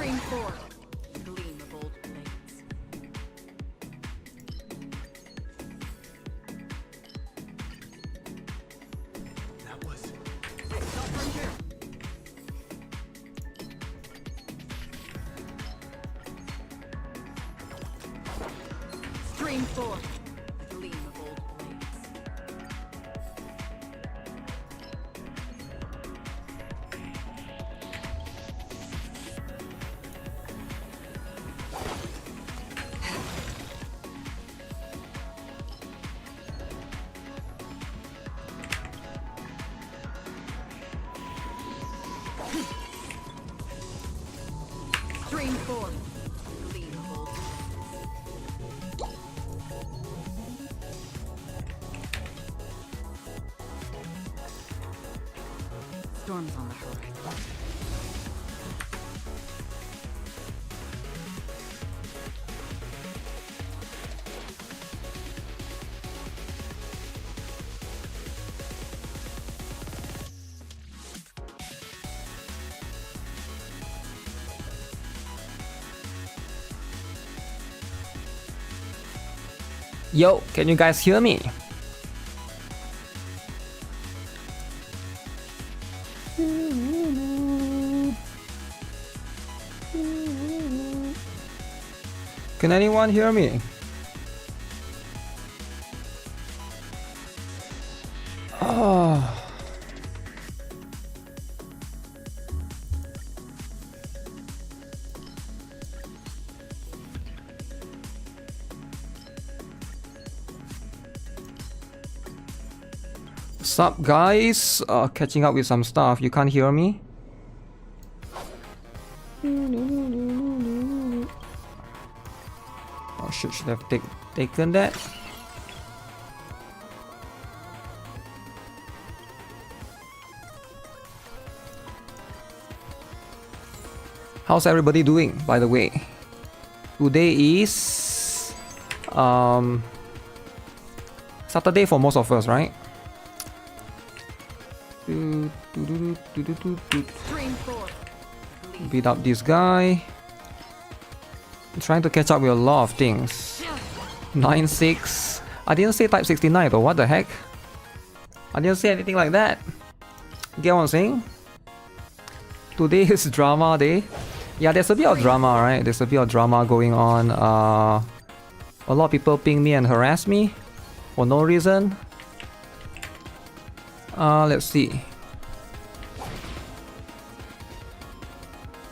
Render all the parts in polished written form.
Stream 4. Gleam of old blades. That was Next up frontier. Stream 4. Gleam of old blades. Stream 4. Gleam of old storms on the horizon. Yo, can you guys hear me? Can anyone hear me? Oh. Sup guys? Catching up with some stuff. You can't hear me? Oh shit, should have taken that. How's everybody doing, by the way? Today is Saturday for most of us, right? Stream 4. Beat up this guy. I'm trying to catch up with a lot of things. 9-6. I didn't say type 69 though, what the heck? I didn't say anything like that. Get what I'm saying? Today is drama day. Yeah, there's a bit of drama, right? There's a bit of drama going on. A lot of people ping me and harass me for no reason. Let's see.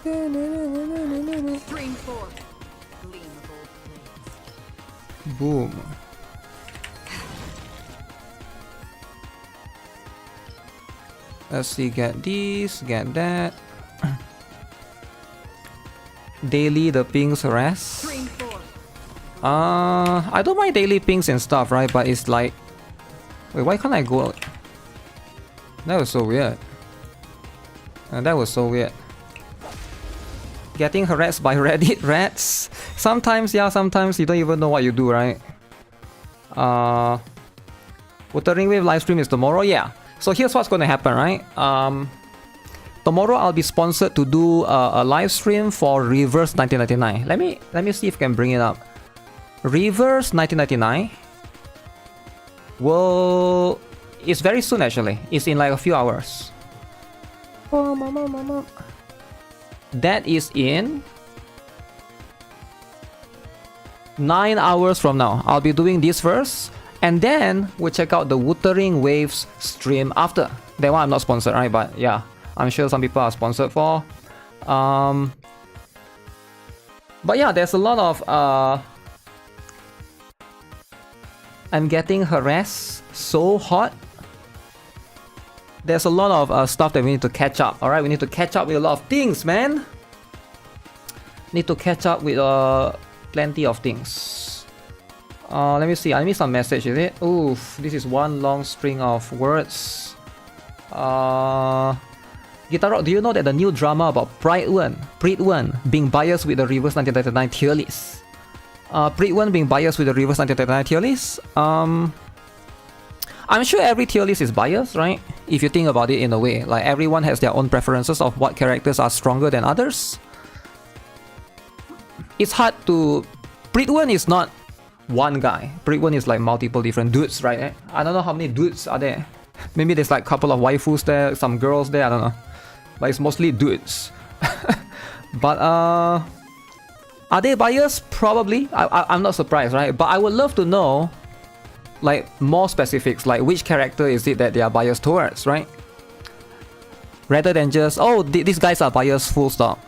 Stream 4. Gleam of old blades. Boom. Let's see, get this, get that. Daily the pings harass. Stream 4. I don't mind daily pings and stuff, right? But it's like, wait, why can't I go? That was so weird. That was so weird. Getting harassed by Reddit rats. Sometimes, yeah, sometimes you don't even know what you do, right? Wuthering Waves livestream is tomorrow, yeah. So here's what's going to happen, right? Tomorrow I'll be sponsored to do a live stream for Reverse 1999. Let me see if I can bring it up. Reverse 1999 will... It's very soon actually. It's in like a few hours. That is in 9 hours from now. I'll be doing this first, and then we'll check out the Wuthering Waves stream after. That one I'm not sponsored, right? But yeah, I'm sure some people are sponsored for. But yeah, there's a lot of I'm getting harassed so hot. There's a lot of stuff that we need to catch up. Alright, we need to catch up with a lot of things, man. Need to catch up with plenty of things. Let me see. I missed some message, is it? Oof, this is one long string of words. Guitar Rock, do you know that the new drama about Preetwan being biased with the Reverse 1999 tier list? Preetwan being biased with the Reverse 1999 tier list? I'm sure every tier list is biased, right? If you think about it in a way. Like, everyone has their own preferences of what characters are stronger than others. it's hard to... Pretwen is not one guy. Pretwen is like multiple different dudes, right? I don't know how many dudes are there. Maybe there's like a couple of waifus there, some girls there, I don't know. But it's mostly dudes. But are they biased? Probably. I'm not surprised, right? But I would love to know like more specifics, like which character is it that they are biased towards, right? Rather than just, oh, these guys are biased, full stop.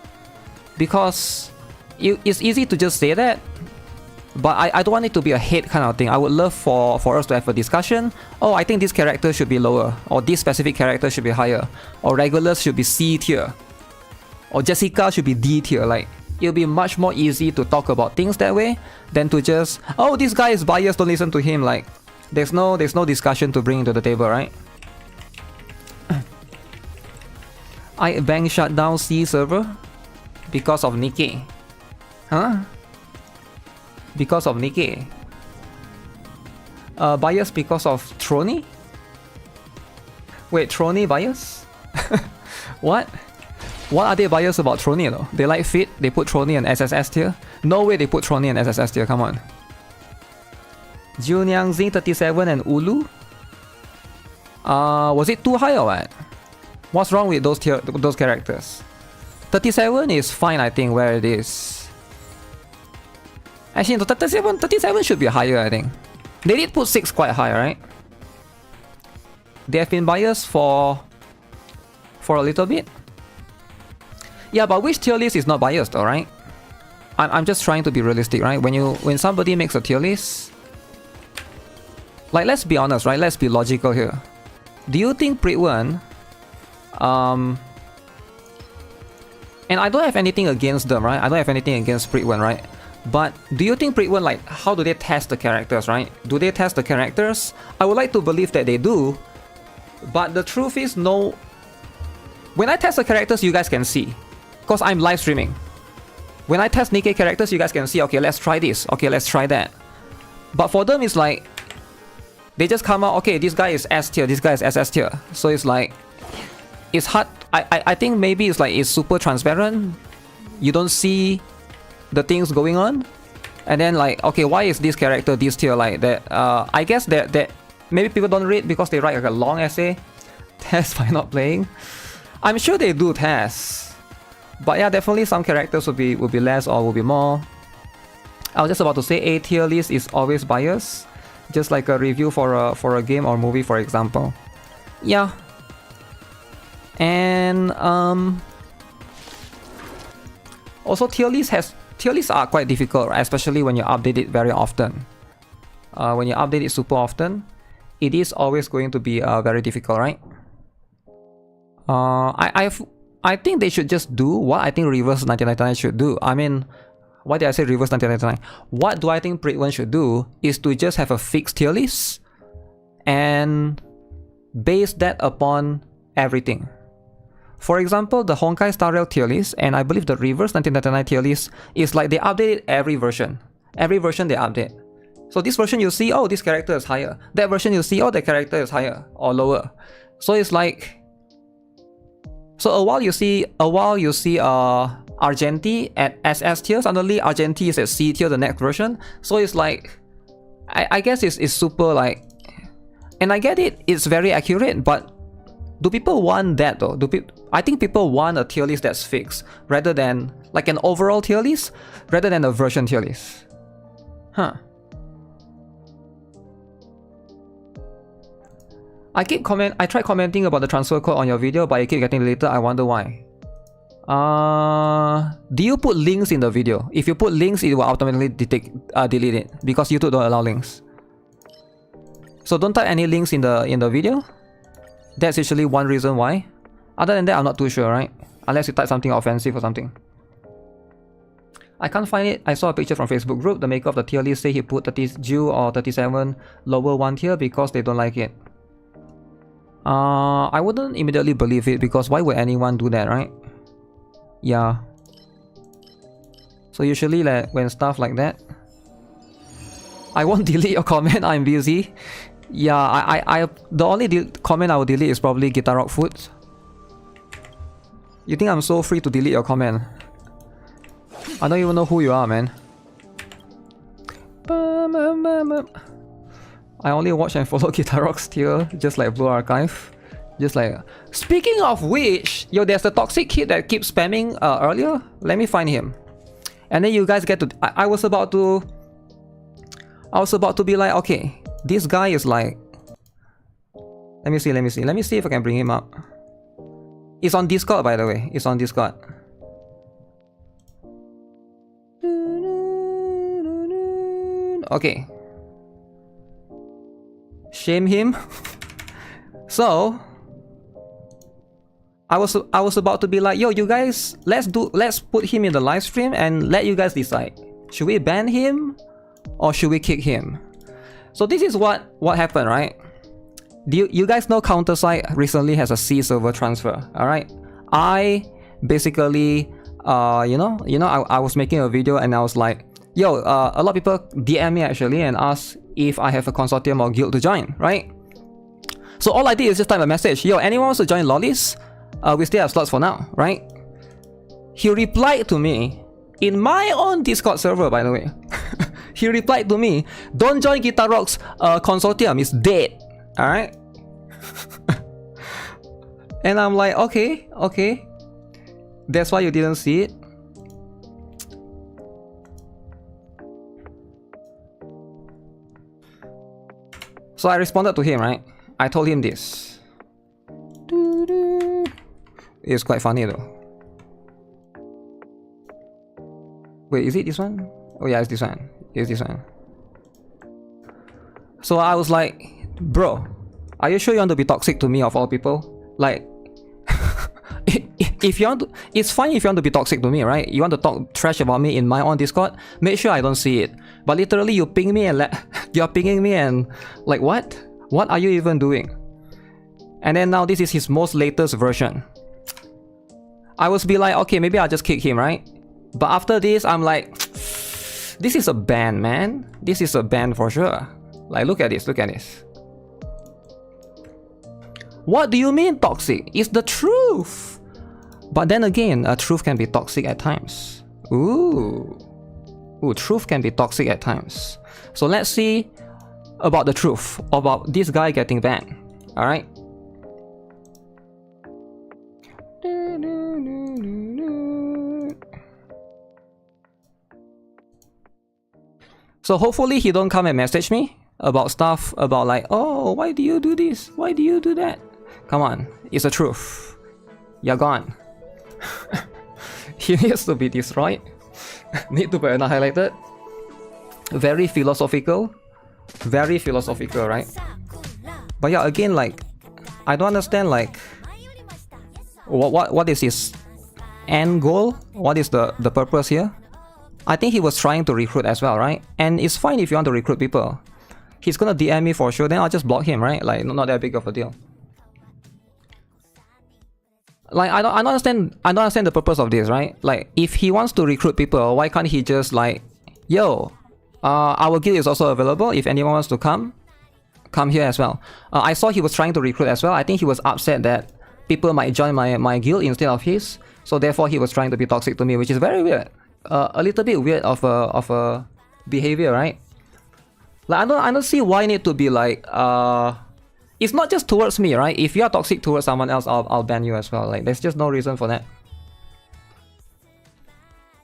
Because it's easy to just say that, but I don't want it to be a hate kind of thing. I would love for us to have a discussion. Oh, I think this character should be lower, or this specific character should be higher, or regulars should be C tier, or Jessica should be D tier. Like, it'll be much more easy to talk about things that way than to just, oh, this guy is biased, don't listen to him. Like, there's no discussion to bring to the table, right? I bang shut down C server because of Nikke. Huh? Because of Nikke. Bias because of Trony? Wait, Trony bias? What? What are they biased about Trony though? They like fit, they put Trony in SSS tier? No way they put Trony in SSS tier, come on. Junyang Zing 37 and Ulu? Was it too high or what? What's wrong with those characters? 37 is fine, I think, where it is. Actually, no, 37 should be higher, I think. They did put 6 quite high, right? They have been biased for a little bit. Yeah, but which tier list is not biased, alright? I'm just trying to be realistic, right? When somebody makes a tier list, like, let's be honest, right? Let's be logical here. Do you think Pretwen, and I don't have anything against them, right? I don't have anything against Pretwen, right? But do you think Pretwen, like, how do they test the characters, right? Do they test the characters? I would like to believe that they do. But the truth is, no. When I test the characters, you guys can see. Because I'm live streaming. When I test Nikke characters, you guys can see, okay, let's try this. Okay, let's try that. But for them, it's like, they just come out, okay, this guy is S tier, this guy is SS tier. So it's like, it's hard. I think maybe it's like, it's super transparent. You don't see the things going on. And then like, okay, why is this character this tier like that? I guess that maybe people don't read because they write like a long essay. Test by not playing. I'm sure they do tests. But yeah, definitely some characters will be less or will be more. I was just about to say A tier list is always biased. Just like a review for a game or movie, for example. Yeah. And also tier lists are quite difficult, right? Especially when you update it very often. When you update it super often, it is always going to be very difficult, right? I think they should just do what I think Reverse 1999 should do. I mean, why did I say Reverse 1999? What do I think Pretwen should do is to just have a fixed tier list and base that upon everything. For example, the Honkai Star Rail tier list, and I believe the Reverse 1999 tier list is like they update it every version. Every version they update. So this version you see, oh, this character is higher. That version you see, oh, that character is higher or lower. So it's like, so a while you see Argenti at SS tier, suddenly Argenti is at C tier the next version. So it's like, I guess it's super like, and I get it, it's very accurate, but do people want that though? I think people want a tier list that's fixed rather than like an overall tier list rather than a version tier list. Huh. I tried commenting about the transfer code on your video, but I keep getting deleted. I wonder why. Do you put links in the video? If you put links, it will automatically delete it because YouTube don't allow links. So don't type any links in the video. That's usually one reason why. Other than that, I'm not too sure, right? Unless you type something offensive or something. I can't find it. I saw a picture from Facebook group. The maker of the tier list say he put 30 Jew or 37 lower one tier because they don't like it. I wouldn't immediately believe it because why would anyone do that, right? Yeah. So usually like when stuff like that, I won't delete your comment, I'm busy. Yeah, the only comment I will delete is probably Guitar Rock Foods. You think I'm so free to delete your comment? I don't even know who you are, man. I only watch and follow Guitar Rock's tier, just like Blue Archive. Just like... Speaking of which, yo, there's the toxic kid that keeps spamming earlier. Let me find him. And then you guys get to... I was about to be like, okay, this guy is like... Let me see if I can bring him up. It's on Discord, by the way. It's on Discord. Okay. Shame him. So I was about to be like, yo, you guys, let's put him in the live stream and let you guys decide. Should we ban him or should we kick him? So this is what happened, right? You guys know CounterSide recently has a C server transfer, alright? I basically I was making a video and I was like, yo, a lot of people DM me actually and ask if I have a consortium or guild to join, right? So all I did is just type a message, yo, anyone wants to join Lollies? We still have slots for now, right? He replied to me in my own Discord server, by the way. He replied to me, don't join Guitar Rock's consortium, it's dead, alright? And I'm like, okay. That's why you didn't see it. So I responded to him, right? I told him this. It's quite funny though. Wait, is it this one? Oh yeah, it's this one. It's this one. So I was like, bro, are you sure you want to be toxic to me of all people? Like, if you want to, it's fine if you want to be toxic to me, right? You want to talk trash about me in my own Discord, make sure I don't see it. But literally you ping me and you're pinging me and like, what? What are you even doing? And then now this is his most latest version. I was be like, okay, maybe I'll just kick him, right? But after this, I'm like, this is a ban, man. This is a ban for sure. Like, look at this, look at this. What do you mean toxic? It's the truth. But then again, a truth can be toxic at times. Ooh, truth can be toxic at times. So let's see about the truth about this guy getting banned. Alright. So hopefully he don't come and message me about stuff about like, oh, why do you do this? Why do you do that? Come on, it's the truth. You're gone. He needs to be destroyed. Need to be annihilated. Very philosophical. Very philosophical, right? But yeah, again, like, I don't understand, like, what is his end goal? What is the purpose here? I think he was trying to recruit as well, right? And it's fine if you want to recruit people. He's gonna DM me for sure, then I'll just block him, right? Like, not that big of a deal. Like, I don't understand the purpose of this, right? Like, if he wants to recruit people, why can't he just like, yo, our guild is also available. If anyone wants to come here as well. I saw he was trying to recruit as well. I think he was upset that people might join my guild instead of his. So therefore, he was trying to be toxic to me, which is very weird. A little bit weird of a behavior, right? Like, I don't see why I need to be like, it's not just towards me, right? If you are toxic towards someone else, I'll ban you as well. Like, there's just no reason for that.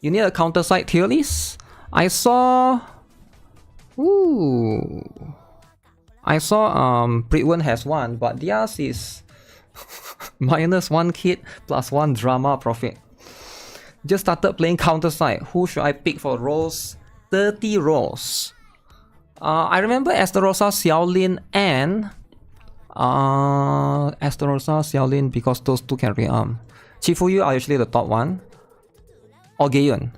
You need a CounterSide tier list? I saw... Ooh... I saw Britwin has one, but theirs is... -1 kit plus 1 drama profit. Just started playing CounterSide. Who should I pick for roles? 30 roles. I remember Esterosa, Xiaolin, and... Esterosa, Xiaolin, because those two can rearm. Chifuyu are usually the top one. Or Gaeyun.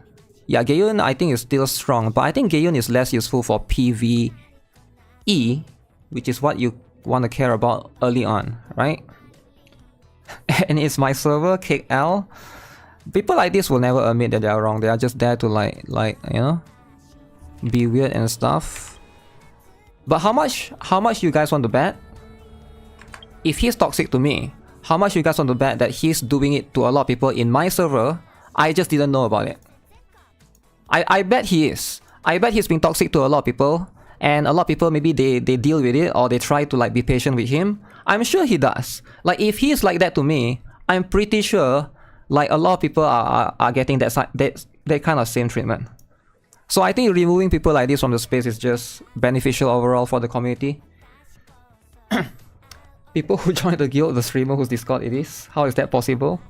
Yeah, Gaeyun I think is still strong, but I think Gaeyun is less useful for PvE, which is what you want to care about early on, right? And it's my server, KL. People like this will never admit that they are wrong. They are just there to like you know, be weird and stuff. But how much you guys want to bet? If he's toxic to me, how much you guys want to bet that he's doing it to a lot of people in my server? I just didn't know about it. I bet he is. I bet he's been toxic to a lot of people, and a lot of people maybe they deal with it or they try to like be patient with him. I'm sure he does. Like if he's like that to me, I'm pretty sure like a lot of people are getting that kind of same treatment. So I think removing people like this from the space is just beneficial overall for the community. People who join the guild, the streamer whose Discord it is. How is that possible?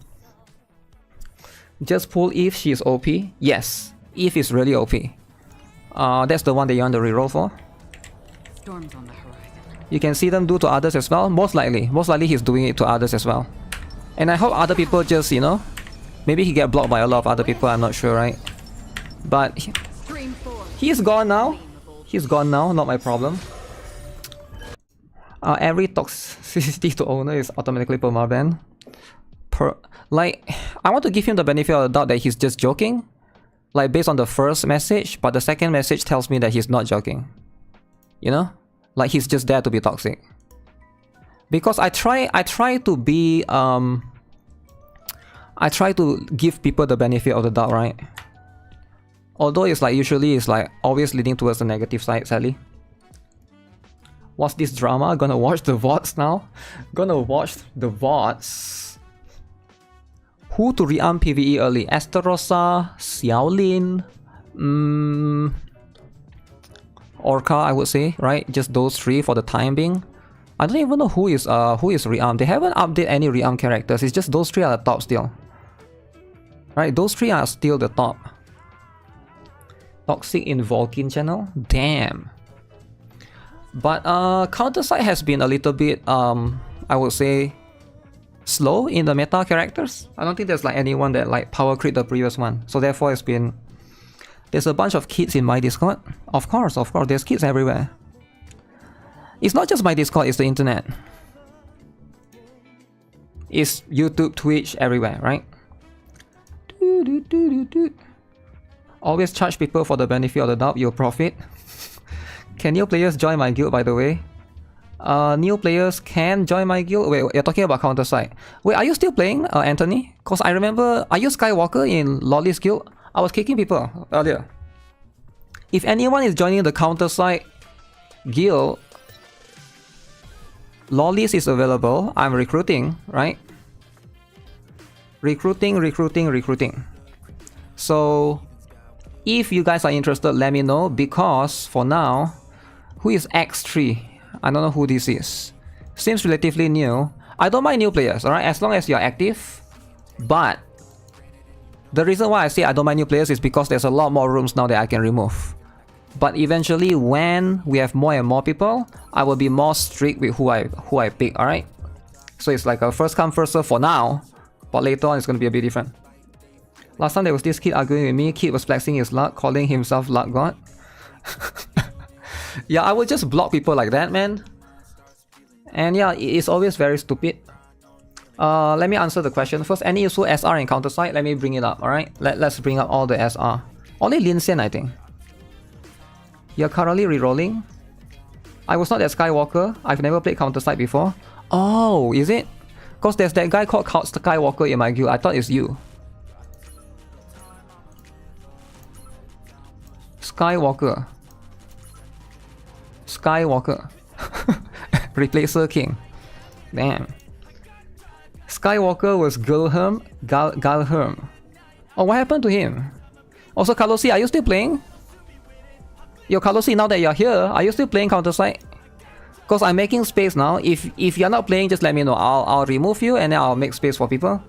Just pull if she is OP. Yes, if is really OP. That's the one that you want to reroll for. Storms on the horizon. You can see them do to others as well. Most likely he's doing it to others as well. And I hope other people just, you know, maybe he get blocked by a lot of other people. I'm not sure, right? But he's gone now. He's gone now. Not my problem. Every toxicity to owner is automatically permaban. Like, I want to give him the benefit of the doubt that he's just joking. Like, based on the first message, but the second message tells me that he's not joking. You know? Like, he's just there to be toxic. Because I try to be, I try to give people the benefit of the doubt, right? Although it's like, usually it's like, always leading towards the negative side, sadly. What's this drama? Gonna watch the VODs now? Gonna watch the VODs. Who to rearm PvE early? Esterosa, Xiaolin, Orca, I would say, right? Just those three for the time being. I don't even know who is rearmed. They haven't updated any rearm characters. It's just those three are the top still. Right? Those three are still the top. Toxic in Vulcan channel? Damn. But CounterSide has been a little bit I would say slow in the meta characters. I don't think there's like anyone that like power creep the previous one. So therefore it's been... There's a bunch of kids in my Discord. Of course, there's kids everywhere. It's not just my Discord, it's the internet. It's YouTube, Twitch, everywhere, right? Always charge people for the benefit of the doubt, you'll profit. Can new players join my guild, by the way? New players can join my guild. Wait, you're talking about CounterSide. Wait, are you still playing, Anthony? Because I remember, are you Skywalker in Lolly's guild? I was kicking people earlier. If anyone is joining the CounterSide guild, Lolly's is available. I'm recruiting, right? Recruiting. So, if you guys are interested, let me know, because for now, who is X3? I don't know who this is. Seems relatively new. I don't mind new players, alright, as long as you're active. But the reason why I say I don't mind new players is because there's a lot more rooms now that I can remove. But eventually, when we have more and more people, I will be more strict with who I pick, alright? So it's like a first come first serve for now, but later on it's gonna be a bit different. Last time there was this kid arguing with me. Kid was flexing his luck, calling himself luck god. Yeah, I would just block people like that, man. And yeah, it's always very stupid. Let me answer the question first. Any useful SR in CounterSide? Let me bring it up, alright? Let's bring up all the SR. Only Lin Xian, I think. You're currently rerolling? I was not that Skywalker. I've never played CounterSide before. Oh, is it? Because there's that guy called Skywalker in my guild. I thought it's you. Skywalker. Replacer King. Damn. Skywalker was Galherm. Oh, what happened to him? Also, Kalosi, are you still playing? Yo, Kalosi, now that you're here, are you still playing CounterSide? Because I'm making space now. If you're not playing, just let me know. I'll remove you and then I'll make space for people.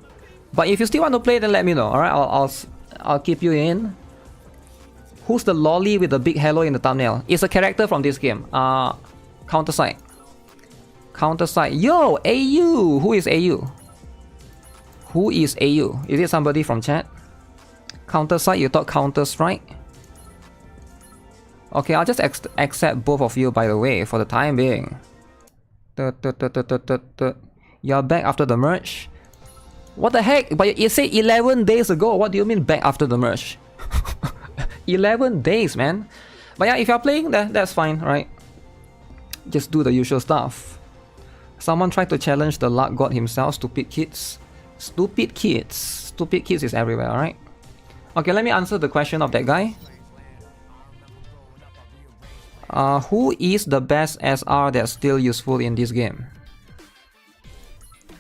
But if you still want to play, then let me know. Alright, I'll keep you in. Who's the lolly with the big halo in the thumbnail? It's a character from this game. CounterSide. Yo, AU! Who is AU? Who is AU? Is it somebody from chat? CounterSide, you thought Counter-Strike? Okay, I'll just accept both of you, by the way, for the time being. You're back after the merge? What the heck? But you said 11 days ago. What do you mean back after the merge? 11 days, man. But yeah, if you're playing, that's fine, right? Just do the usual stuff. Someone tried to challenge the luck god himself. Stupid kids. Stupid kids is everywhere, alright? Okay, let me answer the question of that guy. Who is the best SR that's still useful in this game?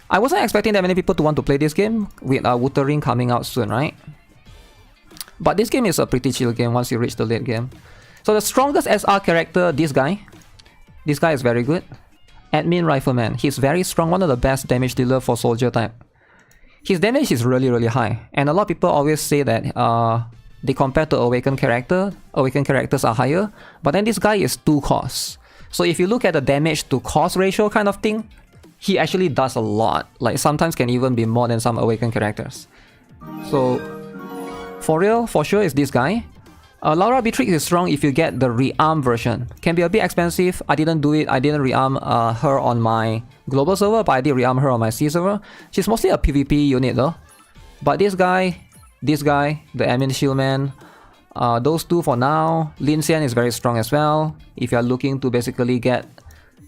I wasn't expecting that many people to want to play this game with Wuthering coming out soon, right? But this game is a pretty chill game once you reach the late game. So the strongest SR character, this guy. This guy is very good. Admin Rifleman. He's very strong, one of the best damage dealer for soldier type. His damage is really high. And a lot of people always say that they compare to Awakened character. Awakened characters are higher. But then this guy is 2 cost. So if you look at the damage to cost ratio kind of thing, he actually does a lot. Like sometimes can even be more than some Awakened characters. So for real, for sure is this guy. Laura Beatrix is strong if you get the rearm version. Can be a bit expensive. I didn't do it. I didn't rearm her on my global server, but I did rearm her on my C server. She's mostly a PvP unit though. But this guy, the Admin Shieldman, those two for now. Lin Xian is very strong as well. If you're looking to basically get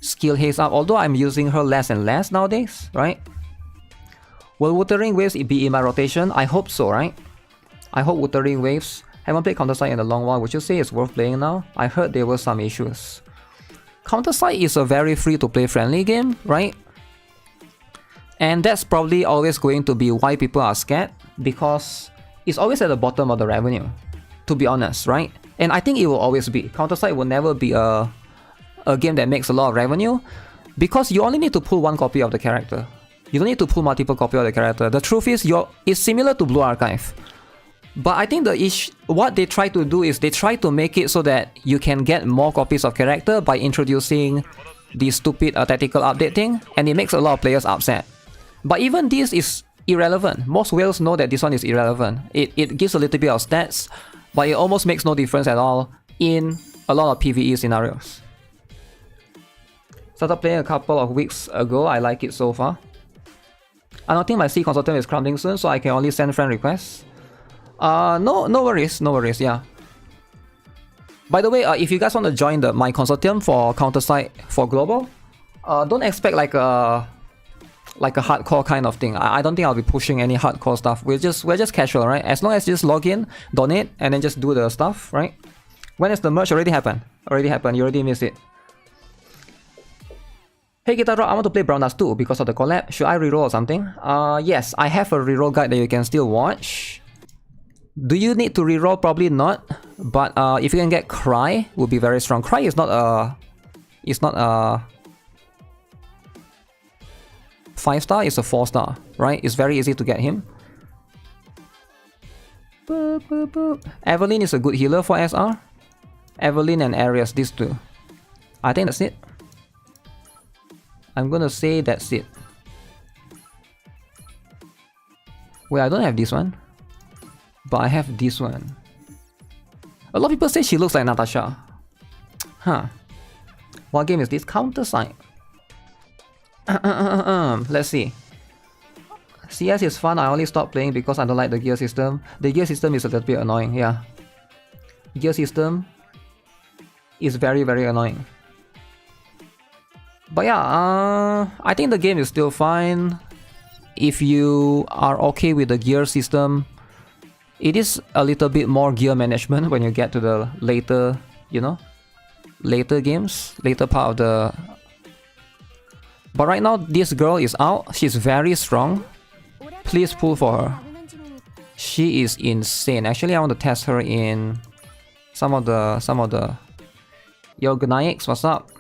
skill haste up, although I'm using her less and less nowadays, right? Will Wuthering Waves be in my rotation? I hope so, right? I hope Wuthering Waves. Haven't played CounterSide in a long while. Would you say it's worth playing now? I heard there were some issues. CounterSide is a very free-to-play friendly game, right? And that's probably always going to be why people are scared, because it's always at the bottom of the revenue, to be honest, right? And I think it will always be. CounterSide will never be a game that makes a lot of revenue, because you only need to pull 1 copy of the character. You don't need to pull multiple copies of the character. The truth is, it's similar to Blue Archive. But I think what they try to do is they try to make it so that you can get more copies of character by introducing the stupid tactical update thing, and it makes a lot of players upset. But even this is irrelevant. Most whales know that this one is irrelevant. It gives a little bit of stats, but it almost makes no difference at all in a lot of PvE scenarios. Started playing a couple of weeks ago. I like it so far. I don't think my C consortium is crumbling soon, so I can only send friend requests. No worries, yeah. By the way, if you guys want to join my consortium for CounterSide for global, don't expect like a hardcore kind of thing. I don't think I'll be pushing any hardcore stuff. We're just casual, right? As long as you just log in, donate, and then just do the stuff, right? When is the merge? Already happened. You already missed it. Hey Guitar Rock, I want to play Brown Dust 2 because of the collab. Should I reroll or something? Yes, I have a reroll guide that you can still watch. Do you need to reroll? Probably not. But if you can get Cry, would be very strong. Cry is not a 5-star, it's a 4-star, right? It's very easy to get him. Boop, boop, boop. Evelyn is a good healer for SR. Evelyn and Arias, these two. I think that's it. I'm gonna say that's it. Wait, I don't have this one. But I have this one. A lot of people say she looks like Natasha. Huh. What game is this? CounterSide. Let's see. CS is fun. I only stopped playing because I don't like the gear system. The gear system is a little bit annoying, yeah. Gear system is very annoying. But yeah, I think the game is still fine. If you are okay with the gear system, it is a little bit more gear management when you get to the later, later games, later part of the... But right now, this girl is out. She's very strong. Please pull for her. She is insane. Actually, I want to test her in some of the... Yo, Gnaix, what's up?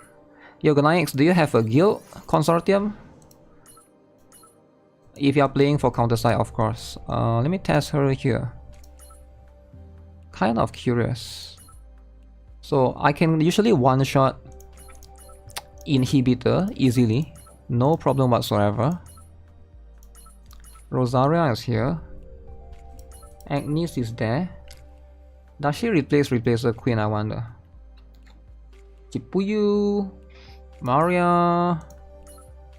Yo, Gnaix, do you have a guild consortium? If you are playing for CounterSide, of course. Let me test her here. Kind of curious. So I can usually one-shot Inhibitor easily. No problem whatsoever. Rosaria is here. Agnes is there. Does she replace the queen, I wonder? Kipuyu, Maria.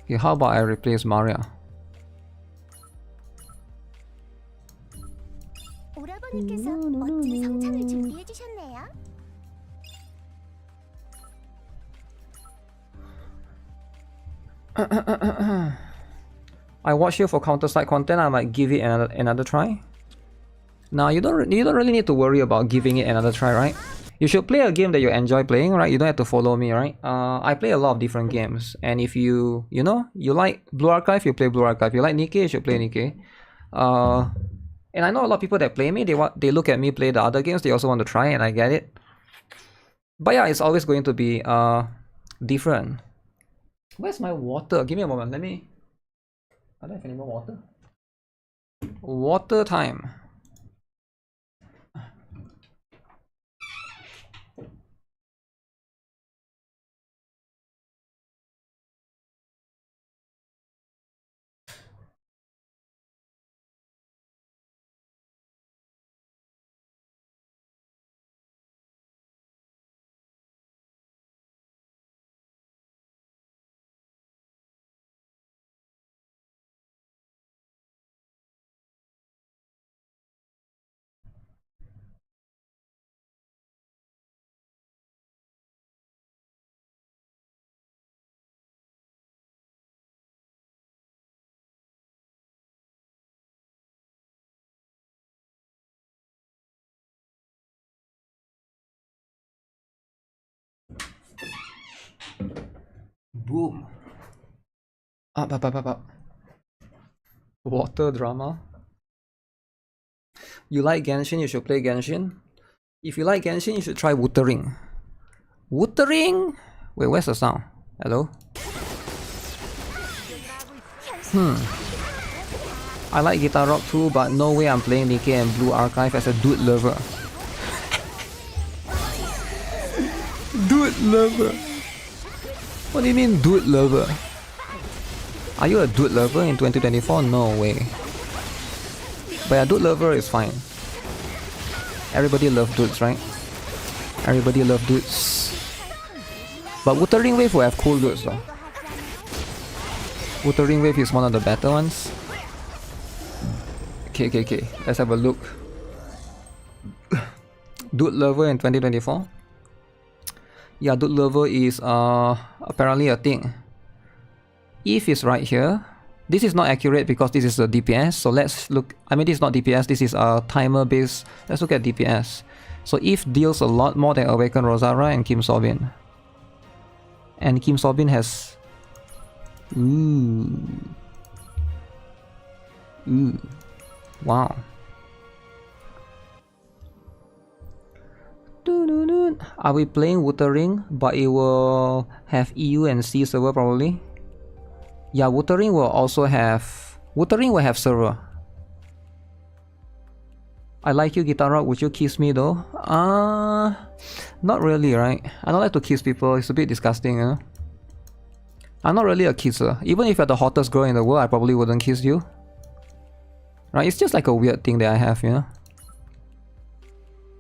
Okay, how about I replace Maria? I watch you for CounterSide content. I might give it another try. Now you don't really need to worry about giving it another try, right? You should play a game that you enjoy playing, right? You don't have to follow me, right? I play a lot of different games, and if you like Blue Archive, you play Blue Archive. You like Nikke, you should play Nikke. And I know a lot of people that play me. They look at me play the other games. They also want to try, and I get it. But yeah, it's always going to be different. Where's my water? Give me a moment. I don't have any more water. Water time. Boom. Up. Water drama. You like Genshin, you should play Genshin. If you like Genshin, you should try Wuthering. Wuthering? Wait, where's the sound? Hello? I like Guitar Rock too, but no way I'm playing Nikke and Blue Archive as a dude lover. Dude lover? What do you mean dude lover? Are you a dude lover in 2024? No way. But a dude lover is fine. Everybody loves dudes, right? Everybody loves dudes. But Wuthering Wave will have cool dudes though. Wuthering Wave is one of the better ones. Okay. Let's have a look. Dude lover in 2024. Yeah, dude lover is apparently a thing. If is right here. This is not accurate because this is a DPS. So let's look. I mean, this is not DPS. This is a timer based. Let's look at DPS. So if deals a lot more than Awaken Rosara and Kim Sorbin. And Kim Sorbin has. Ooh. Wow. Are we playing Wuthering? But it will have EU and C server probably. Yeah, Wuthering will also have. Wuthering will have server. I like you, Guitar Rock. Would you kiss me though? Not really, right? I don't like to kiss people. It's a bit disgusting, you know? I'm not really a kisser. Even if you're the hottest girl in the world, I probably wouldn't kiss you. Right? It's just like a weird thing that I have, you know?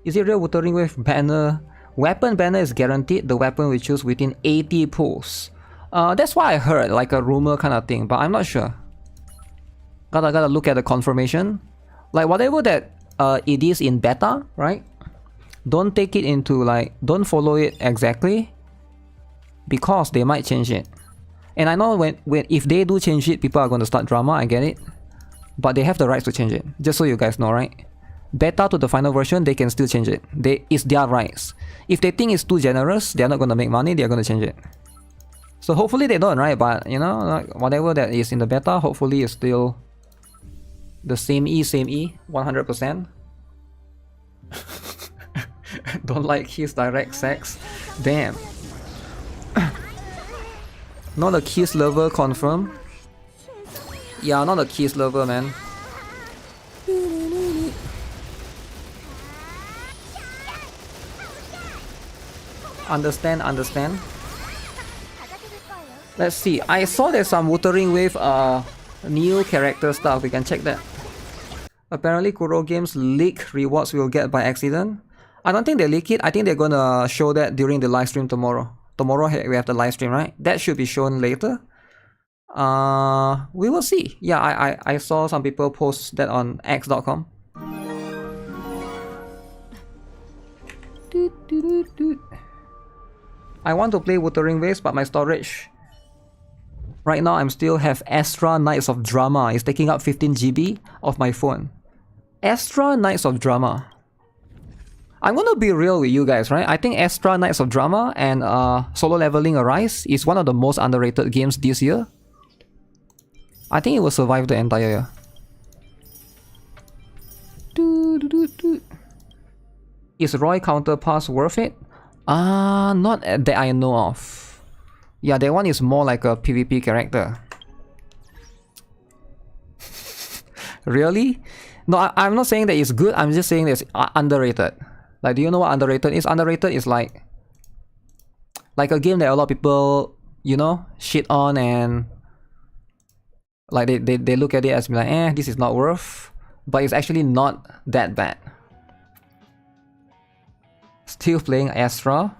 Is it real? Wuthering Wave banner? Weapon banner is guaranteed. The weapon we choose within 80 pulls. That's what I heard, like a rumor kind of thing, but I'm not sure. Gotta look at the confirmation. Like whatever that it is in beta, right? Don't take it into like, don't follow it exactly, because they might change it. And I know when if they do change it, people are going to start drama. I get it, but they have the rights to change it. Just so you guys know, right? Beta to the final version, they can still change it. It's their rights. If they think it's too generous, they're not going to make money. They're going to change it. So hopefully they don't, right? But you know, like whatever that is in the beta, hopefully it's still the same E, 100%. Don't like his direct sex. Damn. Not a kiss lover confirm. Yeah, not a kiss lover, man. Understand. Let's see. I saw there's some Wuthering Wave new character stuff. We can check that. Apparently Kuro Games leak rewards we'll get by accident. I don't think they leak it. I think they're gonna show that during the live stream tomorrow. Tomorrow we have the live stream, right? That should be shown later. We will see. Yeah, I saw some people post that on x.com. I want to play Wuthering Waves, but my storage right now I'm still have Astra Knights of Drama. It's taking up 15 GB of my phone. Astra Knights of Drama. I'm gonna be real with you guys, right? I think Astra Knights of Drama and Solo Leveling Arise is one of the most underrated games this year. I think it will survive the entire year. Is Roy Counterpass worth it? Not that I know of. Yeah, that one is more like a PvP character. Really? No, I'm not saying that it's good, I'm just saying that it's underrated. Like, do you know what underrated is? Underrated is like a game that a lot of people, you know, shit on, and like they look at it as like, eh, this is not worth, but it's actually not that bad. Still playing Astra.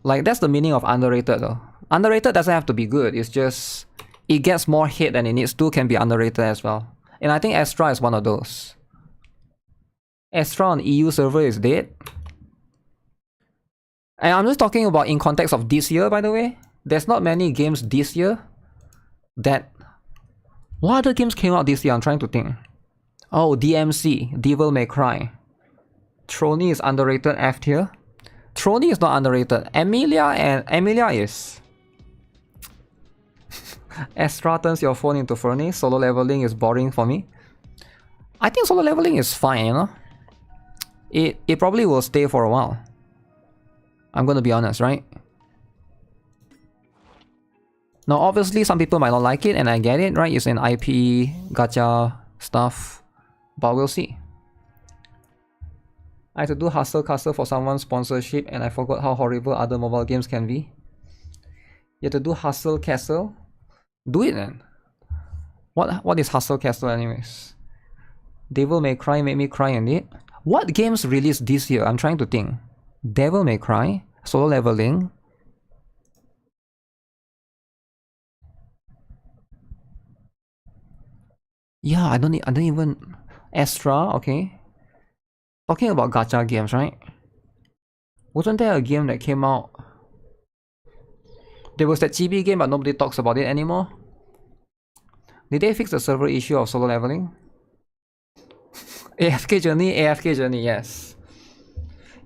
Like, that's the meaning of underrated though. Underrated doesn't have to be good, it's just it gets more hate than it needs to, can be underrated as well. And I think Astra is one of those. Astra on EU server is dead. And I'm just talking about in context of this year, by the way. There's not many games this year that... What other games came out this year? I'm trying to think. Oh, DMC, Devil May Cry. Trony is underrated F tier. Trony is not underrated. Emilia is. Astra turns your phone into furnace. Solo leveling is boring for me. I think solo leveling is fine, you know. It probably will stay for a while. I'm gonna be honest, right? Now, obviously, some people might not like it, and I get it, right? It's an IP, gacha stuff, but we'll see. I had to do Hustle Castle for someone's sponsorship, and I forgot how horrible other mobile games can be. You have to do Hustle Castle? Do it then. What is Hustle Castle anyways? Devil May Cry made me cry indeed. What games released this year? I'm trying to think. Devil May Cry, Solo Leveling. Yeah, I don't even... Astra, okay. Talking about gacha games, right? Wasn't there a game that came out? There was that chibi game, but nobody talks about it anymore. Did they fix the server issue of solo leveling? AFK Journey, yes.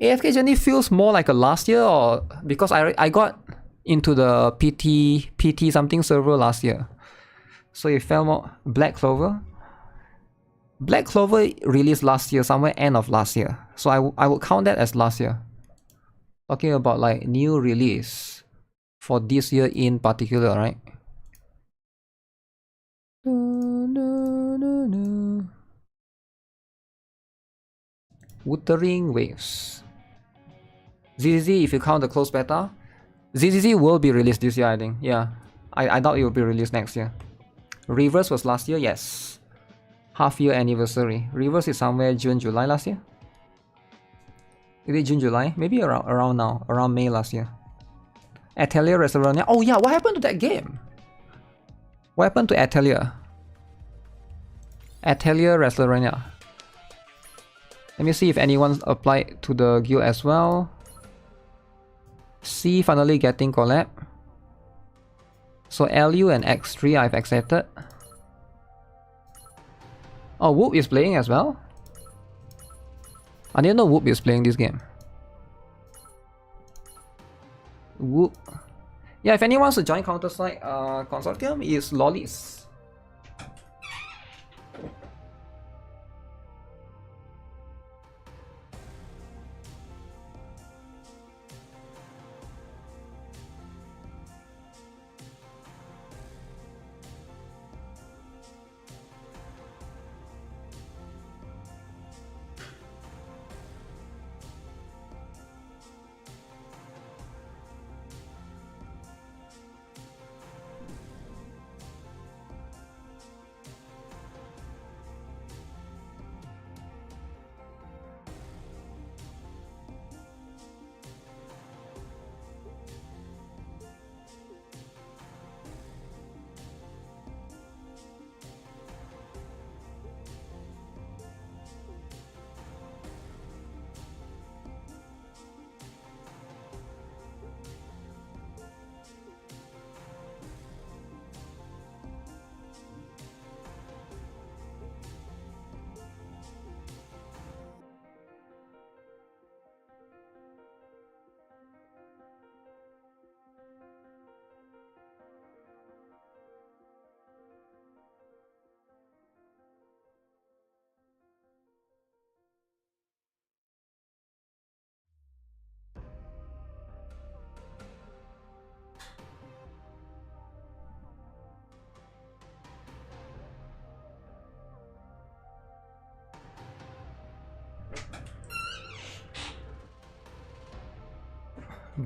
AFK Journey feels more like a last year, or because I got into the PT something server last year, so it felt more. Black Clover released last year, somewhere end of last year, so I would count that as last year. Talking about like new release for this year in particular, right? Wuthering Waves. ZZZ, if you count the closed beta. ZZZ will be released this year, I think. Yeah. I doubt it will be released next year. Reverse was last year, yes. Half year anniversary. Reverse is somewhere June, July last year. Is it June, July? Maybe around now. Around May last year. Atelier Restaurant. Oh yeah, what happened to that game? What happened to Atelier? Atelier Restaurant. Let me see if anyone applied to the guild as well. C finally getting collab. So LU and X3 I've accepted. Oh, Whoop is playing as well? I didn't know Whoop is playing this game. Whoop. Yeah, if anyone wants to join CounterSide Consortium, it's Lollies.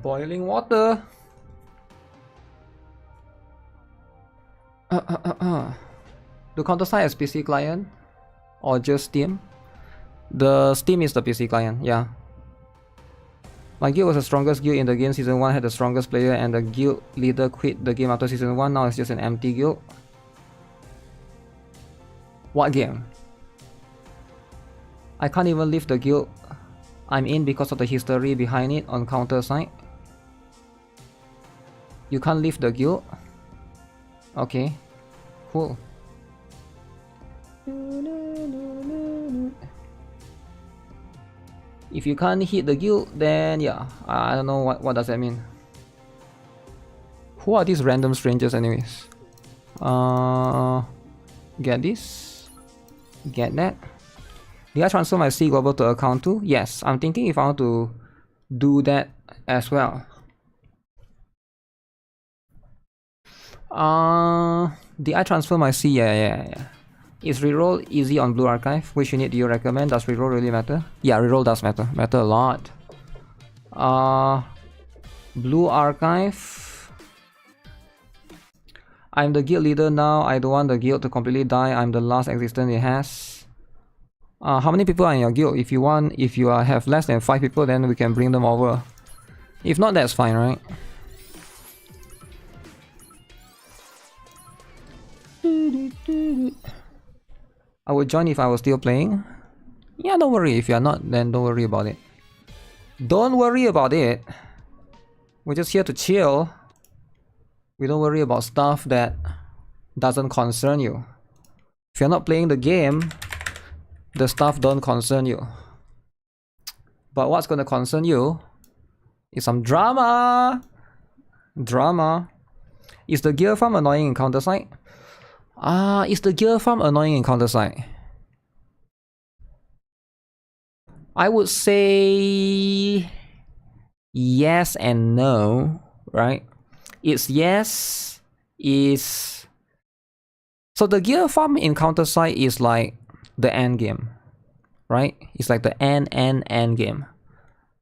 Boiling water. Do CounterSide as PC client or just Steam? The Steam is the PC client, yeah. My guild was the strongest guild in the game. Season 1 had the strongest player and the guild leader quit the game after Season 1. Now it's just an empty guild. What game? I can't even leave the guild I'm in because of the history behind it on CounterSide. You can't leave the guild? Okay, cool. If you can't hit the guild, then yeah, I don't know what does that mean. Who are these random strangers anyways? Get this, get that. Did I transfer my C global to account 2? Yes, I'm thinking if I want to do that as well. Did I transfer my C? Yeah. Is reroll easy on Blue Archive? Which unit do you recommend? Does reroll really matter? Yeah, reroll does matter. Matter a lot. Blue Archive. I'm the guild leader now. I don't want the guild to completely die. I'm the last existence it has. How many people are in your guild? If you have less than 5 people, then we can bring them over. If not, that's fine, right? I would join if I was still playing. Yeah, don't worry. If you're not, then don't worry about it. Don't worry about it. We're just here to chill. We don't worry about stuff that doesn't concern you. If you're not playing the game, the stuff don't concern you. But what's gonna concern you is some drama. Drama. Is the gear farm annoying in CounterSide? Is the gear farm annoying in CounterSide? I would say yes and no, right? It's yes, is... So the gear farm in CounterSide is like the end game, right? It's like the end game.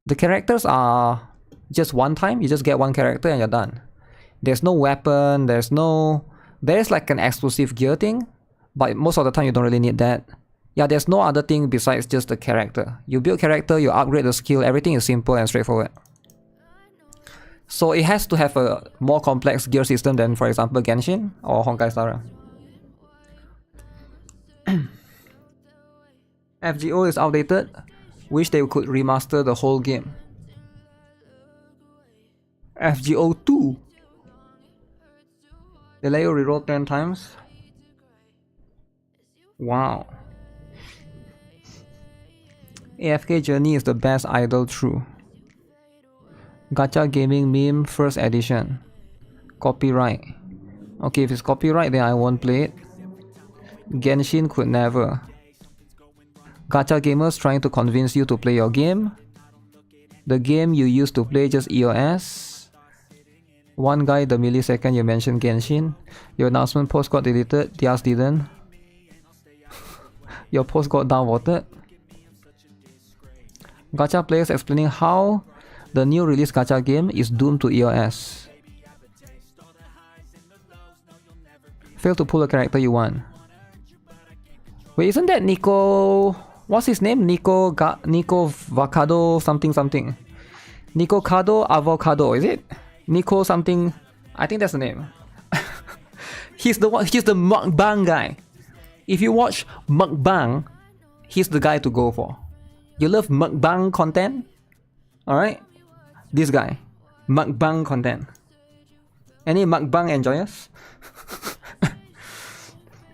The characters are just one time, you just get one character and you're done. There's no weapon, there's like an exclusive gear thing, but most of the time you don't really need that. Yeah, there's no other thing besides just the character. You build character, you upgrade the skill, everything is simple and straightforward. So it has to have a more complex gear system than, for example, Genshin or Honkai Star. FGO is outdated. Wish they could remaster the whole game. FGO 2. They let you reroll 10 times. Wow. AFK Journey is the best idol, true. Gacha gaming meme first edition. Copyright. Okay, if it's copyright, then I won't play it. Genshin could never. Gacha gamers trying to convince you to play your game. The game you used to play just EOS. One guy the millisecond you mentioned Genshin. Your announcement post got deleted, theirs didn't. Your post got downvoted. Gacha players explaining how the new release gacha game is doomed to EOS. Fail to pull a character you want. Wait, isn't that Nico? What's his name? Nico Vacado something. Nico Cado Avocado, is it? Nico something. I think that's the name. He's the mukbang guy. If you watch mukbang, he's the guy to go for. You love mukbang content? Alright? This guy. Mukbang content. Any mukbang enjoyers?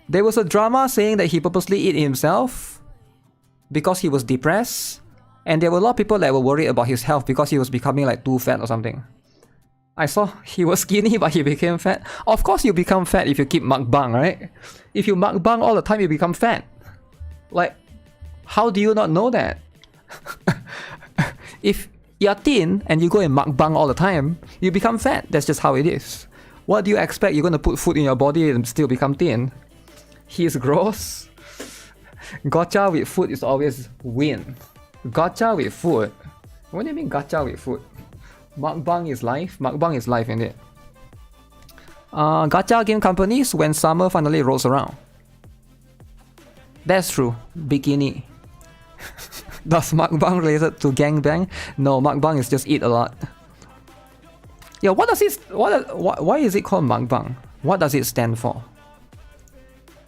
There was a drama saying that he purposely ate himself because he was depressed, and there were a lot of people that were worried about his health because he was becoming like too fat or something. I saw he was skinny but he became fat. Of course you become fat if you keep mukbang, right? If you mukbang all the time, you become fat. Like, how do you not know that? If you're thin and you go and mukbang all the time, you become fat. That's just how it is. What do you expect? You're gonna put food in your body and still become thin? He's gross. Gacha with food is always win. Gacha with food? What do you mean gacha with food? Mukbang is life. Mukbang is life indeed. Gacha game companies when summer finally rolls around. That's true. Bikini. Does mukbang related to gangbang? No, mukbang is just eat a lot. Yeah, what does it? Why is it called mukbang? What does it stand for?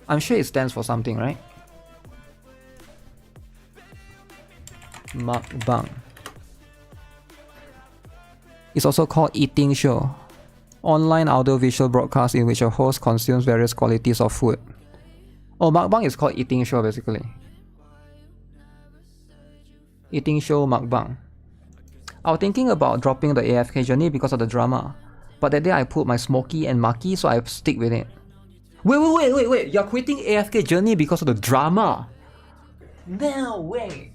I'm sure it stands for something, right? Mukbang. It's also called eating show. Online audio-visual broadcast in which a host consumes various qualities of food. Oh, mukbang is called eating show basically. Eating show mukbang. I was thinking about dropping the AFK Journey because of the drama. But that day I put my smoky and maki, so I stick with it. Wait. You're quitting AFK Journey because of the drama? No way.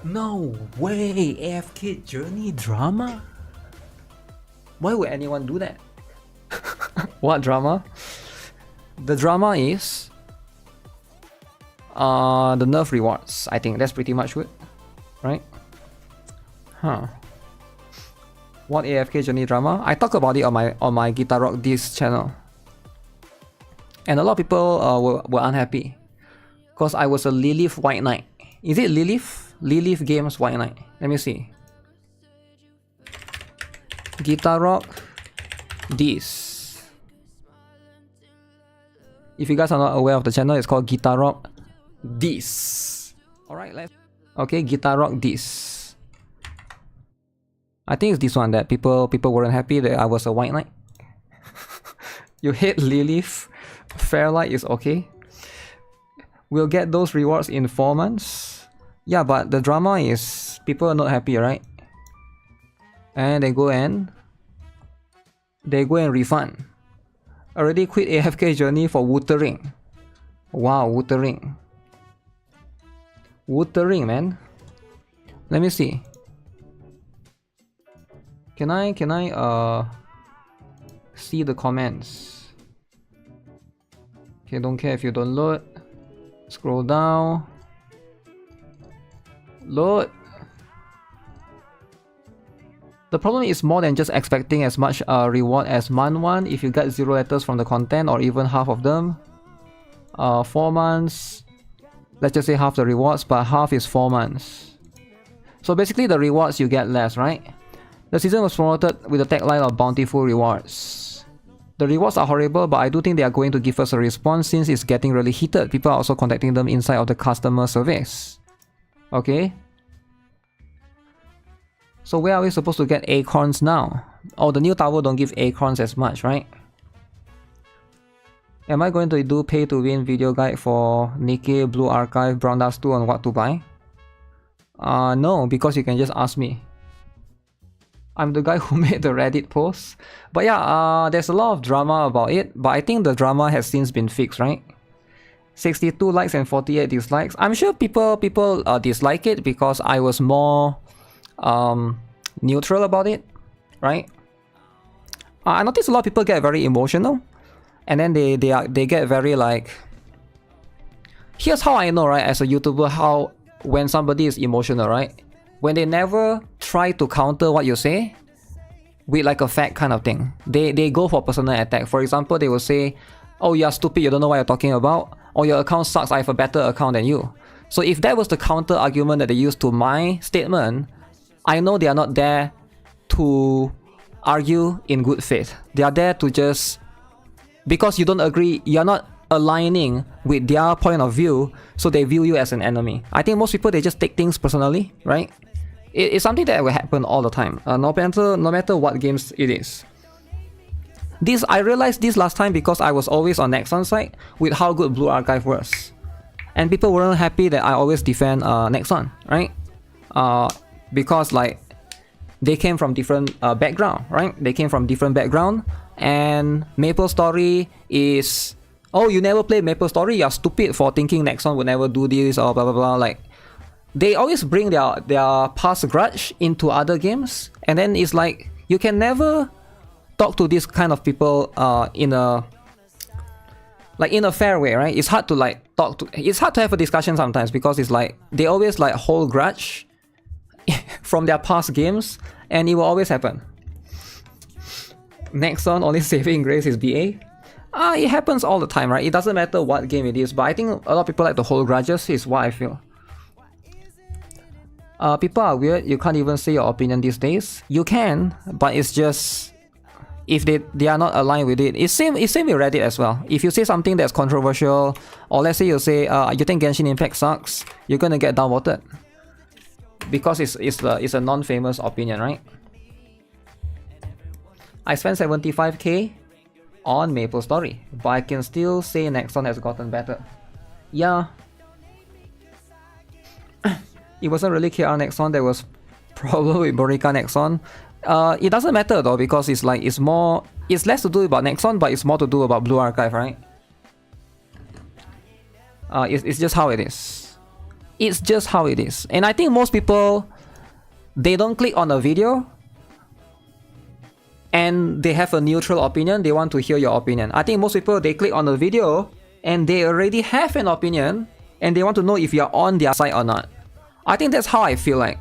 No way, AFK Journey drama? Why would anyone do that? What drama? The drama is the nerf rewards. I think that's pretty much it, right? Huh. What AFK Journey drama? I talk about it on my Guitar Rock This channel, and a lot of people were unhappy because I was a Lilith White Knight. Is it Lilith? Lilith Games White Knight. Let me see. Guitar Rock This. If you guys are not aware of the channel, it's called Guitar Rock This. Alright, let's... Okay, Guitar Rock This. I think it's this one that people weren't happy that I was a White Knight. You hate Lilith. Fairlight is okay. We'll get those rewards in 4 months. Yeah, but the drama is people are not happy, right? And they go and refund. Already quit AFK Journey for Wuthering. Wow, Wuthering. Wuthering, man. Let me see. Can I see the comments? Okay, don't care if you don't load. Scroll down. Load. The problem is more than just expecting as much reward as month 1 if you get 0 letters from the content or even half of them. 4 months, let's just say half the rewards, but half is 4 months. So basically the rewards you get less, right? The season was promoted with the tagline of bountiful rewards. The rewards are horrible, but I do think they are going to give us a response since it's getting really heated. People are also contacting them inside of the customer service. Okay. So where are we supposed to get acorns now? Oh, the new tower don't give acorns as much, right? Am I going to do pay to win video guide for Nikke, Blue Archive, Brown Dust 2 on what to buy? No, because you can just ask me. I'm the guy who made the Reddit post. But yeah, there's a lot of drama about it, but I think the drama has since been fixed, right? 62 likes and 48 dislikes. I'm sure people dislike it because I was more neutral about it, right? I noticed a lot of people get very emotional, and then they get very like... Here's how I know, right, as a YouTuber, how when somebody is emotional, right? When they never try to counter what you say with like a fact kind of thing. They go for personal attack. For example, they will say, oh, you're stupid, you don't know what you're talking about, or your account sucks, I have a better account than you. So if that was the counter argument that they used to my statement, I know they are not there to argue in good faith. They are there to just... Because you don't agree, you're not aligning with their point of view, so they view you as an enemy. I think most people, they just take things personally, right? It's something that will happen all the time, no matter what games it is. I realized this last time because I was always on Nexon's side with how good Blue Archive was. And people weren't happy that I always defend Nexon, right? Because like, they came from different background, right? They came from different background, and Maple Story is... Oh, you never played Maple Story? You're stupid for thinking Nexon would never do this or blah blah blah. Like, they always bring their past grudge into other games, and then it's like, you can never talk to these kind of people in a fair way, right? It's hard to like it's hard to have a discussion sometimes because it's like they always like hold grudge from their past games, and it will always happen. Nexon only saving grace is BA. It happens all the time, right? It doesn't matter what game it is, but I think a lot of people like to hold grudges, is what I feel. People are weird, you can't even say your opinion these days. You can, but it's just if they are not aligned with it. It's same with Reddit as well. If you say something that's controversial, or let's say you say you think Genshin Impact sucks, you're gonna get downvoted. Because it's a non-famous opinion, right? I spent 75k on MapleStory, but I can still say Nexon has gotten better. Yeah. It wasn't really KR Nexon, there was probably Borika Nexon. It doesn't matter though, because it's less to do about Nexon, but it's more to do about Blue Archive, right? It's just how it is. It's just how it is. And I think most people, they don't click on a video and they have a neutral opinion, they want to hear your opinion. I think most people, they click on the video and they already have an opinion and they want to know if you're on their side or not. I think that's how I feel like.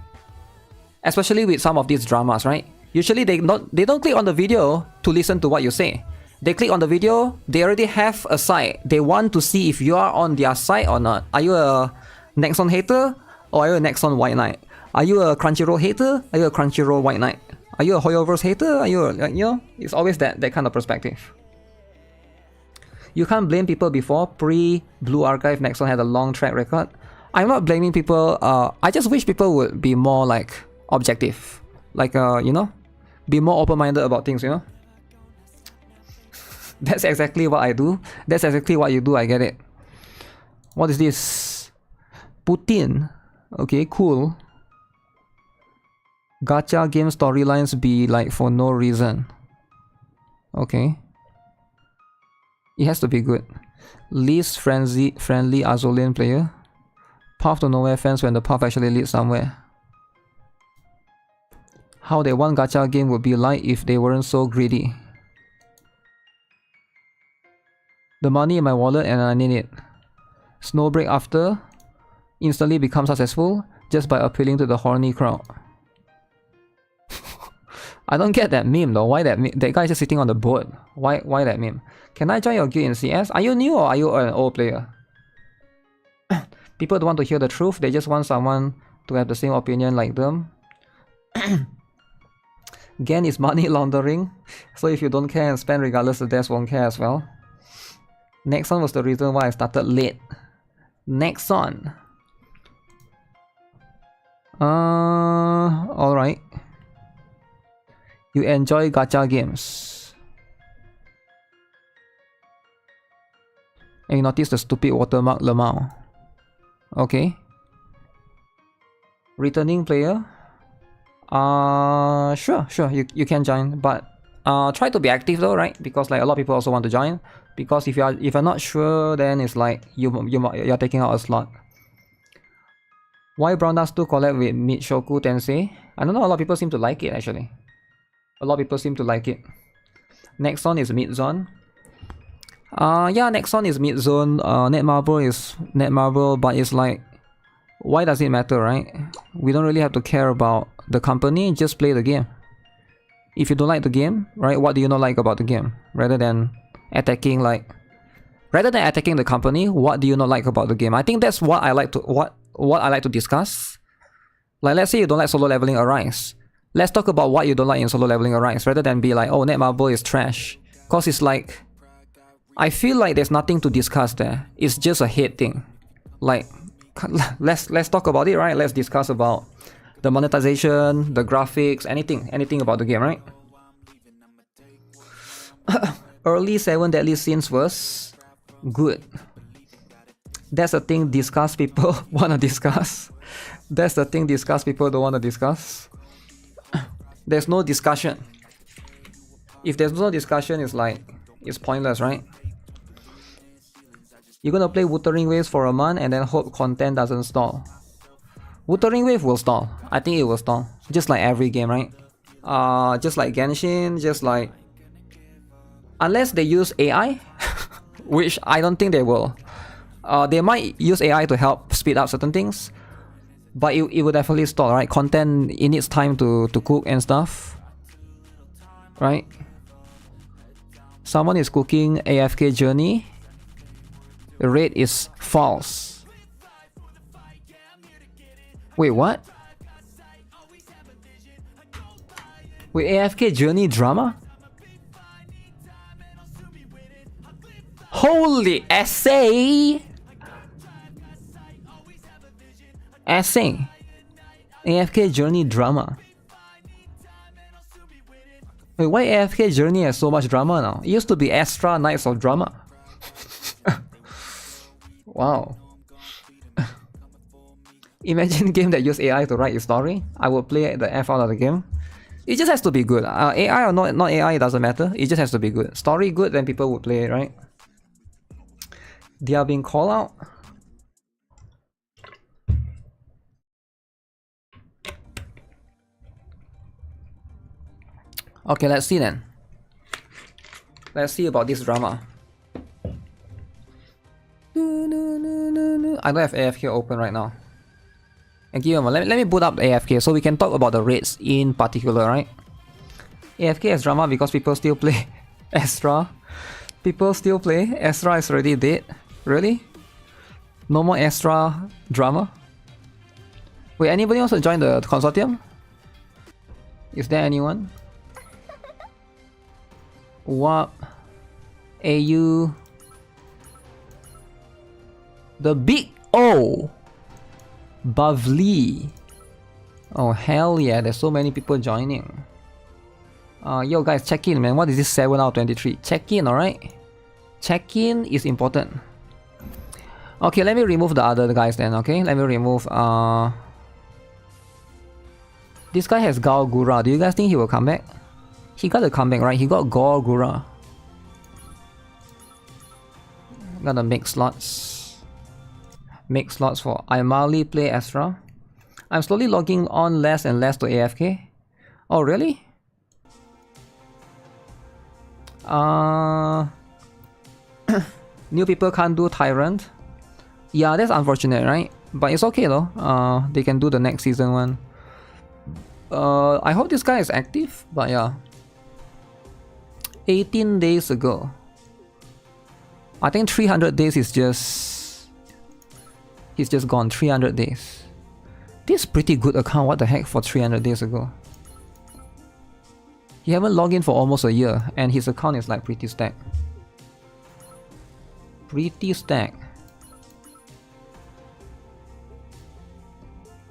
Especially with some of these dramas, right? Usually they don't click on the video to listen to what you say. They click on the video, they already have a side. They want to see if you are on their side or not. Are you a Nexon hater or are you a Nexon White Knight? Are you a Crunchyroll hater? Are you a Crunchyroll White Knight? Are you a Hoyoverse hater? Are you a, you know, it's always that kind of perspective. You can't blame people before. Pre-Blue Archive, Nexon had a long track record. I'm not blaming people. I just wish people would be more like objective. Like, you know, be more open-minded about things, you know? That's exactly what I do. That's exactly what you do, I get it. What is this? Putin. Okay, cool. Gacha game storylines be like for no reason. Okay. It has to be good. Least friendly Azolian player. Path to nowhere fans when the path actually leads somewhere. How that one gacha game would be like if they weren't so greedy. The money in my wallet and I need it. Snowbreak after instantly become successful just by appealing to the horny crowd. I don't get that meme though. Why that meme? That guy just sitting on the boat. Why that meme? Can I join your guild in CS? Are you new or are you an old player? People don't want to hear the truth. They just want someone to have the same opinion like them. Gen is money laundering. So if you don't care and spend regardless, the devs won't care as well. Nexon was the reason why I started late. Nexon. Alright. You enjoy gacha games. And you notice the stupid watermark Lemao. Okay. Returning player. Sure, you can join, but try to be active though, right? Because like a lot of people also want to join. Because if you're not sure, then it's like you're taking out a slot. Why Brown Dust 2 collab with Michoku Tensei? I don't know, a lot of people seem to like it actually. A lot of people seem to like it. Nexon is mid-zone. Yeah, Nexon is mid-zone. Netmarble is Netmarble, but it's like, why does it matter, right? We don't really have to care about the company, just play the game. If you don't like the game, right, what do you not like about the game? Rather than attacking the company, what do you not like about the game? I think that's what I like to what I like to discuss. Like, let's say you don't like solo leveling Arise. Let's talk about what you don't like in solo leveling Arise, rather than be like, oh, Netmarble is trash. Cause it's like, I feel like there's nothing to discuss there. It's just a hate thing. Like, let's talk about it, right? Let's discuss about the monetization, the graphics, anything about the game, right? Early 7 Deadly Sins was good. That's the thing discuss people wanna discuss. That's the thing discuss people don't wanna discuss. There's no discussion. If there's no discussion, it's like, it's pointless, right? You're gonna play Wuthering Waves for a month and then hope content doesn't stall. Wuthering Wave will stall. I think it will stall. Just like every game, right? Just like Genshin, just like Unless they use AI, which I don't think they will. They might use AI to help speed up certain things, but it will definitely stall, right? Content, it needs time to cook and stuff, right? Someone is cooking AFK Journey. The rate is false. Wait, what? Wait, AFK Journey drama? Holy essay! Essay. AFK Journey drama. Wait, why AFK Journey has so much drama now? It used to be Astra Nights of Drama. Wow. Imagine a game that use AI to write a story. I would play the F out of the game. It just has to be good. AI or not AI, it doesn't matter. It just has to be good. Story good, then people would play it, right? They are being called out. Okay, let's see then. Let's see about this drama. I don't have AFK open right now. And give me a moment. Let me boot up AFK so we can talk about the rates in particular, right? AFK has drama because people still play Astra. People still play. Astra is already dead. Really? No more Astra drama? Wait, anybody else join the consortium? Is there anyone? What? AU? The big O! Bavli. Oh hell yeah, there's so many people joining. Yo guys, check in man. What is this 7 out of 23? Check in, alright? Check in is important. Okay, let me remove the other guys then, okay? Let me remove this guy has Gaogura. Do you guys think he will come back? He got a comeback, right? He got Gaogura. Gotta make slots. Make slots for Imali play Astra. I'm slowly logging on less and less to AFK. Oh really? New people can't do Tyrant. Yeah, that's unfortunate, right? But it's okay though. They can do the next season one. I hope this guy is active, but yeah. 18 days ago. I think 300 days is just... He's just gone 300 days. This is pretty good account, what the heck, for 300 days ago. He haven't logged in for almost a year and his account is like pretty stacked. Pretty stacked.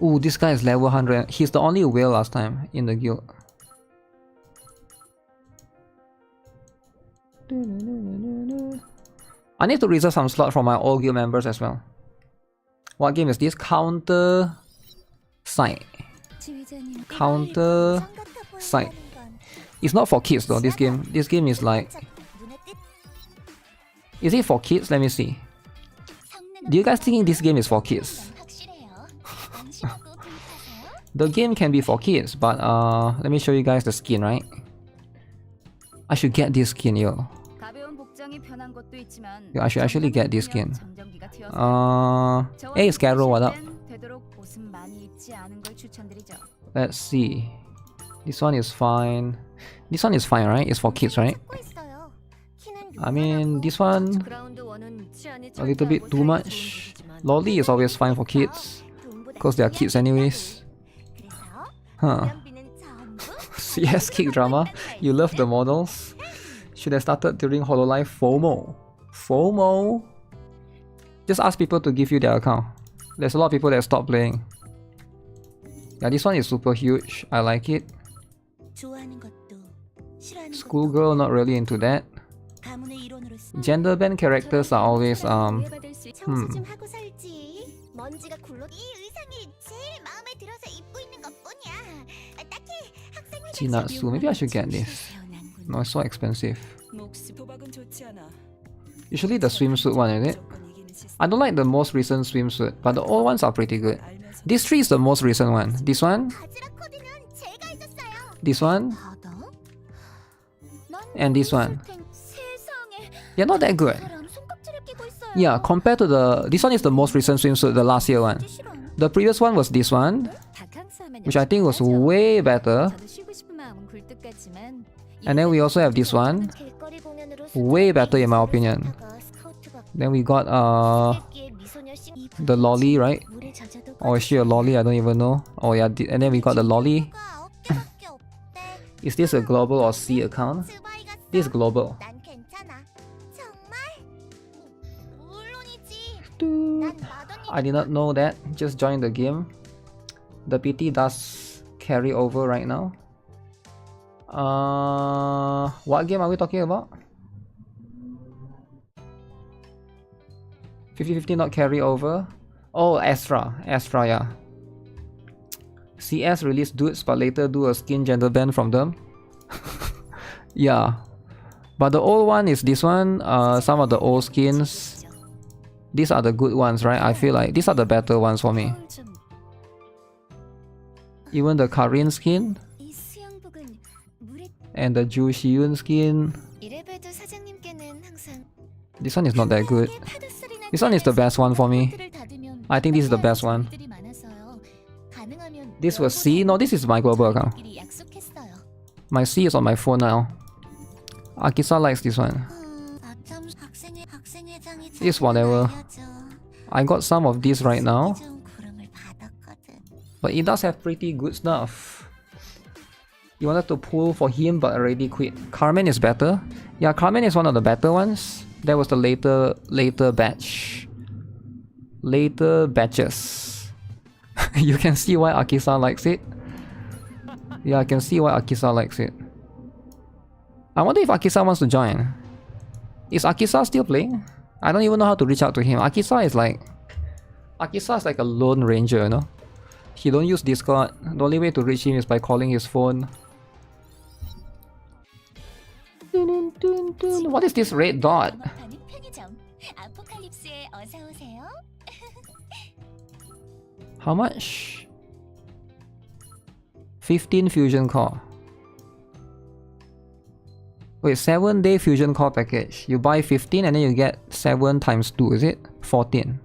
Ooh, this guy is level 100. He's the only whale last time in the guild. I need to reserve some slot for my old guild members as well. What game is this? CounterSide. CounterSide. It's not for kids though, this game. This game is like... Is it for kids? Let me see. Do you guys think this game is for kids? The game can be for kids, but let me show you guys the skin, right? I should get this skin, yo. I should actually get this skin. Hey Scarrow, what up? Let's see. This one is fine. This one is fine, right? It's for kids, right? I mean, this one a little bit too much. Lolly is always fine for kids, because they are kids anyways. Huh. CS kick drama. You love the models. Should have started during Hololive. FOMO. FOMO. Just ask people to give you their account. There's a lot of people that stop playing. Yeah, this one is super huge. I like it. Schoolgirl, not really into that. Gender bend characters are always Jinatsu, maybe I should get this. No, it's so expensive. Usually the swimsuit one, is it? I don't like the most recent swimsuit, but the old ones are pretty good. This tree is the most recent one. This one, this one, and this one. They're not that good. Yeah, compared to this one is the most recent swimsuit, the last year one. The previous one was this one, which I think was way better. And then we also have this one, way better in my opinion. Then we got the lolly, right? Or is she a lolly? I don't even know. Oh yeah, and then we got the lolly. Is this a global or C account? This is global. I did not know that. Just joined the game. The PT does carry over right now. What game are we talking about? 50-50 not carry over. Oh, Astra, yeah. CS release dudes but later do a skin gender ban from them. Yeah. But the old one is this one. Some of the old skins. These are the good ones, right? I feel like these are the better ones for me. Even the Karin skin. And the Ju Xiun skin. This one is not that good. This one is the best one for me. I think this is the best one. This was C? No, this is my global account. My C is on my phone now. Akisa likes this one. It's whatever. I got some of this right now. But it does have pretty good stuff. You wanted to pull for him but already quit. Carmen is better. Yeah, Carmen is one of the better ones. That was the later batch. Later batches. You can see why Akisa likes it. Yeah, I can see why Akisa likes it. I wonder if Akisa wants to join. Is Akisa still playing? I don't even know how to reach out to him. Akisa is like a lone ranger, you know? He don't use Discord. The only way to reach him is by calling his phone. What is this red dot? How much? 15 fusion core. Wait, 7-day fusion core package. You buy 15 and then you get 7 times 2, is it? 14.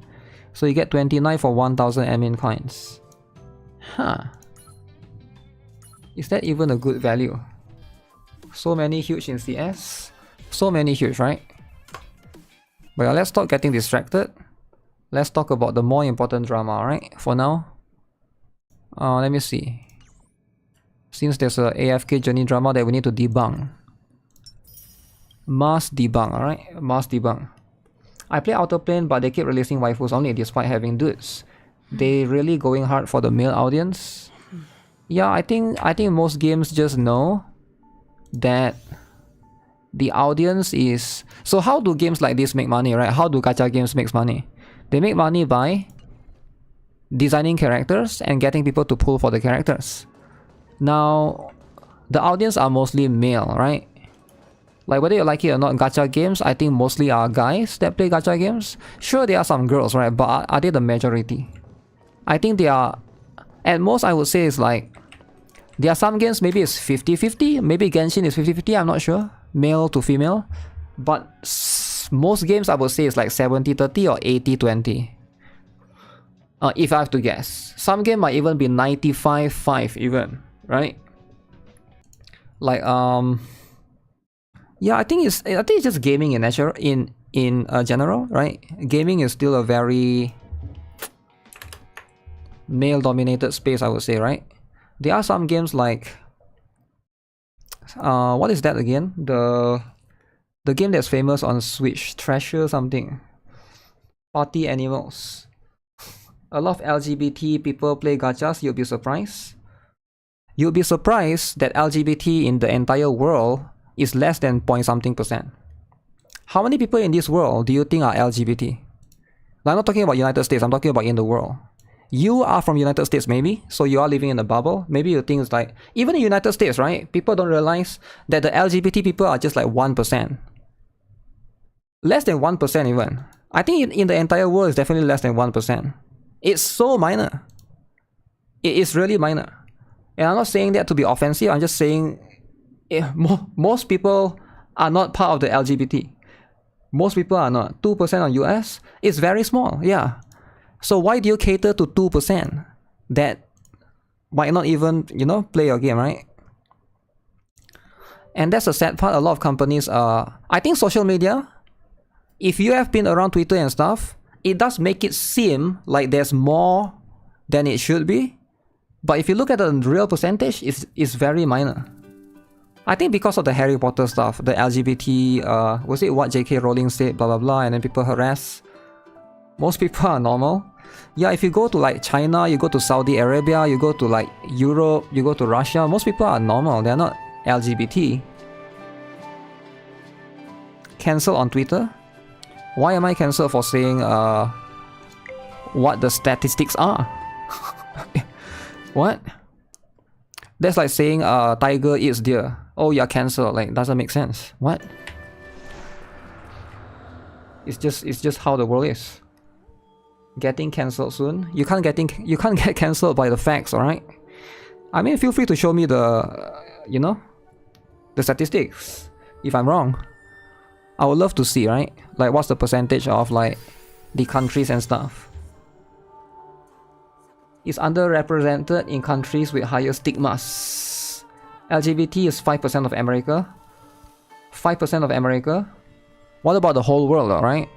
So you get 29 for 1000 admin coins. Huh. Is that even a good value? So many huge in CS. So many huge, right? But yeah, let's stop getting distracted. Let's talk about the more important drama, right? For now. Let me see. Since there's a AFK Journey drama that we need to debunk. Mass debunk, alright? Mass debunk. I play Autoplane but they keep releasing waifus only despite having dudes. They really going hard for the male audience. Yeah, I think most games just know that the audience is... So how do games like this make money, right? How do gacha games make money? They make money by designing characters and getting people to pull for the characters. Now, the audience are mostly male, right? Like whether you like it or not, gacha games, I think mostly are guys that play gacha games. Sure, there are some girls, right? But are they the majority? I think they are... At most, I would say it's like... There are some games, maybe it's 50-50. Maybe Genshin is 50-50, I'm not sure. Male to female. But most games, I would say it's like 70-30 or 80-20. If I have to guess. Some game might even be 95-5 even, right? Like, yeah, I think it's just gaming in general, right? Gaming is still a very male-dominated space, I would say, right? There are some games like what is that again? The game that's famous on Switch, Treasure something. Party Animals. A lot of LGBT people play gachas. You'll be surprised. You'll be surprised that LGBT in the entire world is less than point something %. How many people in this world do you think are LGBT? I'm not talking about United States, I'm talking about in the world. You are from United States maybe, so you are living in a bubble. Maybe you think it's like, even in United States, right? People don't realize that the LGBT people are just like 1%. Less than 1% even. I think in the entire world it's definitely less than 1%. It's so minor. It is really minor. And I'm not saying that to be offensive, I'm just saying most people are not part of the LGBT. Most people are not. 2% on US is very small, yeah. So why do you cater to 2% that might not even, you know, play your game, right? And that's the sad part. A lot of companies I think social media, if you have been around Twitter and stuff, it does make it seem like there's more than it should be. But if you look at the real percentage, it's very minor. I think because of the Harry Potter stuff, the LGBT, was it what JK Rowling said, blah blah blah, and then people harass. Most people are normal. Yeah, if you go to like China, you go to Saudi Arabia, you go to like Europe, you go to Russia, most people are normal. They're not LGBT. Cancel on Twitter? Why am I cancelled for saying what the statistics are? What? That's like saying tiger eats deer. Oh, you're cancelled. Like, doesn't make sense. What? It's just how the world is. Getting cancelled soon. You can't get cancelled by the facts, alright? I mean, feel free to show me the you know, the statistics if I'm wrong. I would love to see, right? Like, what's the percentage of like the countries and stuff. It's underrepresented in countries with higher stigmas. LGBT is 5% of America. 5% of America. What about the whole world, alright?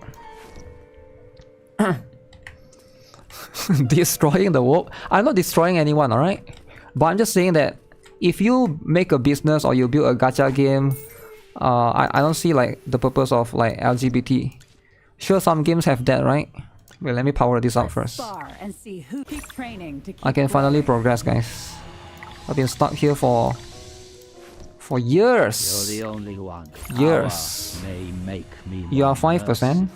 Destroying the world? I'm not destroying anyone, alright? But I'm just saying that if you make a business or you build a gacha game, I don't see like the purpose of like LGBT. Sure, some games have that, right? Wait, let me power this up first. I can finally progress, guys. I've been stuck here for years. You're the only one. Years. May make me You are 5%. merciful.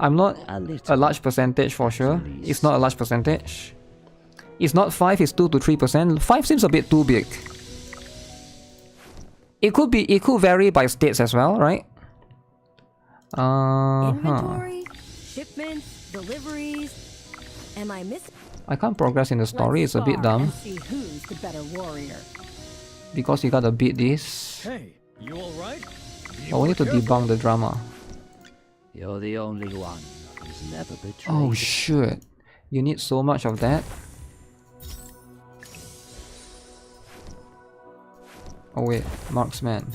I'm not A a little, large percentage for sure. at least. It's not a large percentage. It's not 5, it's 2 to 3%. 5 seems a bit too big. It could vary by states as well, right? Inventory, shipments, deliveries. Am I missing? I can't progress in the story, it's a bit dumb. See who's the better warrior. Because you gotta beat this. Hey, you alright? Oh, we need to debunk the drama. You're the only one who's never betrayed. Oh shit. You need so much of that? Oh wait, marksman.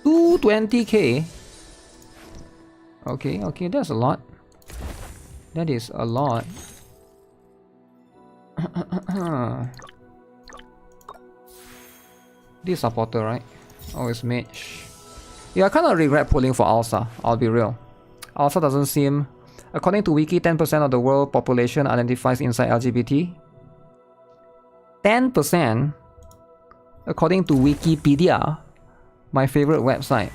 220k? Okay, that's a lot. That is a lot. This supporter, right? Oh, it's mage. Yeah, I kind of regret pulling for Alsa, I'll be real. Alsa doesn't seem... According to Wiki, 10% of the world population identifies inside LGBT. 10%? According to Wikipedia, my favorite website.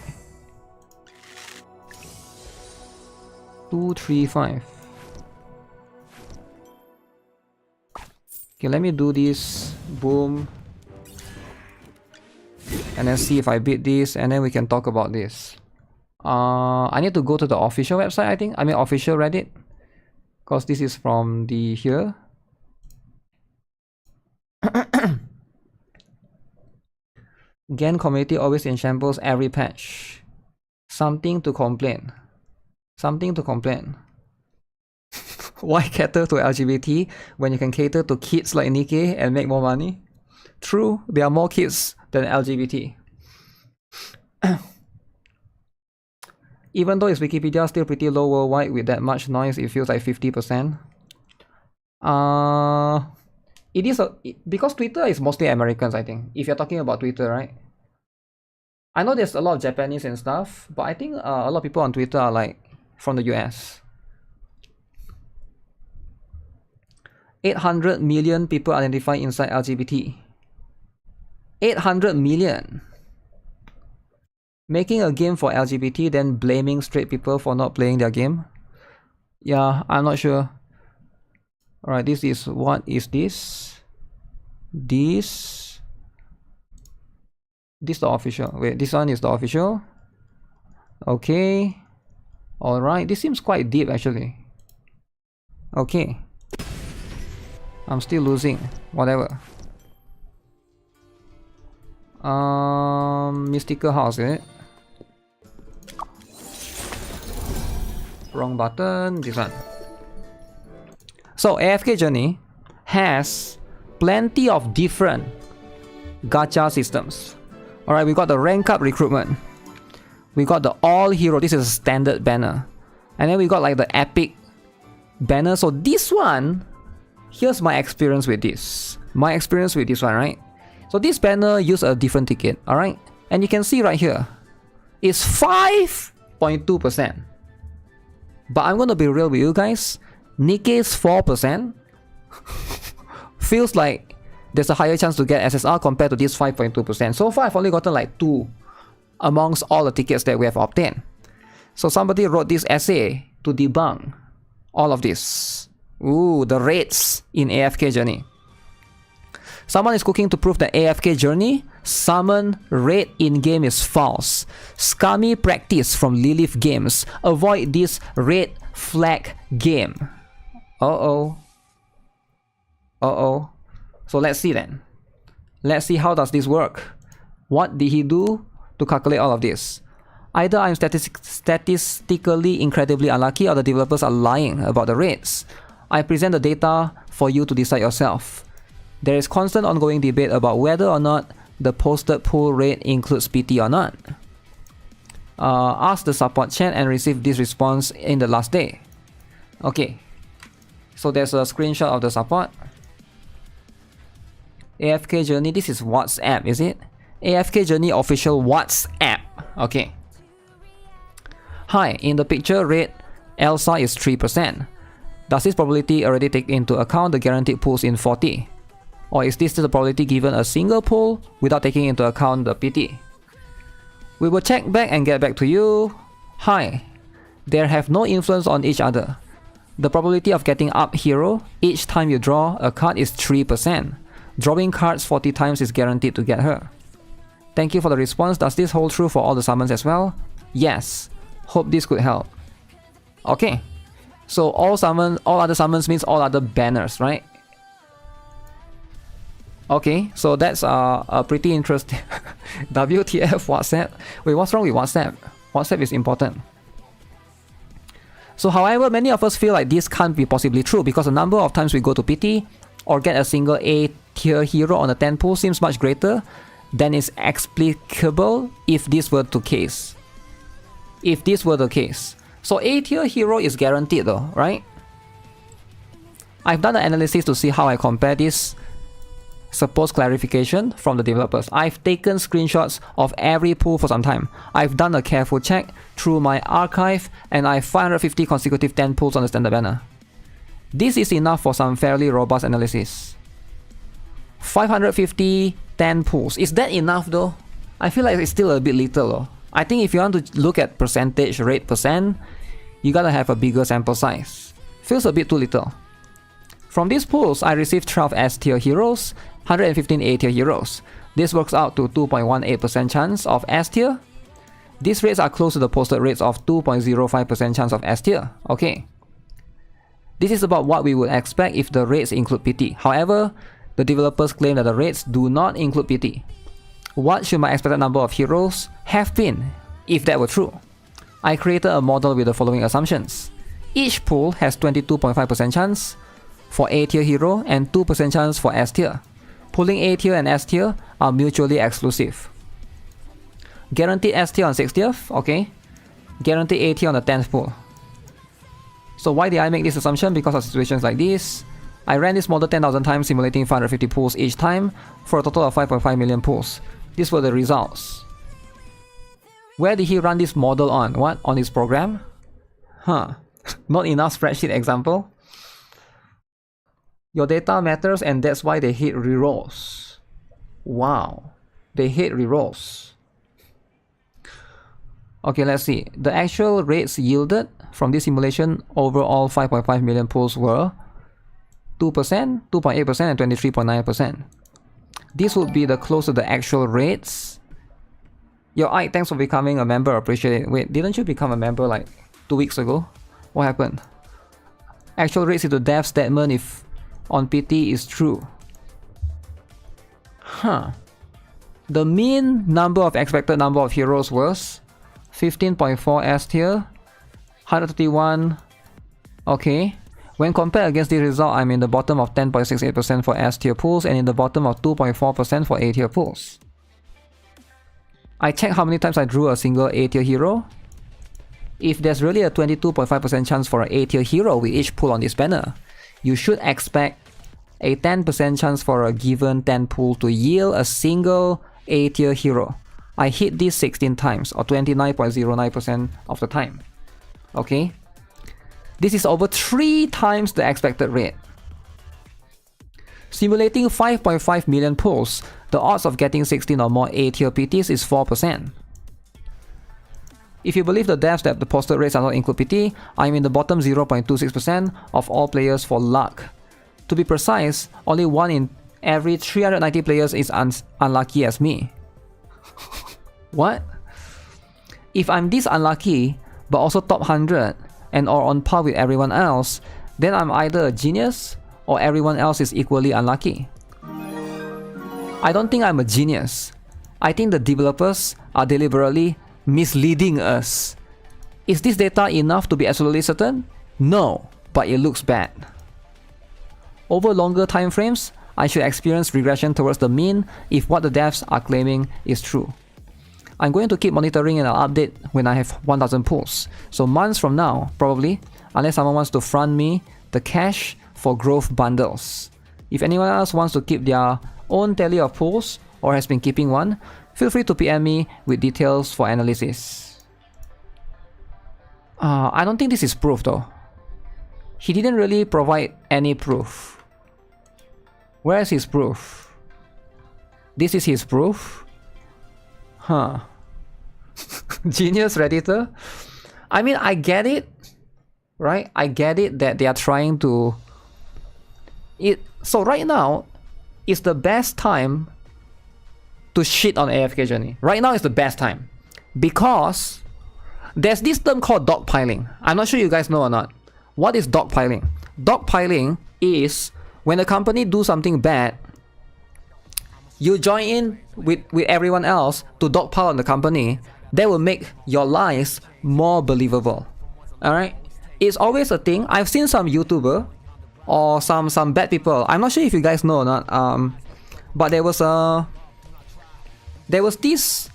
235. Okay, let me do this. Boom. And then see if I beat this, and then we can talk about this. I need to go to the official website, I think. I mean official Reddit. Because this is from the here. Gen community always in shambles every patch. Something to complain. Something to complain. Why cater to LGBT when you can cater to kids like Nikke and make more money? True, there are more kids than LGBT. Even though it's Wikipedia, still pretty low worldwide with that much noise, it feels like 50%. It is because Twitter is mostly Americans, I think. If you're talking about Twitter, right? I know there's a lot of Japanese and stuff, but I think a lot of people on Twitter are like from the US. 800 million people identify inside LGBT. 800 million. Making a game for LGBT, then blaming straight people for not playing their game? Yeah, I'm not sure. Alright, this is... What is this? This the official. Wait, this one is the official. Okay. Alright, this seems quite deep actually. Okay. I'm still losing. Whatever. Mystical House, is it? Wrong button, this one. So AFK Journey has plenty of different gacha systems. Alright, we got the rank up recruitment. We got the all hero, this is a standard banner. And then we got like the epic banner. So this one, here's my experience with this. My experience with this one, right? So this banner used a different ticket, alright? And you can see right here, it's 5.2%. But I'm gonna be real with you guys. Nikke's 4% feels like there's a higher chance to get SSR compared to this 5.2%. So far, I've only gotten like 2 amongst all the tickets that we have obtained. So somebody wrote this essay to debunk all of this. Ooh, the rates in AFK Journey. Someone is cooking to prove that AFK Journey summon raid in-game is false. Scummy practice from Lilith Games. Avoid this red flag game. Uh-oh. Uh-oh. So let's see then. Let's see how does this work. What did he do to calculate all of this? Either I'm statistically incredibly unlucky or the developers are lying about the rates. I present the data for you to decide yourself. There is constant ongoing debate about whether or not the posted pool rate includes PT or not. Ask the support chat and receive this response in the last day. Okay. So there's a screenshot of the support. AFK Journey, this is WhatsApp, is it? AFK Journey official WhatsApp. Okay. Hi, in the picture rate, Elsa is 3%. Does this probability already take into account the guaranteed pools in 40? Or is this the probability given a single pool without taking into account the PT? We will check back and get back to you. Hi, they have no influence on each other. The probability of getting up hero each time you draw a card is 3%. Drawing cards 40 times is guaranteed to get her. Thank you for the response. Does this hold true for all the summons as well? Yes. Hope this could help. Okay. So all other summons means all other banners, right? Okay, so that's a pretty interesting WTF WhatsApp. Wait, what's wrong with WhatsApp? WhatsApp is important. So however, many of us feel like this can't be possibly true because the number of times we go to PT or get a single A tier hero on a 10 pool seems much greater than is explicable if this were the case. If this were the case. So A tier hero is guaranteed though, right? I've done an analysis to see how I compare this supposed clarification from the developers. I've taken screenshots of every pool for some time. I've done a careful check through my archive and I have 550 consecutive 10 pools on the standard banner. This is enough for some fairly robust analysis. 550 10 pools. Is that enough though? I feel like it's still a bit little though. I think if you want to look at percentage rate percent, you gotta have a bigger sample size. Feels a bit too little. From these pools, I received 12 S tier heroes, 115 A tier heroes. This works out to 2.18% chance of S tier. These rates are close to the posted rates of 2.05% chance of S tier. Okay. This is about what we would expect if the rates include PT. However, the developers claim that the rates do not include PT. What should my expected number of heroes have been if that were true? I created a model with the following assumptions. Each pool has 22.5% chance for A tier hero and 2% chance for S tier. Pulling A tier and S tier are mutually exclusive. Guaranteed S tier on 60th, okay. Guaranteed A tier on the 10th pool. So why did I make this assumption? Because of situations like this. I ran this model 10,000 times simulating 550 pools each time for a total of 5.5 million pools. These were the results. Where did he run this model on? What? On his program? Huh. Not enough spreadsheet example? Your data matters and that's why they hate rerolls. Wow. They hate rerolls. Okay, let's see. The actual rates yielded from this simulation overall 5.5 million pools were 2%, 2.8% and 23.9%. This would be the close to the actual rates. Yo, Ike, thanks for becoming a member, appreciate it. Wait, didn't you become a member like 2 weeks ago? What happened? Actual rates is the dev statement if on PT is true. Huh. The mean number of expected number of heroes was 15.4 S tier, 131. Okay. When compared against the result, I'm in the bottom of 10.68% for S tier pools and in the bottom of 2.4% for A tier pools. I checked how many times I drew a single A tier hero. If there's really a 22.5% chance for an A tier hero with each pull on this banner, you should expect a 10% chance for a given 10 pull to yield a single A tier hero. I hit this 16 times or 29.09% of the time. Okay? This is over 3 times the expected rate. Simulating 5.5 million pulls, the odds of getting 16 or more A tier PTs is 4%. If you believe the devs that the posted rates are not include PT, I'm in the bottom 0.26% of all players for luck. To be precise, only 1 in every 390 players is unlucky as me. What? If I'm this unlucky, but also top 100, and or on par with everyone else, then I'm either a genius or everyone else is equally unlucky. I don't think I'm a genius. I think the developers are deliberately misleading us. Is this data enough to be absolutely certain? No, but it looks bad. Over longer time frames, I should experience regression towards the mean if what the devs are claiming is true. I'm going to keep monitoring and I'll update when I have 1000 pulls. So months from now, probably, unless someone wants to front me the cash for growth bundles. If anyone else wants to keep their own tally of pulls or has been keeping one, feel free to PM me with details for analysis. I don't think this is proof though. He didn't really provide any proof. Where is his proof? This is his proof? Huh. Genius Redditor? I mean, I get it, right? I get it that they are trying to... So right now, is the best time to shit on AFK Journey. Right now is the best time. Because there's this term called dogpiling. I'm not sure you guys know or not. What is dogpiling? Dogpiling is when a company do something bad, you join in with everyone else to dogpile on the company. That will make your lies more believable. Alright? It's always a thing. I've seen some YouTuber or some bad people. I'm not sure if you guys know or not. But there was this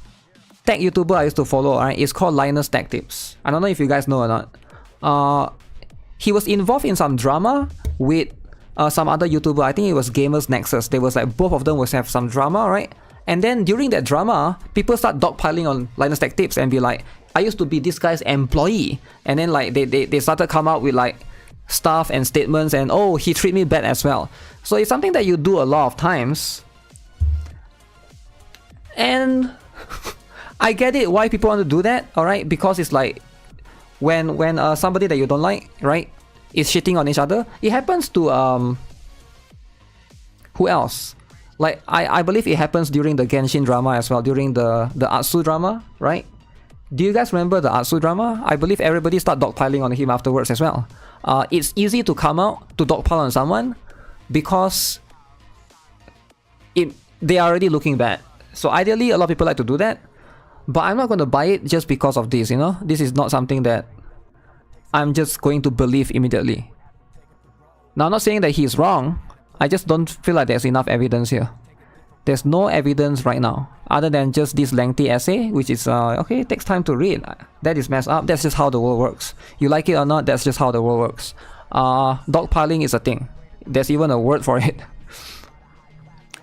tech YouTuber I used to follow, right? It's called Linus Tech Tips. I don't know if you guys know or not. He was involved in some drama with some other YouTuber. I think it was Gamers Nexus. There was like both of them was have some drama, right? And then during that drama, people start dogpiling on Linus Tech Tips and be like, I used to be this guy's employee. And then like they started come out with like stuff and statements and oh, he treated me bad as well. So it's something that you do a lot of times. And I get it why people want to do that, alright? Because it's like when somebody that you don't like, right, is shitting on each other. It happens to who else? Like I believe it happens during the Genshin drama as well, during the Atsu drama, right? Do you guys remember the Atsu drama? I believe everybody start dogpiling on him afterwards as well. It's easy to come out to dogpile on someone because they are already looking bad. So ideally, a lot of people like to do that. But I'm not going to buy it just because of this, you know? This is not something that I'm just going to believe immediately. Now, I'm not saying that he's wrong. I just don't feel like there's enough evidence here. There's no evidence right now, other than just this lengthy essay, which is, okay, it takes time to read. That is messed up. That's just how the world works. You like it or not, that's just how the world works. Dogpiling is a thing. There's even a word for it.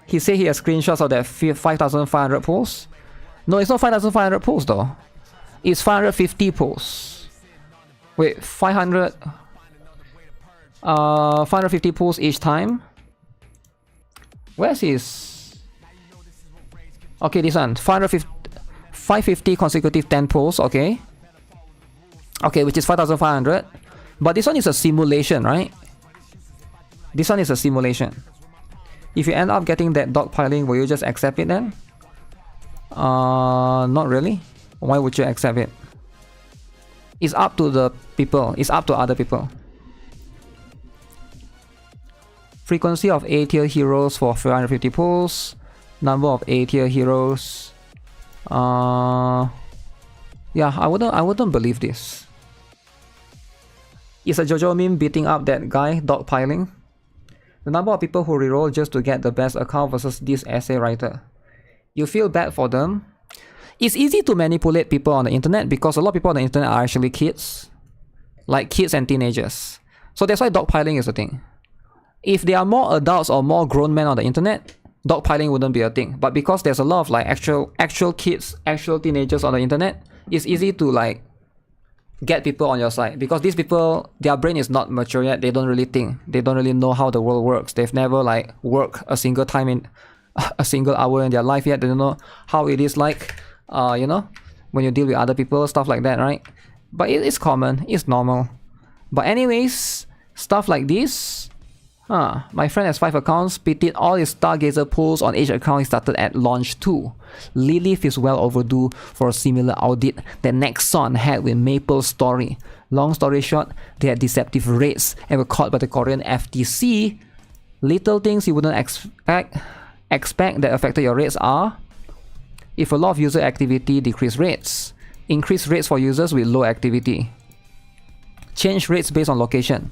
He said he has screenshots of that 5,500 pulls. No, it's not 5,500 pulls though. It's 550 pulls. Wait, 550 pulls each time. Where's his? Okay, this one. 550 consecutive 10 pulls, okay. Okay, which is 5,500. But this one is a simulation, right? This one is a simulation. If you end up getting that dogpiling, will you just accept it then? Not really. Why would you accept it? It's up to the people. It's up to other people. Frequency of A tier heroes for 450 pulls. number of A tier heroes. Yeah, I wouldn't believe this. Is a JoJo meme beating up that guy Dogpiling? The number of people who reroll just to get the best account versus this essay writer. You feel bad for them. It's easy to manipulate people on the internet because a lot of people on the internet are actually kids. Like kids and teenagers. So that's why dogpiling is a thing. If there are more adults or more grown men on the internet, dogpiling wouldn't be a thing. But because there's a lot of like actual kids, actual teenagers on the internet, it's easy to like get people on your side. Because these people, their brain is not mature yet. They don't really think. They don't really know how the world works. They've never like worked a single time in a single hour in their life yet. They don't know how it is like, you know, when you deal with other people, stuff like that, right? But it's common, it's normal. But anyways, stuff like this. My friend has 5 accounts, pitied all his Stargazer pulls on each account he started at launch 2. Lilith is well overdue for a similar audit that Nexon had with Maple Story. Long story short, they had deceptive rates and were caught by the Korean FTC. Little things you wouldn't expect that affected your rates are: if a lot of user activity, decrease rates. Increase rates for users with low activity. Change rates based on location.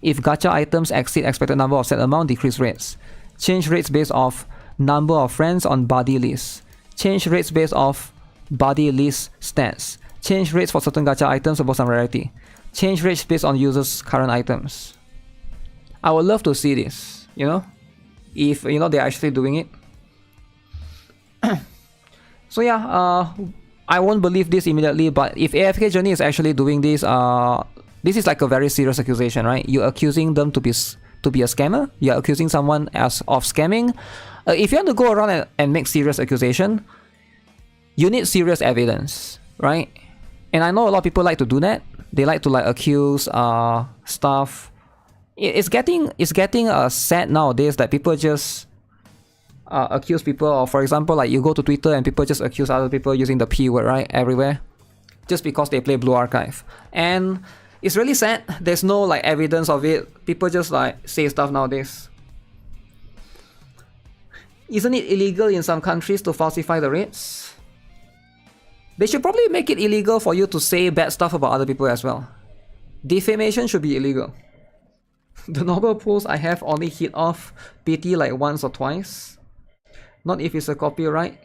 If gacha items exceed expected number of set amount, decrease rates. Change rates based off number of friends on buddy list. Change rates based off buddy list stats. Change rates for certain gacha items based on rarity. Change rates based on users' current items. I would love to see this, you know, if you know they're actually doing it. So yeah, I won't believe this immediately, but if AFK Journey is actually doing this, this is like a very serious accusation, right? You're accusing them to be a scammer. You're accusing someone of scamming. If you want to go around and make serious accusation, you need serious evidence, right? And I know a lot of people like to do that. They like to like accuse stuff. It's getting sad nowadays that people just accuse people. Or for example, like you go to Twitter and people just accuse other people using the P word, right? Everywhere, just because they play Blue Archive. And it's really sad. There's no like evidence of it. People just like say stuff nowadays. Isn't it illegal in some countries to falsify the rates? They should probably make it illegal for you to say bad stuff about other people as well. Defamation should be illegal. The normal pulls I have only hit off PT like once or twice. Not if it's a copyright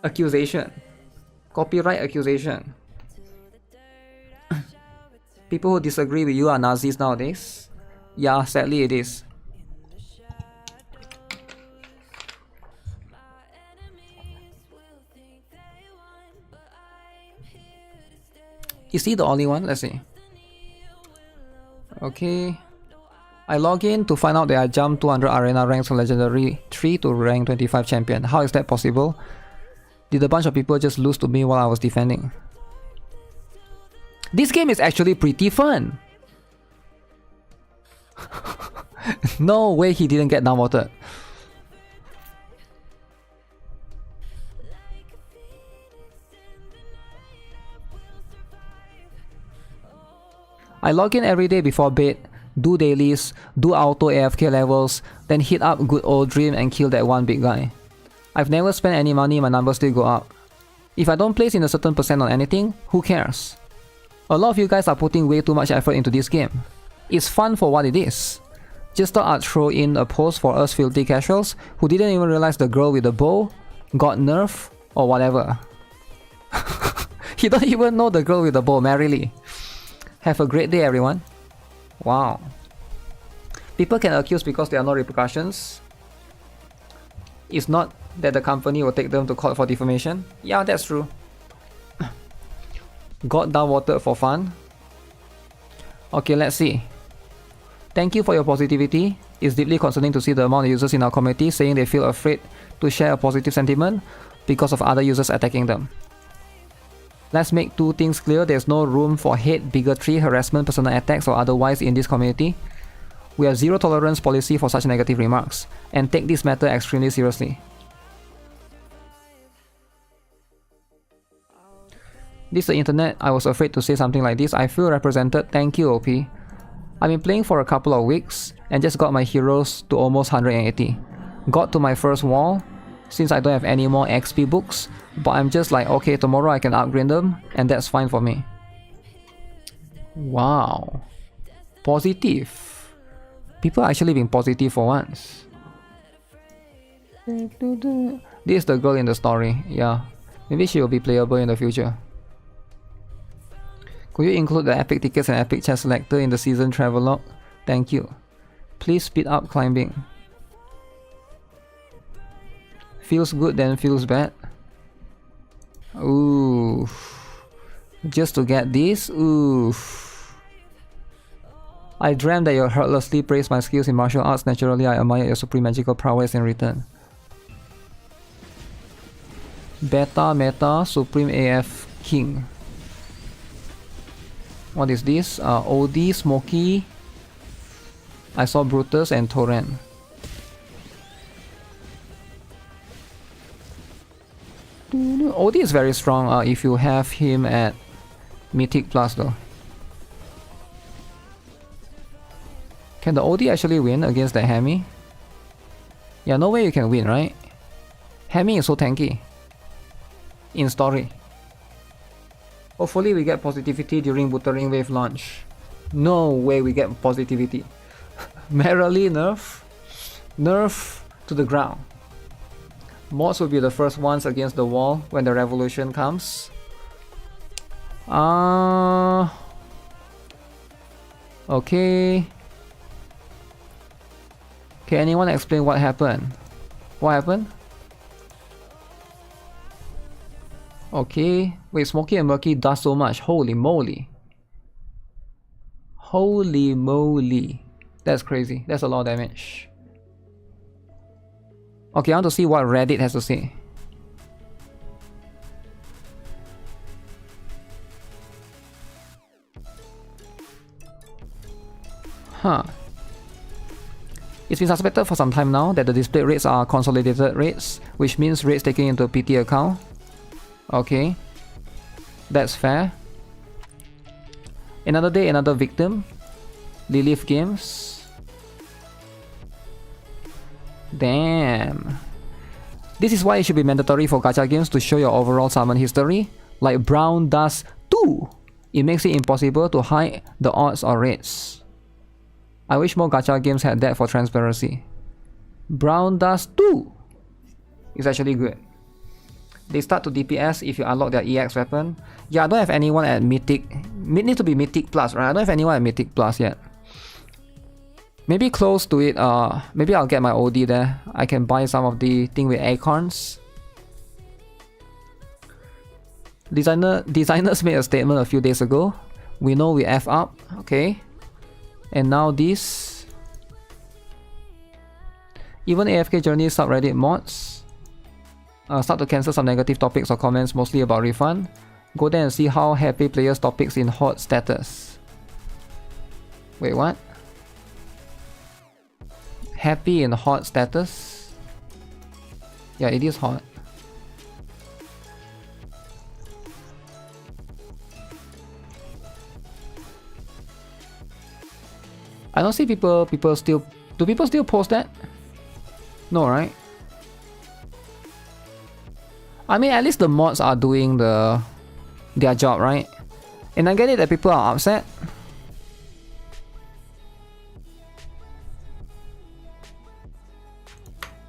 accusation. Copyright accusation. People who disagree with you are Nazis nowadays. Yeah, sadly it is. Is he the only one? Let's see. Okay. I log in to find out that I jumped 200 arena ranks from legendary 3 to rank 25 champion. How is that possible? Did a bunch of people just lose to me while I was defending? This game is actually pretty fun. No way he didn't get downvoted. I log in every day before bed, do dailies, do auto AFK levels, then hit up good old dream and kill that one big guy. I've never spent any money, my numbers still go up. If I don't place in a certain percent on anything, who cares? A lot of you guys are putting way too much effort into this game. It's fun for what it is. Just thought I'd throw in a post for us filthy casuals who didn't even realize the girl with the bow got nerfed or whatever. You don't even know the girl with the bow, merrily. Have a great day, everyone. Wow. People can accuse because there are no repercussions. It's not that the company will take them to court for defamation. Yeah, that's true. Got downvoted for fun. Okay, let's see. Thank you for your positivity. It's deeply concerning to see the amount of users in our community saying they feel afraid to share a positive sentiment because of other users attacking them. Let's make two things clear. There's no room for hate, bigotry, harassment, personal attacks or otherwise in this community. We have zero tolerance policy for such negative remarks and take this matter extremely seriously. This is the internet. I was afraid to say something like this. I feel represented. Thank you, OP. I've been playing for a couple of weeks and just got my heroes to almost 180. Got to my first wall, since I don't have any more XP books, but I'm just like, okay, tomorrow I can upgrade them, and that's fine for me. Wow. Positive. People are actually being positive for once. This is the girl in the story, yeah. Maybe she will be playable in the future. Could you include the epic tickets and epic chest selector in the season travelogue? Thank you. Please speed up climbing. Feels good then feels bad. Ooh. Just to get this? Ooh. I dreamt that you heartlessly praised my skills in martial arts. Naturally, I admire your supreme magical prowess in return. Beta Meta Supreme AF King. What is this? OD, Smokey. I saw Brutus and Torrent. OD is very strong if you have him at Mythic Plus though. Can the OD actually win against the Hemi? Yeah, no way you can win, right? Hemi is so tanky. In story. Hopefully we get positivity during Wuthering Wave launch. No way we get positivity. Merrily nerf. Nerf to the ground. Mods will be the first ones against the wall when the revolution comes. Okay. Can anyone explain what happened? What happened? Okay. Wait, Smokey and Murky does so much. Holy moly. Holy moly. That's crazy. That's a lot of damage. Okay, I want to see what Reddit has to say. Huh. It's been suspected for some time now that the display rates are consolidated rates, which means rates taken into a PT account. Okay. That's fair. Another day, another victim. Lilith Games. Damn. This is why it should be mandatory for gacha games to show your overall summon history, like Brown does too. It makes it impossible to hide the odds or rates. I wish more gacha games had that for transparency. Brown does too. It's actually good. They start to DPS if you unlock their EX weapon. Yeah, I don't have anyone at Mythic. It needs to be Mythic Plus, right? I don't have anyone at Mythic Plus yet. Maybe close to it, maybe I'll get my OD there. I can buy some of the thing with acorns. Designers made a statement a few days ago. We know we F up, okay. And now this. Even AFK Journey subreddit mods start to cancel some negative topics or comments mostly about refund. Go there and see how happy players topics in hot status. Wait, what? Happy in hot status? Yeah, it is hot. I don't see people still... Do people still post that? No, right? I mean, at least the mods are doing their job, right? And I get it that people are upset.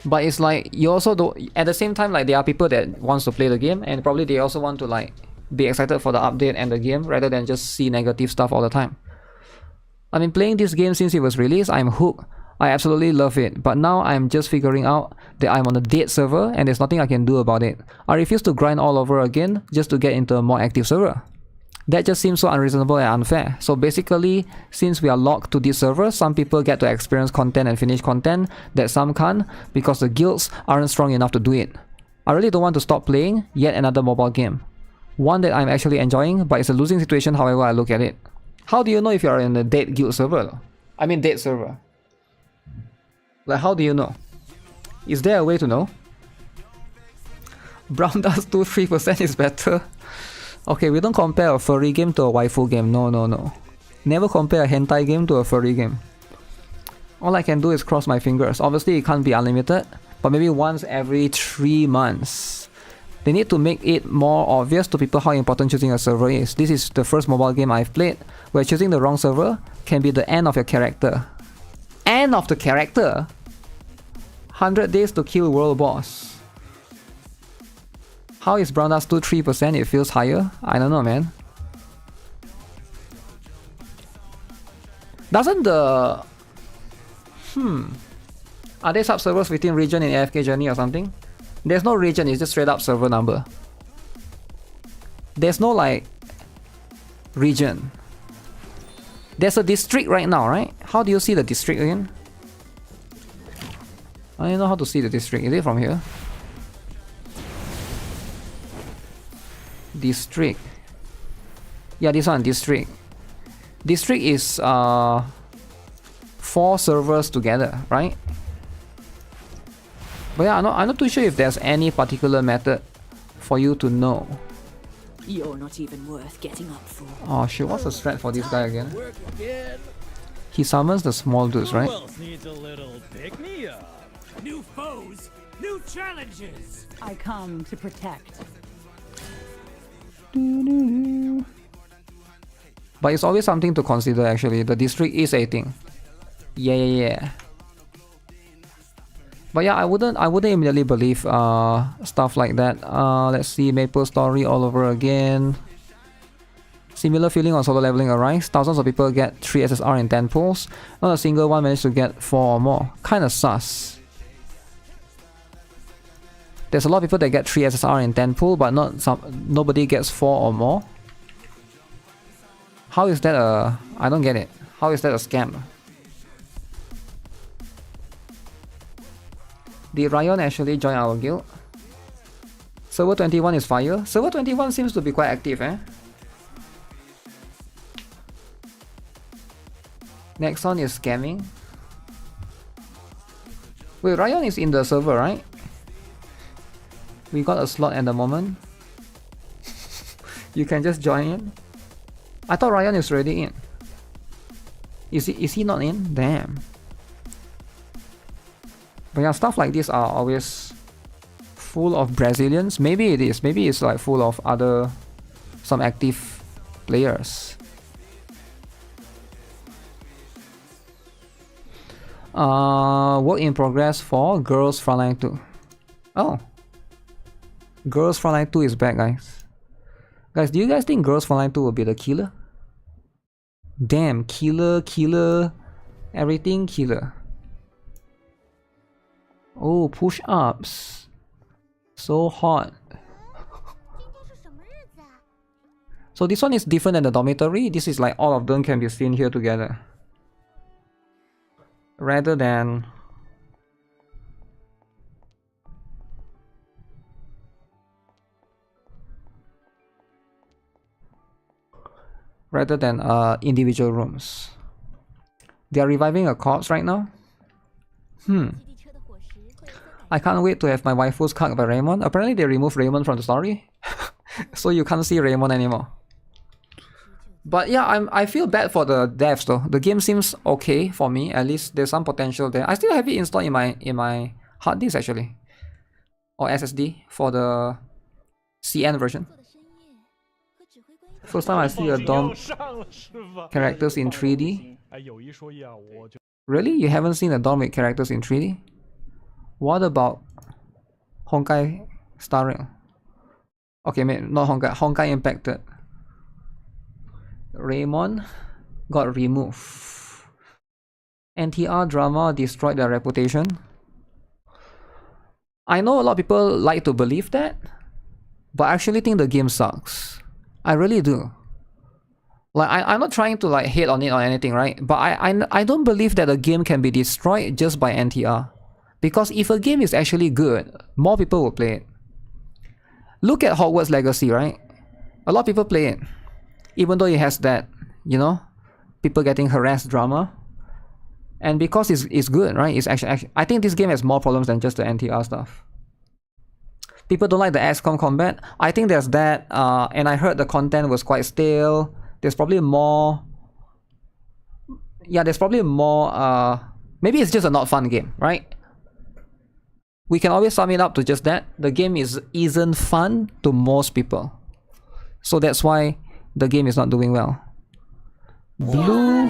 But it's like, you also do, at the same time, like there are people that wants to play the game and probably they also want to like be excited for the update and the game rather than just see negative stuff all the time. I've been playing this game since it was released. I'm hooked. I absolutely love it. But now I'm just figuring out that I'm on a dead server and there's nothing I can do about it. I refuse to grind all over again just to get into a more active server. That just seems so unreasonable and unfair. So basically, since we are locked to this server, some people get to experience content and finish content that some can't because the guilds aren't strong enough to do it. I really don't want to stop playing yet another mobile game. One that I'm actually enjoying, but it's a losing situation however I look at it. How do you know if you're in a dead guild server? I mean dead server. Like how do you know? Is there a way to know? Brown does 2-3% is better. Okay, we don't compare a furry game to a waifu game. No, no, no. Never compare a hentai game to a furry game. All I can do is cross my fingers. Obviously, it can't be unlimited. but maybe once every 3 months. They need to make it more obvious to people how important choosing a server is. This is the first mobile game I've played where choosing the wrong server can be the end of your character. End of the character? 100 days to kill world boss. How is Brown Dust 2 3%? It feels higher? I don't know, man. Doesn't the... Are there sub-servers within region in AFK Journey or something? There's no region, it's just straight up server number. There's no like... region. There's a district right now, right? How do you see the district again? I don't know how to see the district. Is it from here? District. Yeah, this one, district. District is 4 servers together, right? But yeah, I'm not too sure if there's any particular method for you to know. You're not even worth getting up for. Oh shit, what's the strat for this guy again? He summons the small dudes, right? Who else needs a little pick-me-up? New foes, new challenges. I come to protect. But it's always something to consider actually. The district is a thing. Yeah. But yeah, I wouldn't immediately believe stuff like that. Let's see, Maple Story all over again. Similar feeling on solo leveling arise. Thousands of people get 3 SSR in 10 pulls. Not a single one managed to get 4 or more. Kinda sus. There's a lot of people that get 3 SSR in 10 pull, but nobody gets 4 or more. How is that a... I don't get it. How is that a scam? Did Ryan actually join our guild? Server 21 is fire. Server 21 seems to be quite active, eh? Next one is scamming. Wait, Ryan is in the server, right? We got a slot at the moment. You can just join in. I thought Ryan is already in. Is he not in? Damn. But yeah, stuff like this are always full of Brazilians. Maybe it is. Maybe it's like full of some active players. Work in progress for Girls Frontline 2. Oh. Girls Frontline 2 is back, guys. Guys, do you guys think Girls Frontline 2 will be the killer? Damn, killer, everything killer. Oh, push-ups. So hot. So this one is different than the dormitory. This is like all of them can be seen here together. Rather than... individual rooms. They are reviving a corpse right now. I can't wait to have my waifu's cucked by Raymond. Apparently they removed Raymond from the story. So you can't see Raymond anymore. But yeah, I feel bad for the devs though. The game seems okay for me. At least there's some potential there. I still have it installed in my hard disk actually. Or SSD for the CN version. First time I see a Dom characters in 3D. Really? You haven't seen a Dom with characters in 3D? What about Honkai Star Rail? Okay, not Honkai. Honkai Impacted. Raymond got removed. NTR drama destroyed their reputation. I know a lot of people like to believe that, but I actually think the game sucks. I really do. Like I'm not trying to like hate on it or anything, right? But I don't believe that a game can be destroyed just by NTR. Because if a game is actually good, more people will play it. Look at Hogwarts Legacy, right? A lot of people play it. Even though it has that, you know, people getting harassed drama. And because it's good, right? It's actually I think this game has more problems than just the NTR stuff. People don't like the XCOM combat. I think there's that, and I heard the content was quite stale. There's probably more... Yeah, there's probably more... Maybe it's just a not fun game, right? we can always sum it up to just that. The game isn't fun to most people. So that's why the game is not doing well. Blue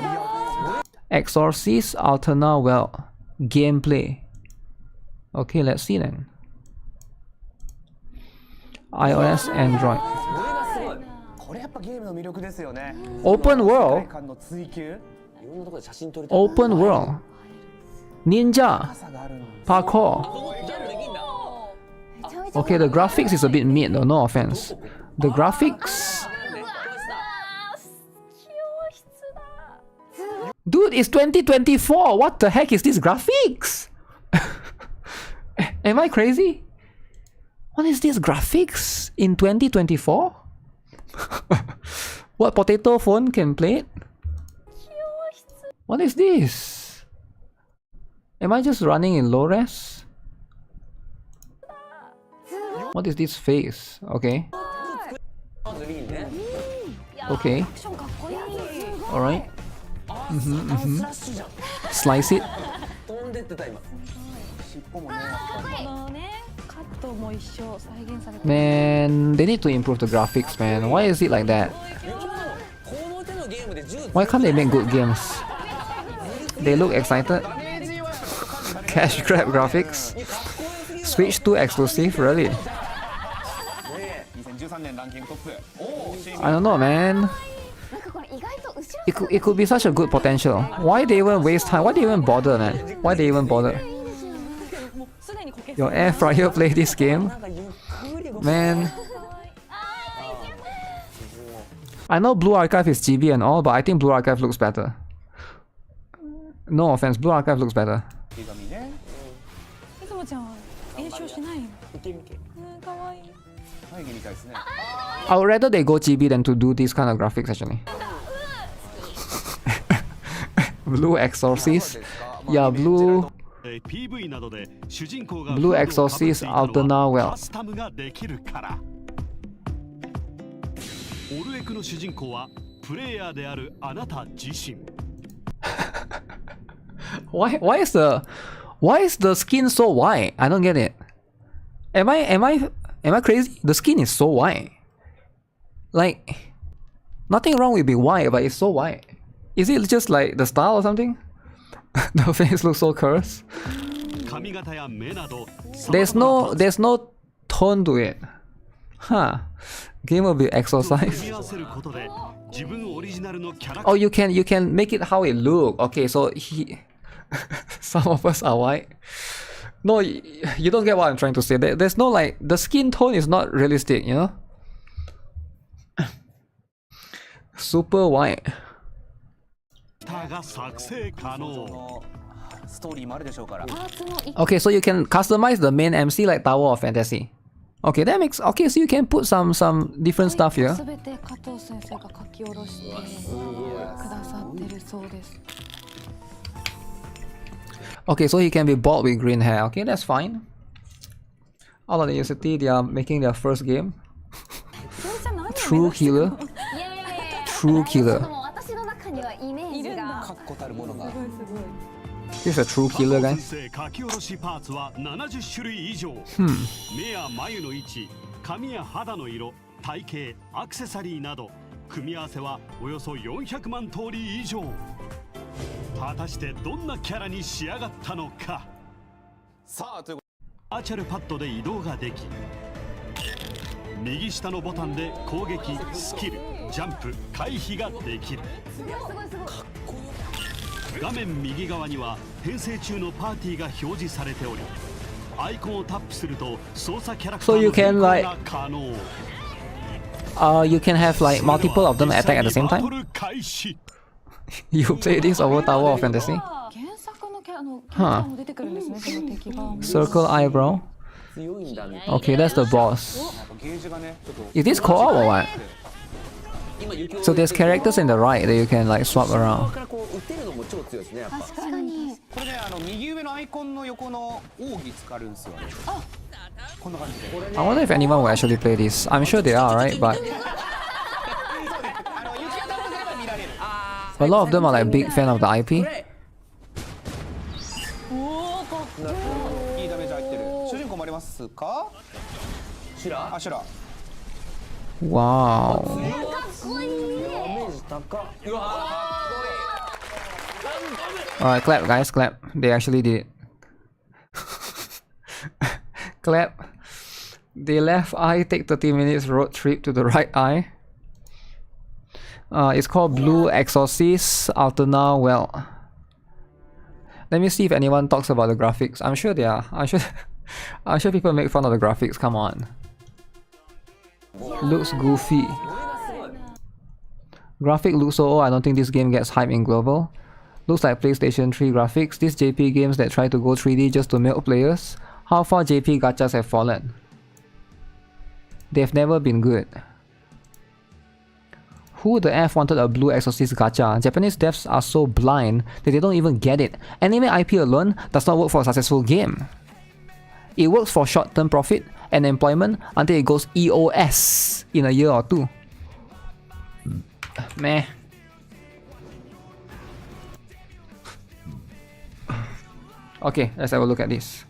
Exorcist Alterna well. Gameplay. Okay, let's see then. iOS, Android. Open world. Open world. Ninja. Parkour. Okay, the graphics is a bit mid though, no offense. The graphics... Dude, it's 2024! What the heck is this graphics? Am I crazy? What is this graphics in 2024? What potato phone can play it? What is this? Am I just running in low res? What is this face? Okay. Okay. Alright. Slice it. Man, they need to improve the graphics, man. Why is it like that? Why can't they make good games? They look excited. Cash grab graphics. Switch 2 exclusive, really? I don't know, man. It could be such a good potential. Why they even waste time? Why they even bother, man? Why they even bother? Your air fryer play this game? Man. I know Blue Archive is GB and all, but I think Blue Archive looks better. No offense, Blue Archive looks better. I would rather they go GB than to do these kind of graphics actually. Blue Exorcist. Yeah, Blue Exorcist Alterna well. Why is the skin so white? I don't get it. Am I crazy? The skin is so white. Like, nothing wrong with being white, but it's so white. Is it just like the style or something? The face looks so cursed. There's no tone to it. Huh. Game will be exorcised. Oh, you can make it how it look. Okay, so some of us are white. No, you don't get what I'm trying to say. There's no like, the skin tone is not realistic, you know? Super white. Okay, so you can customize the main MC like Tower of Fantasy. Okay, that makes... Okay, so you can put some different stuff here. Okay, so he can be bald with green hair. Okay, that's fine. All of the University, they are making their first game. True killer. True killer. This is a true killer, guys. So you can like you can have like multiple of them attack at the same time. You play this over Tower of Fantasy? Huh. Circle eyebrow. Okay, that's the boss. Is this co-op or what? So there's characters in the right that you can like swap around. I wonder if anyone will actually play this. I'm sure they are, right? But a lot of them are like big fan of the IP. ますか？シュラ？あ、シュラ。 Wow. Alright, clap guys, clap. They actually did it. Clap. The left eye take 30 minutes road trip to the right eye. It's called Blue Exorcist Alterna. Well, let me see if anyone talks about the graphics. I'm sure they are. I'm sure people make fun of the graphics. Come on. Looks goofy. Graphic looks so old, I don't think this game gets hype in global. Looks like PlayStation 3 graphics. These JP games that try to go 3D just to milk players. How far JP gachas have fallen? They've never been good. Who the F wanted a Blue Exorcist gacha? Japanese devs are so blind that they don't even get it. Anime IP alone does not work for a successful game. It works for short-term profit and employment until it goes EOS in a year or two. Meh. Okay, let's have a look at this.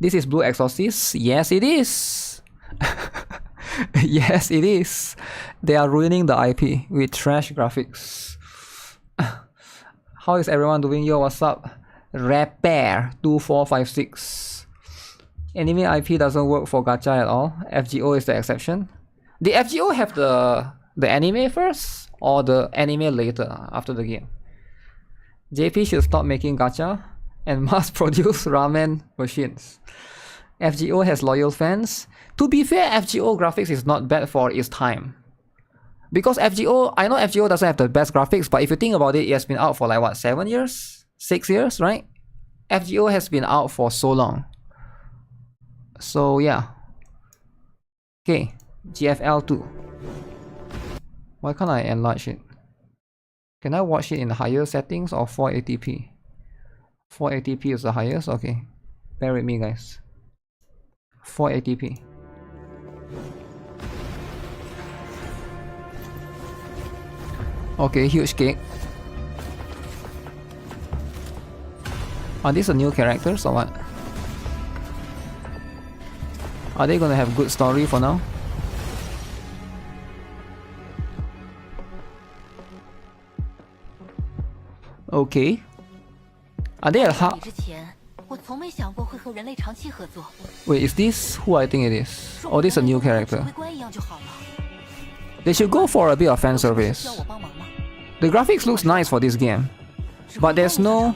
This is Blue Exorcist. Yes, it is. Yes, it is. They are ruining the IP with trash graphics. How is everyone doing? Yo, what's up? Repair 2456. Anime IP doesn't work for gacha at all. FGO is the exception. Did FGO have the anime first or the anime later after the game? JP should stop making gacha and mass produce ramen machines. FGO has loyal fans. To be fair, FGO graphics is not bad for its time. Because FGO, I know FGO doesn't have the best graphics, but if you think about it, it has been out for like what, 7 years? 6 years, right? FGO has been out for so long. So yeah. Okay, GFL2. Why can't I enlarge it? Can I watch it in higher settings or 480p? 480p is the highest? Okay. Bear with me guys. 480p. Okay, huge cake. Are these the new characters or what? Are they gonna have good story for now? Okay. Are they a hub? Wait, is this who I think it is? Oh, this is a new character. They should go for a bit of fan service. The graphics looks nice for this game, but there's no...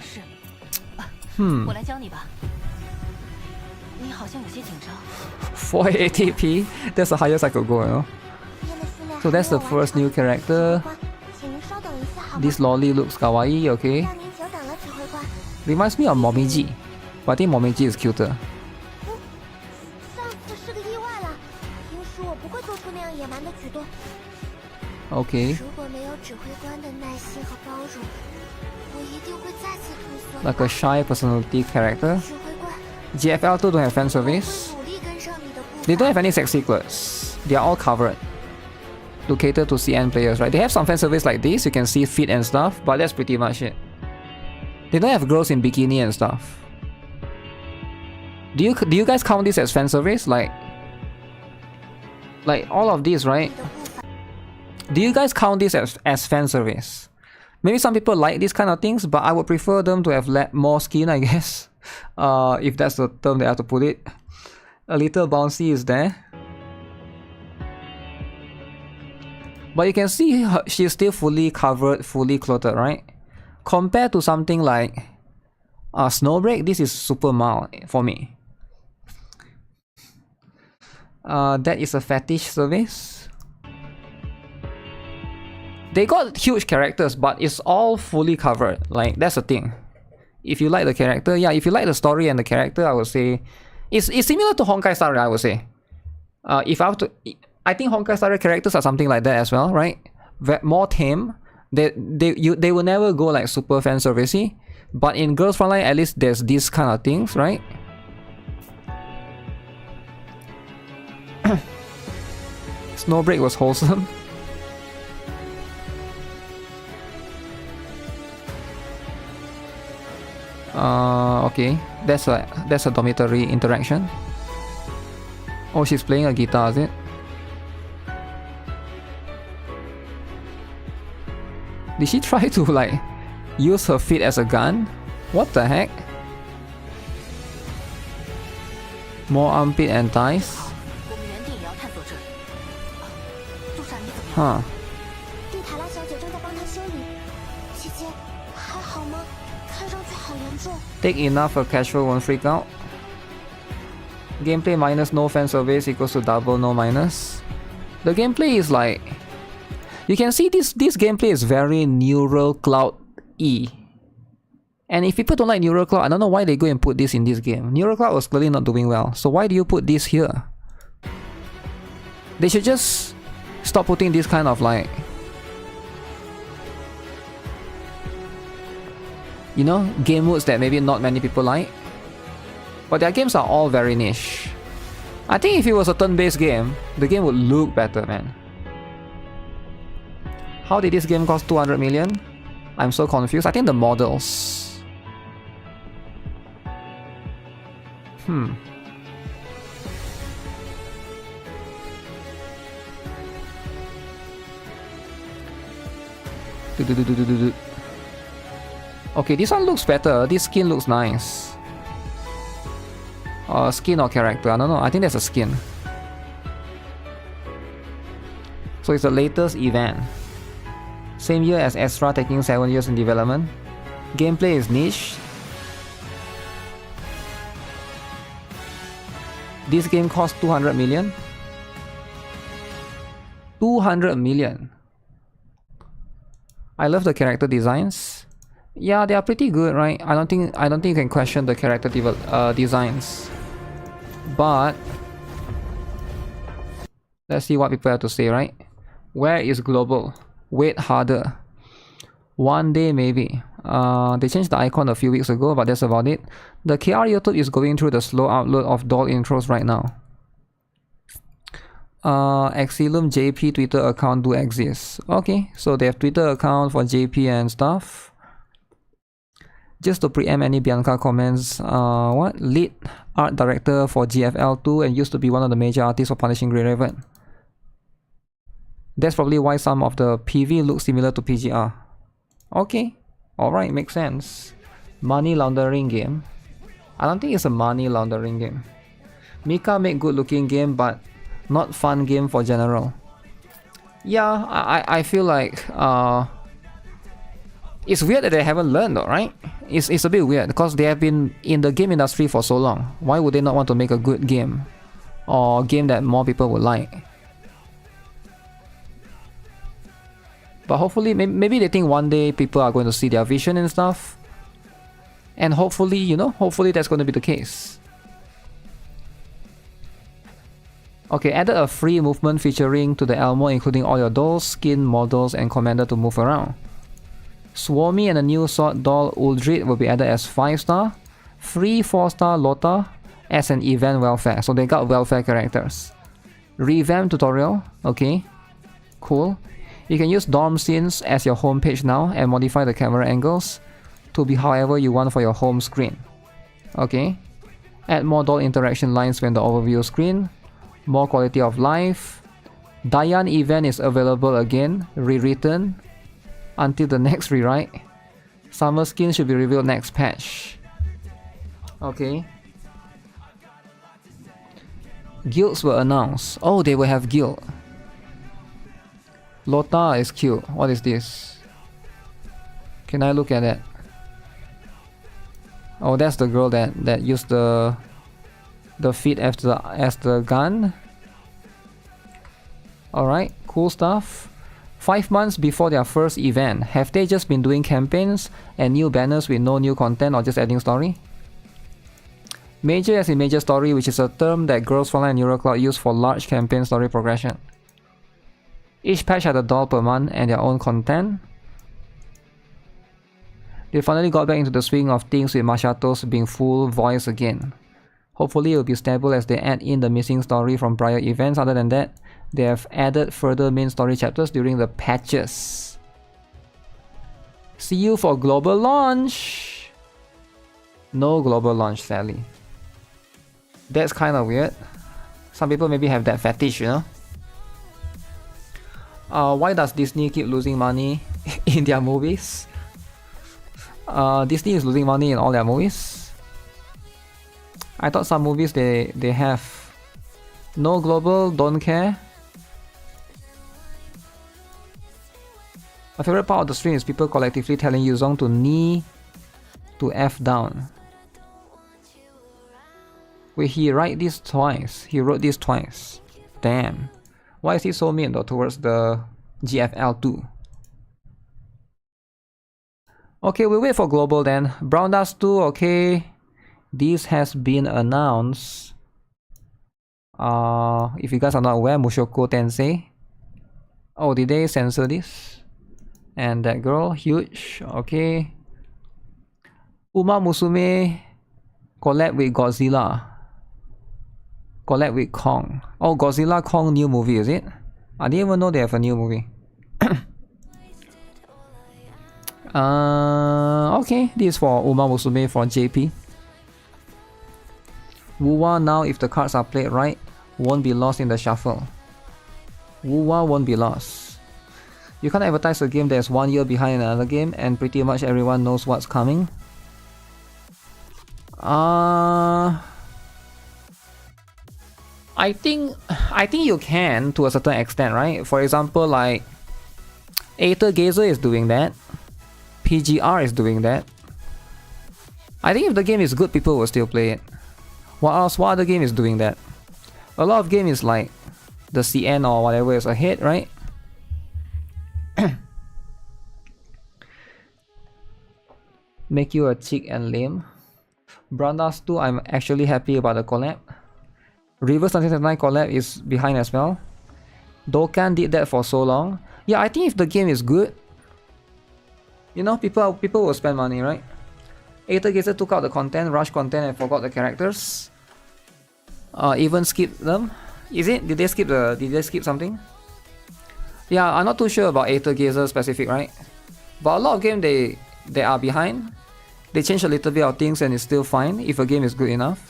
480p? That's the highest I could go, you know? So that's the first new character. This lolly looks kawaii, okay. Reminds me of Momiji, but I think Momiji is cuter. Okay. Like a shy personality character. GFL2 don't have fan service. They don't have any sexy clothes. They are all covered to cater to CN players, right? They have some fan service like this, you can see feet and stuff, but that's pretty much it. They don't have girls in bikini and stuff. Do you guys count this as fan service? Like all of these, right? Do you guys count this as fan service? Maybe some people like these kind of things, but I would prefer them to have more skin, I guess. If that's the term they have to put it. A little bouncy is there. But you can see she's still fully covered, fully clothed, right? Compared to something like Snowbreak, this is super mild for me. That is a fetish service. They got huge characters, but it's all fully covered. Like, that's the thing. If you like the character, yeah, if you like the story and the character, I would say it's similar to Honkai Star Rail, I would say. If I have to, I think Honkai Star Rail characters are something like that as well, right? More tame. They will never go like super fan servicey, but in Girls Frontline, at least there's these kind of things, right? Snowbreak was wholesome. Okay. That's a dormitory interaction. Oh, she's playing a guitar, is it? Did she try to like use her feet as a gun? What the heck? More armpit and thighs? Huh. Take enough, a casual won't freak out. Gameplay minus no fan surveys equals to double no minus. The gameplay is like... You can see this gameplay is very Neural Cloud-y. And if people don't like Neural Cloud, I don't know why they go and put this in this game. Neural Cloud was clearly not doing well, so why do you put this here? They should just stop putting this kind of like... You know, game modes that maybe not many people like. But their games are all very niche. I think if it was a turn-based game, the game would look better, man. How did this game cost 200 million? I'm so confused. I think the models. Okay, this one looks better. This skin looks nice. Skin or character? I don't know. I think that's a skin. So it's the latest event. Same year as Extra, taking 7 years in development. Gameplay is niche. This game cost 200 million. 200 million. I love the character designs. Yeah, they are pretty good, right? I don't think you can question the character designs. But let's see what people have to say, right? Where is global? Wait harder. One day maybe. They changed the icon a few weeks ago, but that's about it. The KR YouTube is going through the slow upload of doll intros right now. Exilum JP Twitter account do exist. Okay, so they have Twitter account for JP and stuff. Just to preempt any Bianca comments, what? Lead art director for GFL2 and used to be one of the major artists for Punishing Grey Raven. That's probably why some of the PV look similar to PGR. Okay, alright, makes sense. Money laundering game. I don't think it's a money laundering game. Mika make good looking game, but not fun game for general. Yeah, I feel like it's weird that they haven't learned though, right? It's a bit weird because they have been in the game industry for so long. Why would they not want to make a good game? Or a game that more people would like? But hopefully, maybe they think one day people are going to see their vision and stuff. And hopefully, you know, hopefully that's going to be the case. Okay, added a free movement featuring to the Elmo, including all your dolls, skin, models, and commander to move around. Swarmy and a new sword doll Uldrid will be added as 5-star. Free 4-star Lota as an event welfare. So they got welfare characters. Revamp tutorial. Okay, cool. You can use dorm scenes as your home page now and modify the camera angles to be however you want for your home screen. Okay. Add more doll interaction lines when the overview screen. More quality of life. Diane event is available again, rewritten until the next rewrite. Summer skin should be revealed next patch. Okay. Guilds were announced. Oh, they will have guild. Lota is cute. What is this? Can I look at that? Oh, that's the girl that used the feet as the gun. Alright, cool stuff. 5 months before their first event, have they just been doing campaigns and new banners with no new content or just adding story? Major as in major story, which is a term that Girls Frontline and Eurocloud use for large campaign story progression. Each patch had a doll per month and their own content. They finally got back into the swing of things with Masatos being full voice again. Hopefully it will be stable as they add in the missing story from prior events. Other than that, they have added further main story chapters during the patches. See you for global launch! No global launch, sadly. That's kind of weird. Some people maybe have that fetish, you know? Why does Disney keep losing money in their movies? Disney is losing money in all their movies. I thought some movies they have no global, don't care. My favorite part of the stream is people collectively telling Yuzong to knee to F down. Wait, he wrote this twice. He wrote this twice. Damn. Why is he so mean though towards the GFL2? Okay, we'll wait for global then. Brown Dust 2, okay. This has been announced. If you guys are not aware, Mushoku Tensei. Oh, did they censor this? And that girl, huge, okay. Uma Musume collab with Godzilla. Collab with Kong. Oh, Godzilla Kong new movie, is it? I didn't even know they have a new movie. Okay, this is for Uma Musume for JP. Wuwa now, if the cards are played right, won't be lost in the shuffle. Wuwa won't be lost. You can't advertise a game that's 1 year behind another game and pretty much everyone knows what's coming. I think you can to a certain extent, right? For example, like Aether Gazer is doing that. PGR is doing that. I think if the game is good, people will still play it. What else? What other game is doing that? A lot of games like the CN or whatever is ahead, right? Make you a chick and lame. Brandas 2, I'm actually happy about the collab. Reverse 1979 collab is behind as well. Dokkan did that for so long. Yeah, I think if the game is good, you know, people will spend money, right? Aether Gazer took out the content, rush content, and forgot the characters. Even skip them. Is it? Did they skip something? Yeah, I'm not too sure about Aether Gazer specific, right? But a lot of games they are behind. They change a little bit of things and it's still fine if a game is good enough.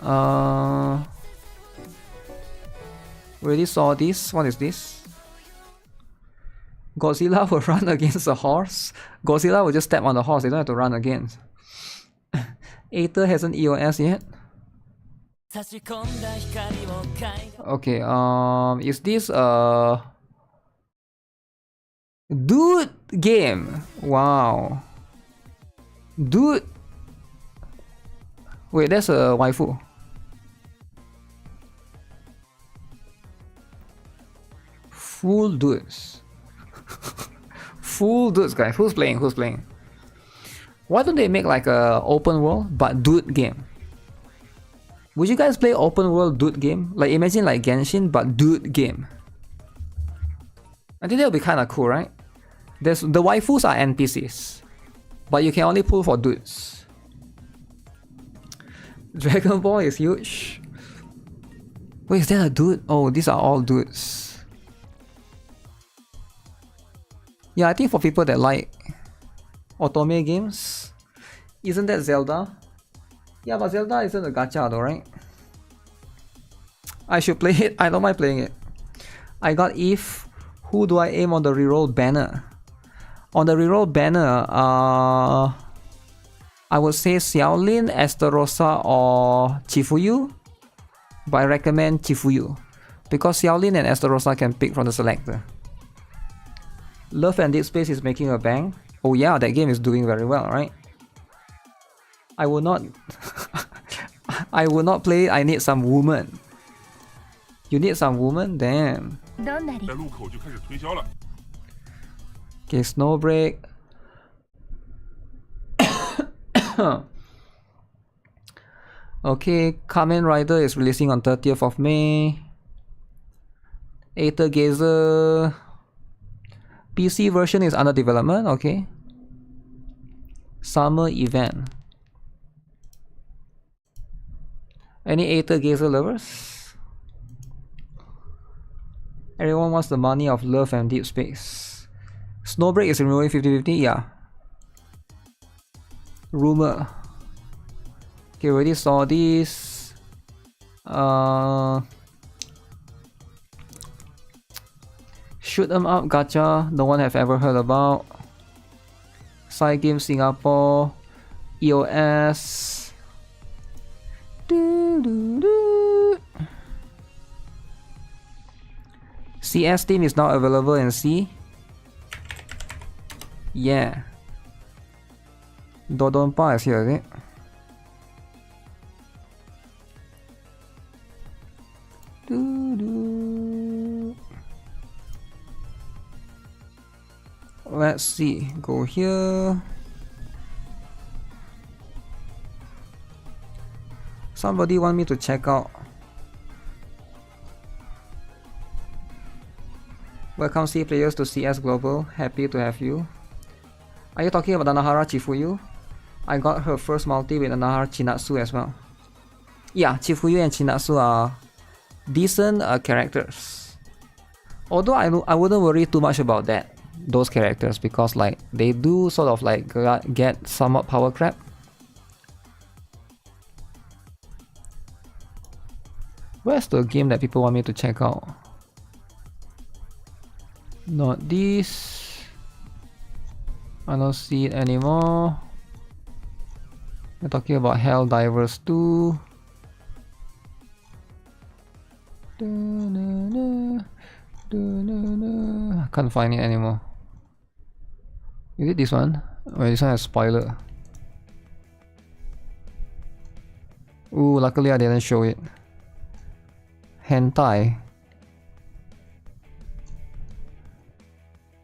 We already saw this. What is this? Godzilla will run against a horse. Godzilla will just step on the horse. They don't have to run against. Aether hasn't EOS yet. Okay, is this a dude game? Wow. Dude. Wait, that's a waifu. Full dudes. Full dudes, guys. Who's playing? Who's playing? Why don't they make like a open world but dude game? Would you guys play open world dude game? Like imagine like Genshin but dude game. I think that would be kind of cool, right? The waifus are NPCs, but you can only pull for dudes. Dragon Ball is huge. Wait, is that a dude? Oh, these are all dudes. Yeah, I think for people that like otome games, isn't that Zelda? Yeah, but Zelda isn't a gacha though, right? I should play it. I don't mind playing it. I got Eve. Who do I aim on the reroll banner? On the reroll banner, I would say Xiaolin, Estarossa, or Chifuyu. But I recommend Chifuyu because Xiaolin and Estarossa can pick from the selector. Love and Dead Space is making a bang. Oh yeah, that game is doing very well, right? I will not I will not play it. I need some woman. You need some woman? Damn. Okay, Snowbreak. Okay, Kamen Rider is releasing on 30th of May. Aether Gazer. PC version is under development, okay. Summer event. Any Aether Gazer lovers? Everyone wants the money of Love and Deep Space. Snowbreak is removing 50-50, yeah. Rumor. Okay, already saw this. Shoot 'em up gacha, no one have ever heard about. Side Game Singapore, EOS. CS team is now available in C. Yeah. Dodonpa is here, is it? Let's see. Go here. Somebody want me to check out. Welcome C players to CS Global. Happy to have you. Are you talking about Nanahara Chifuyu? I got her first multi with Nanahara Chinatsu as well. Yeah, Chifuyu and Chinatsu are decent characters. Although I wouldn't worry too much about that, those characters, because like they do sort of like get somewhat power crap. Where's the game that people want me to check out? Not this. I don't see it anymore. We're talking about Hell Divers 2. I can't find it anymore. Is it this one? Oh, this one has spoiler. Ooh, luckily I didn't show it. Hentai.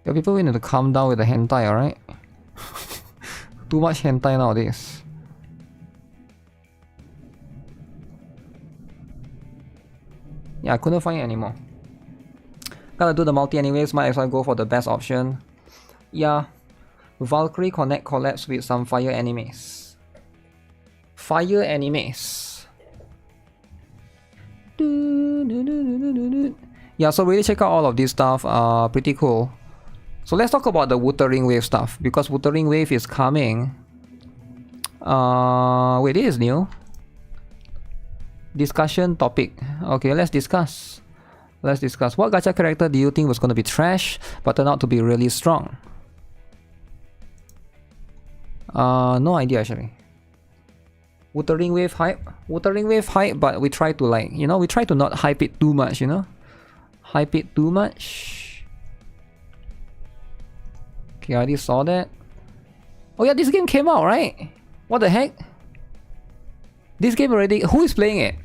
Yeah, people need to calm down with the hentai, alright? Too much hentai nowadays. Yeah, I couldn't find it anymore. Gotta do the multi anyways, might as well go for the best option. Yeah, Valkyrie Connect collabs with some fire animes. Fire animes. Yeah, so really check out all of this stuff, pretty cool. So let's talk about the Wuthering Wave stuff, because Wuthering Wave is coming. Wait, this is new. Discussion topic. Okay, let's discuss. Let's discuss. What gacha character do you think was going to be trash but turned out to be really strong? No idea actually. Wuthering Wave hype? Wuthering Wave hype, but we try to like, you know, we try to not hype it too much, you know? Hype it too much. Okay, I already saw that. Oh yeah, this game came out, right? What the heck? This game already, who is playing it?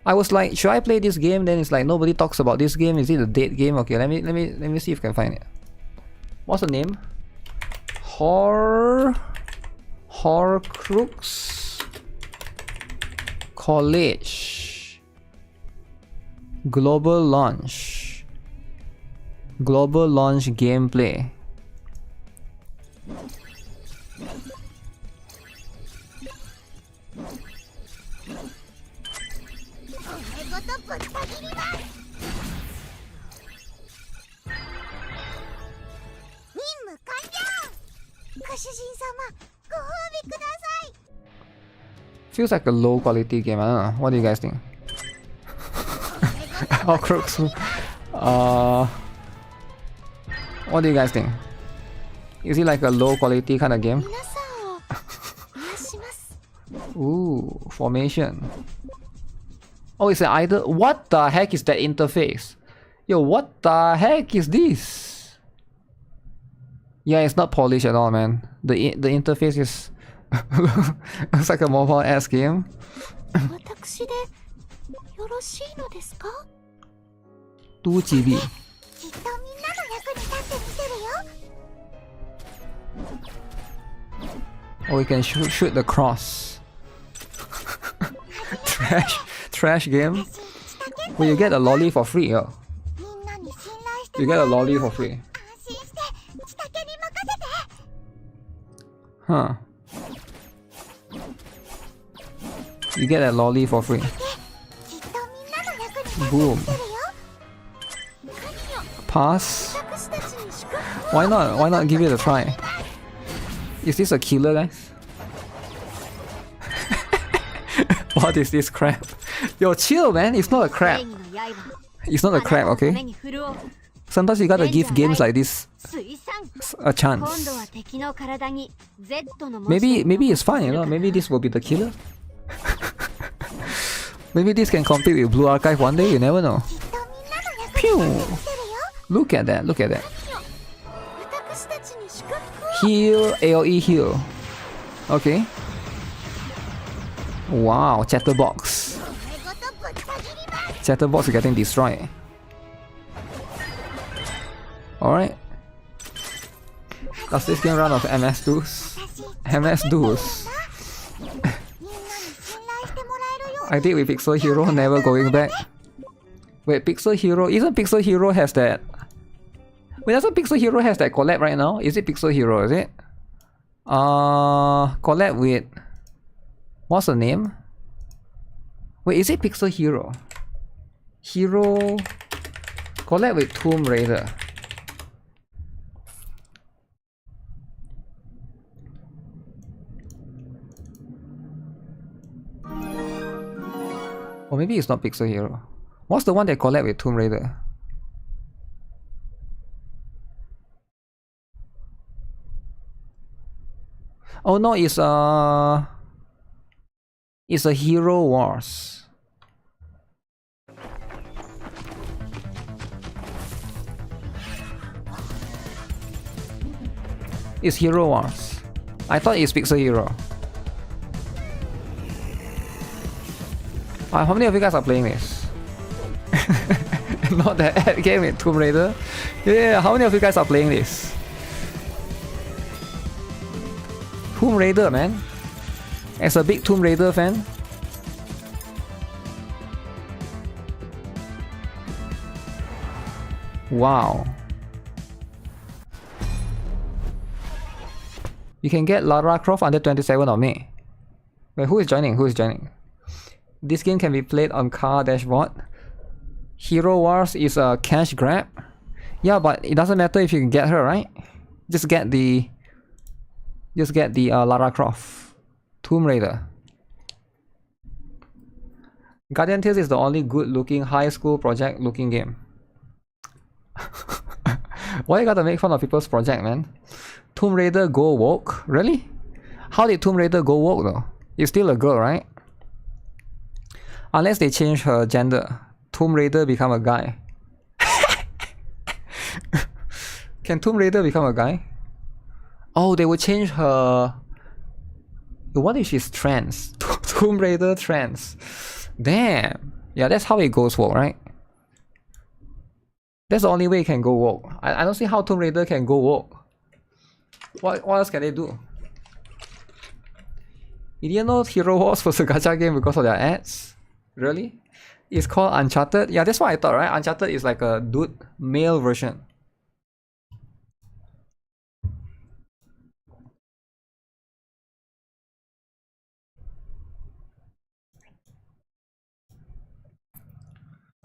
I was like, should I play this game? Then it's like nobody talks about this game. Is it a dead game? Okay, let me see if I can find it. What's the name? Crooks College Global launch gameplay. Feels like a low quality game. I don't know. What do you guys think? Oh, Crooks. What do you guys think? Is it like a low quality kind of game? Ooh, formation. Oh, it's either. What the heck is that interface? Yo, what the heck is this? Yeah, it's not polished at all, man. The interface is it's like a mobile-ass game. 2GB. Oh, we can shoot the cross. Trash game. Well, you get a lolly for free, yo. You get a lolly for free. Huh. You get a lolly for free. Boom. Pass. Why not give it a try? Is this a killer, guys? What is this crap? Yo, chill, man. It's not a crap. It's not a crap, okay? Sometimes you gotta give games like this a chance. Maybe it's fine, you know. Maybe this will be the killer. Maybe this can compete with Blue Archive one day. You never know. Pew! Look at that. Look at that. Heal, AoE heal. Okay. Wow, Chatterbox. Chatterbox is getting destroyed. Alright. Does this game run of MS duos? MS duos. I did with Pixel Hero, never going back. Wait, Pixel Hero, isn't Pixel Hero has that? Wait, doesn't Pixel Hero has that collab right now? Is it Pixel Hero, is it? Collab with... What's the name? Wait, is it Pixel Hero? Hero... Collab with Tomb Raider. Or maybe it's not Pixel Hero. What's the one that collab with Tomb Raider? Oh no, it's a Hero Wars. It's Hero Wars. I thought it's Pixel Hero. How many of you guys are playing this? Not the ad game in Tomb Raider. Yeah, how many of you guys are playing this? Tomb Raider, man. As a big Tomb Raider fan. Wow. You can get Lara Croft under 27th of May. Wait, who is joining? Who is joining? This game can be played on car dashboard. Hero Wars is a cash grab. Yeah, but it doesn't matter if you can get her, right? Just get the Lara Croft. Tomb Raider. Guardian Tales is the only good looking high school project looking game. Why you gotta make fun of people's project, man? Tomb Raider go woke? Really? How did Tomb Raider go woke though? It's still a girl, right? Unless they change her gender. Tomb Raider become a guy. Can Tomb Raider become a guy? Oh, they will change her... What if she's trans? Tomb Raider trans. Damn. Yeah, that's how it goes woke, right? That's the only way it can go woke. I don't see how Tomb Raider can go woke. What else can they do? You didn't know Hero Wars was a gacha game because of their ads? Really? It's called Uncharted? Yeah, that's what I thought, right? Uncharted is like a dude male version.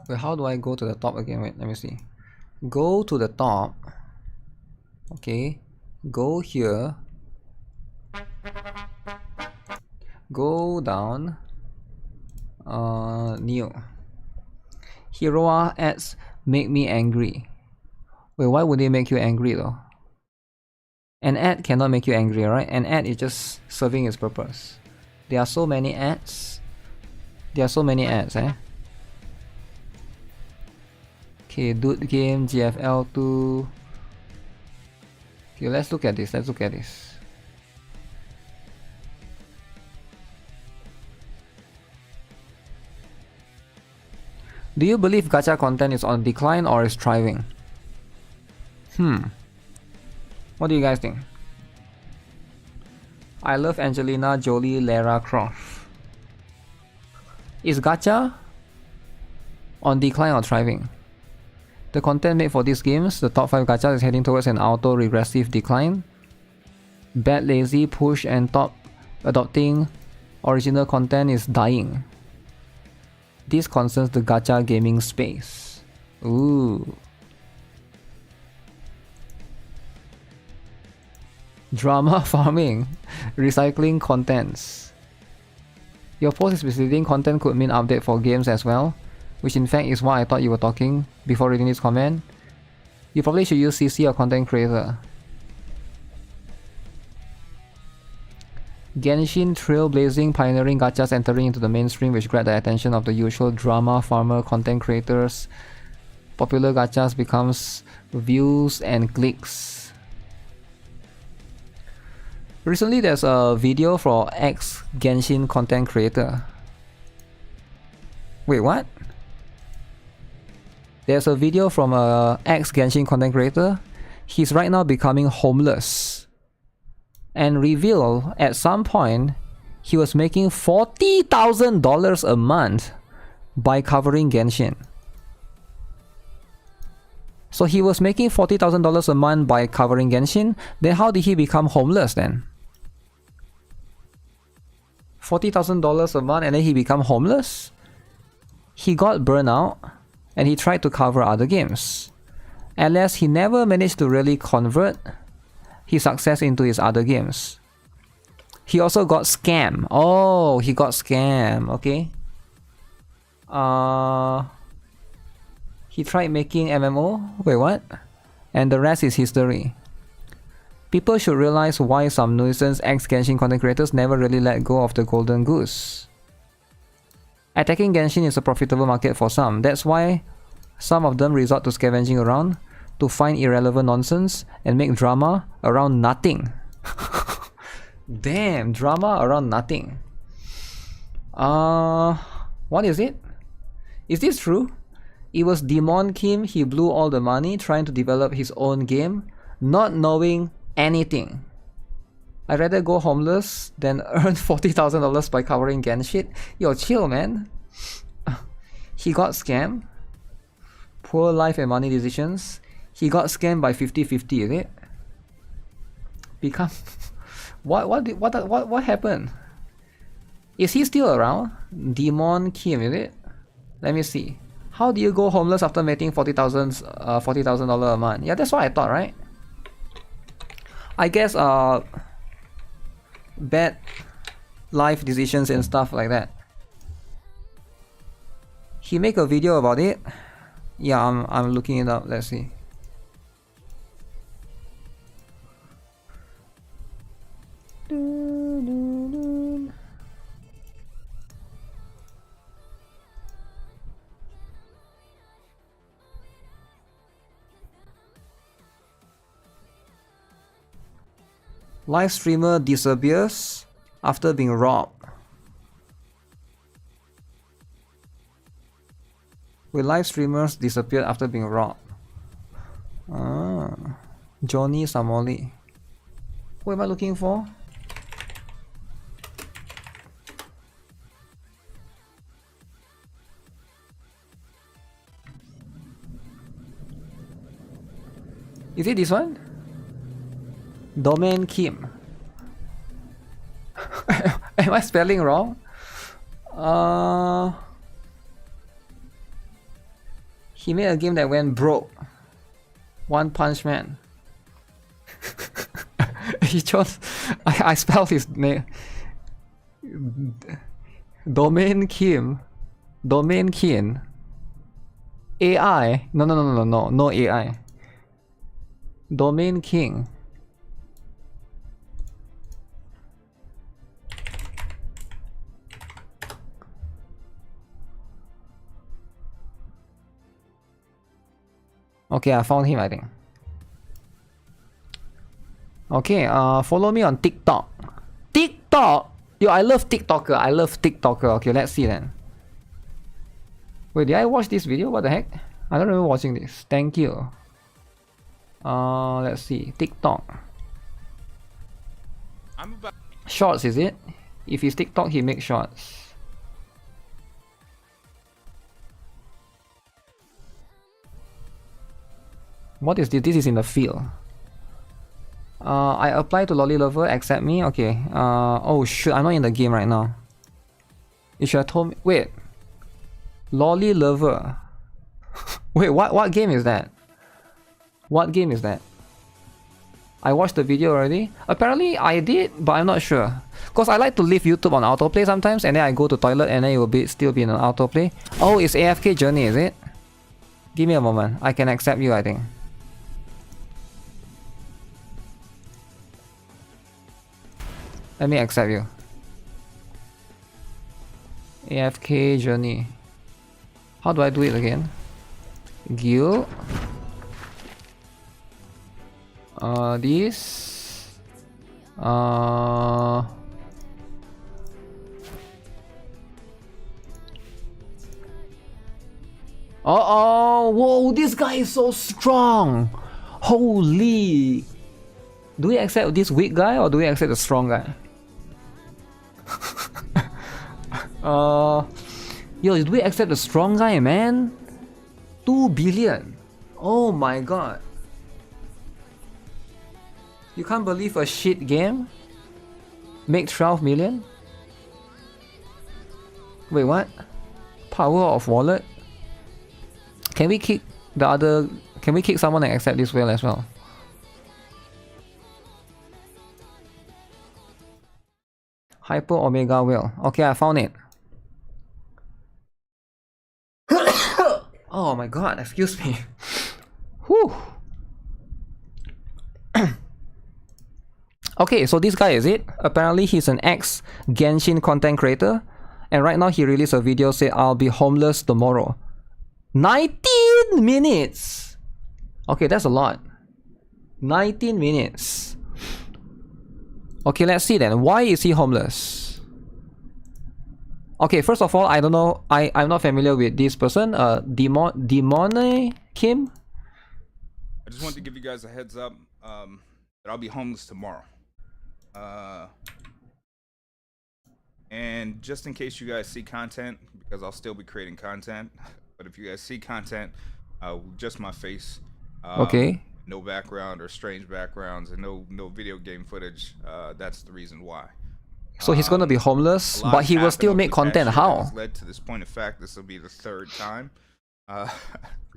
Wait, how do I go to the top again? Wait, let me see. Go to the top. Okay. Go here. Go down. New. Hero ads make me angry. Wait, why would they make you angry though? An ad cannot make you angry, right? An ad is just serving its purpose. There are so many ads. There are so many ads, eh? Okay, dude game, GFL2. Okay, let's look at this. Let's look at this. Do you believe gacha content is on decline or is thriving? What do you guys think? I love Angelina Jolie, Lara Croft. Is gacha on decline or thriving? The content made for these games, the top 5 gacha is heading towards an auto-regressive decline. Bad lazy push and top adopting original content is dying. This concerns the gacha gaming space. Ooh. Drama farming, recycling contents. Your post is misleading. Content could mean update for games as well, which in fact is what I thought you were talking before reading this comment. You probably should use CC or content creator. Genshin trailblazing, pioneering gachas entering into the mainstream, which grabbed the attention of the usual drama farmer content creators. Popular gachas becomes views and clicks. Recently there's a video for ex-Genshin content creator. Wait, what? There's a video from a ex-Genshin content creator. He's right now becoming homeless. And revealed at some point he was making $40,000 a month by covering Genshin. So he was making $40,000 a month by covering Genshin. Then how did he become homeless then? $40,000 a month and then he become homeless? He got burned out and he tried to cover other games. Alas, he never managed to really convert his success into his other games. He also got scammed. Oh, he got scammed. Okay. He tried making MMO. Wait, what? And the rest is history. People should realize why some nuisance ex-Genshin content creators never really let go of the golden goose. Attacking Genshin is a profitable market for some. That's why some of them resort to scavenging around to find irrelevant nonsense and make drama around nothing. Damn, drama around nothing. What is it? Is this true? It was Demon Kim, he blew all the money trying to develop his own game, not knowing anything. I'd rather go homeless than earn $40,000 by covering Genshin. Yo, chill, man. He got scammed. Poor life and money decisions. He got scammed by 50-50, is it? Become what happened? Is he still around? Demon Kim, is it? Let me see. How do you go homeless after making $40,000 a month? Yeah, that's what I thought, right? I guess bad life decisions and stuff like that. He make a video about it. Yeah, I'm looking it up. Let's see. Live streamer disappears after being robbed. Will live streamers disappear after being robbed? Johnny Samoli. What am I looking for? Is it this one? Domain Kim. Am I spelling wrong? He made a game that went broke. One Punch Man. He chose. I spelled his name. Domain Kim. Domain Kim. AI. No AI. Domain King. Okay, I found him, I think. Okay, follow me on TikTok. TikTok! Yo, I love TikToker. I love TikToker. Okay, let's see then. Wait, did I watch this video? What the heck? I don't remember watching this. Thank you. Let's see. TikTok. Shorts, is it? If he's TikTok, he makes shorts. What is this? This is in the field. I apply to Lolly Lover, accept me. Okay. Oh shoot, I'm not in the game right now. You should have told me. Wait. Lolly Lover. Wait, what game is that? What game is that? I watched the video already. Apparently I did, but I'm not sure. Cause I like to leave YouTube on autoplay sometimes, and then I go to toilet and then it will still be in an autoplay. Oh, it's AFK Journey, is it? Give me a moment. I can accept you, I think. Let me accept you. AFK Journey. How do I do it again? Guild. This. Oh, whoa, this guy is so strong. Holy. Do we accept this weak guy or do we accept the strong guy? Yo, do we accept the strong guy, man? 2 billion. Oh my god. You can't believe a shit game make 12 million? Wait, what? Power of wallet? Can we kick the other... Can we kick someone and accept this whale as well? Hyper Omega whale. Okay, I found it. Oh my god, excuse me. Whew. Okay, so this guy is it. Apparently he's an ex-Genshin content creator. And right now he released a video saying I'll be homeless tomorrow. 19 minutes! Okay, that's a lot. 19 minutes. Okay, let's see then. Why is he homeless? Okay, first of all, I don't know. I'm not familiar with this person. Demone Kim? I just wanted to give you guys a heads up that I'll be homeless tomorrow. And just in case you guys see content, because I'll still be creating content, but if you guys see content, just my face, okay, no background or strange backgrounds, and no video game footage, that's the reason why. So he's gonna be homeless, but he will still make content. How? Led to this point of fact, this will be the third time.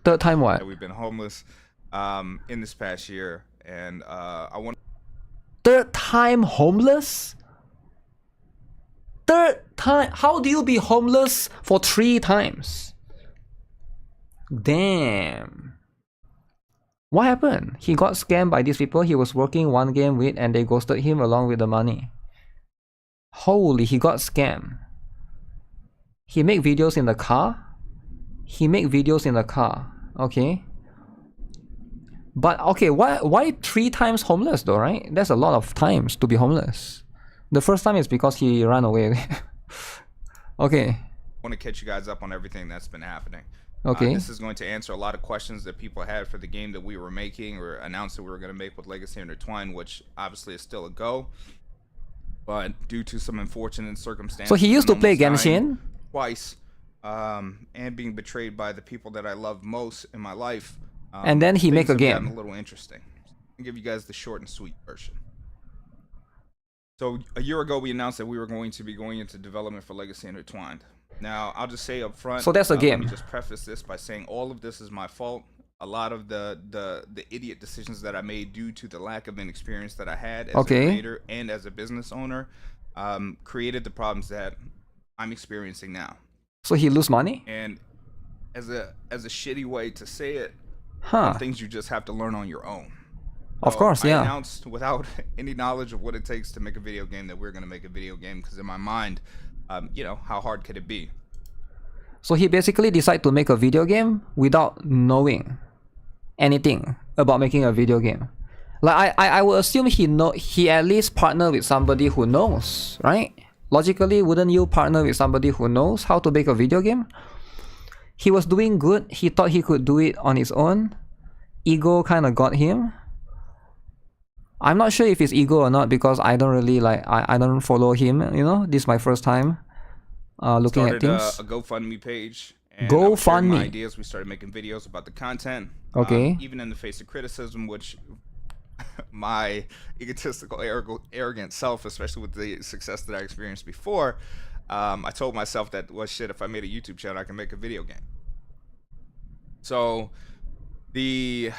Third time what? That we've been homeless in this past year, and I want. Third time homeless? Third time? How do you be homeless for 3 times? Damn. What happened? He got scammed by these people he was working one game with and they ghosted him along with the money. Holy, he got scammed. He make videos in the car? He make videos in the car. Okay. But okay, why 3 times homeless though, right? That's a lot of times to be homeless. The first time is because he ran away. Okay. I want to catch you guys up on everything that's been happening. Okay. This is going to answer a lot of questions that people had for the game that we were making or announced that we were going to make with Legacy Intertwined, which obviously is still a go. But due to some unfortunate circumstances, so he used to play Genshin twice, and being betrayed by the people that I love most in my life. And then he make a game. A little interesting. I'll give you guys the short and sweet version. So a year ago, we announced that we were going to be going into development for Legacy Intertwined. Now, I'll just say up front. So that's a game. Let me just preface this by saying all of this is my fault. A lot of the idiot decisions that I made due to the lack of inexperience that I had as a creator and as a business owner created the problems that I'm experiencing now. So he lose money? And as a shitty way to say it, things you just have to learn on your own. Of course, yeah. I announced without any knowledge of what it takes to make a video game that we're going to make a video game because in my mind, you know, how hard could it be? So he basically decided to make a video game without knowing anything about making a video game. Like I would assume he at least partner with somebody who knows, right? Logically, wouldn't you partner with somebody who knows how to make a video game? He was doing good. He thought he could do it on his own. Ego kind of got him. I'm not sure if it's ego or not because I don't really like I don't follow him, you know. This is my first time looking at things. A GoFundMe page. And GoFundMe. My ideas. We started making videos about the content. Okay. Even in the face of criticism, which my egotistical, arrogant self, especially with the success that I experienced before, I told myself that, well, shit, if I made a YouTube channel, I can make a video game. So the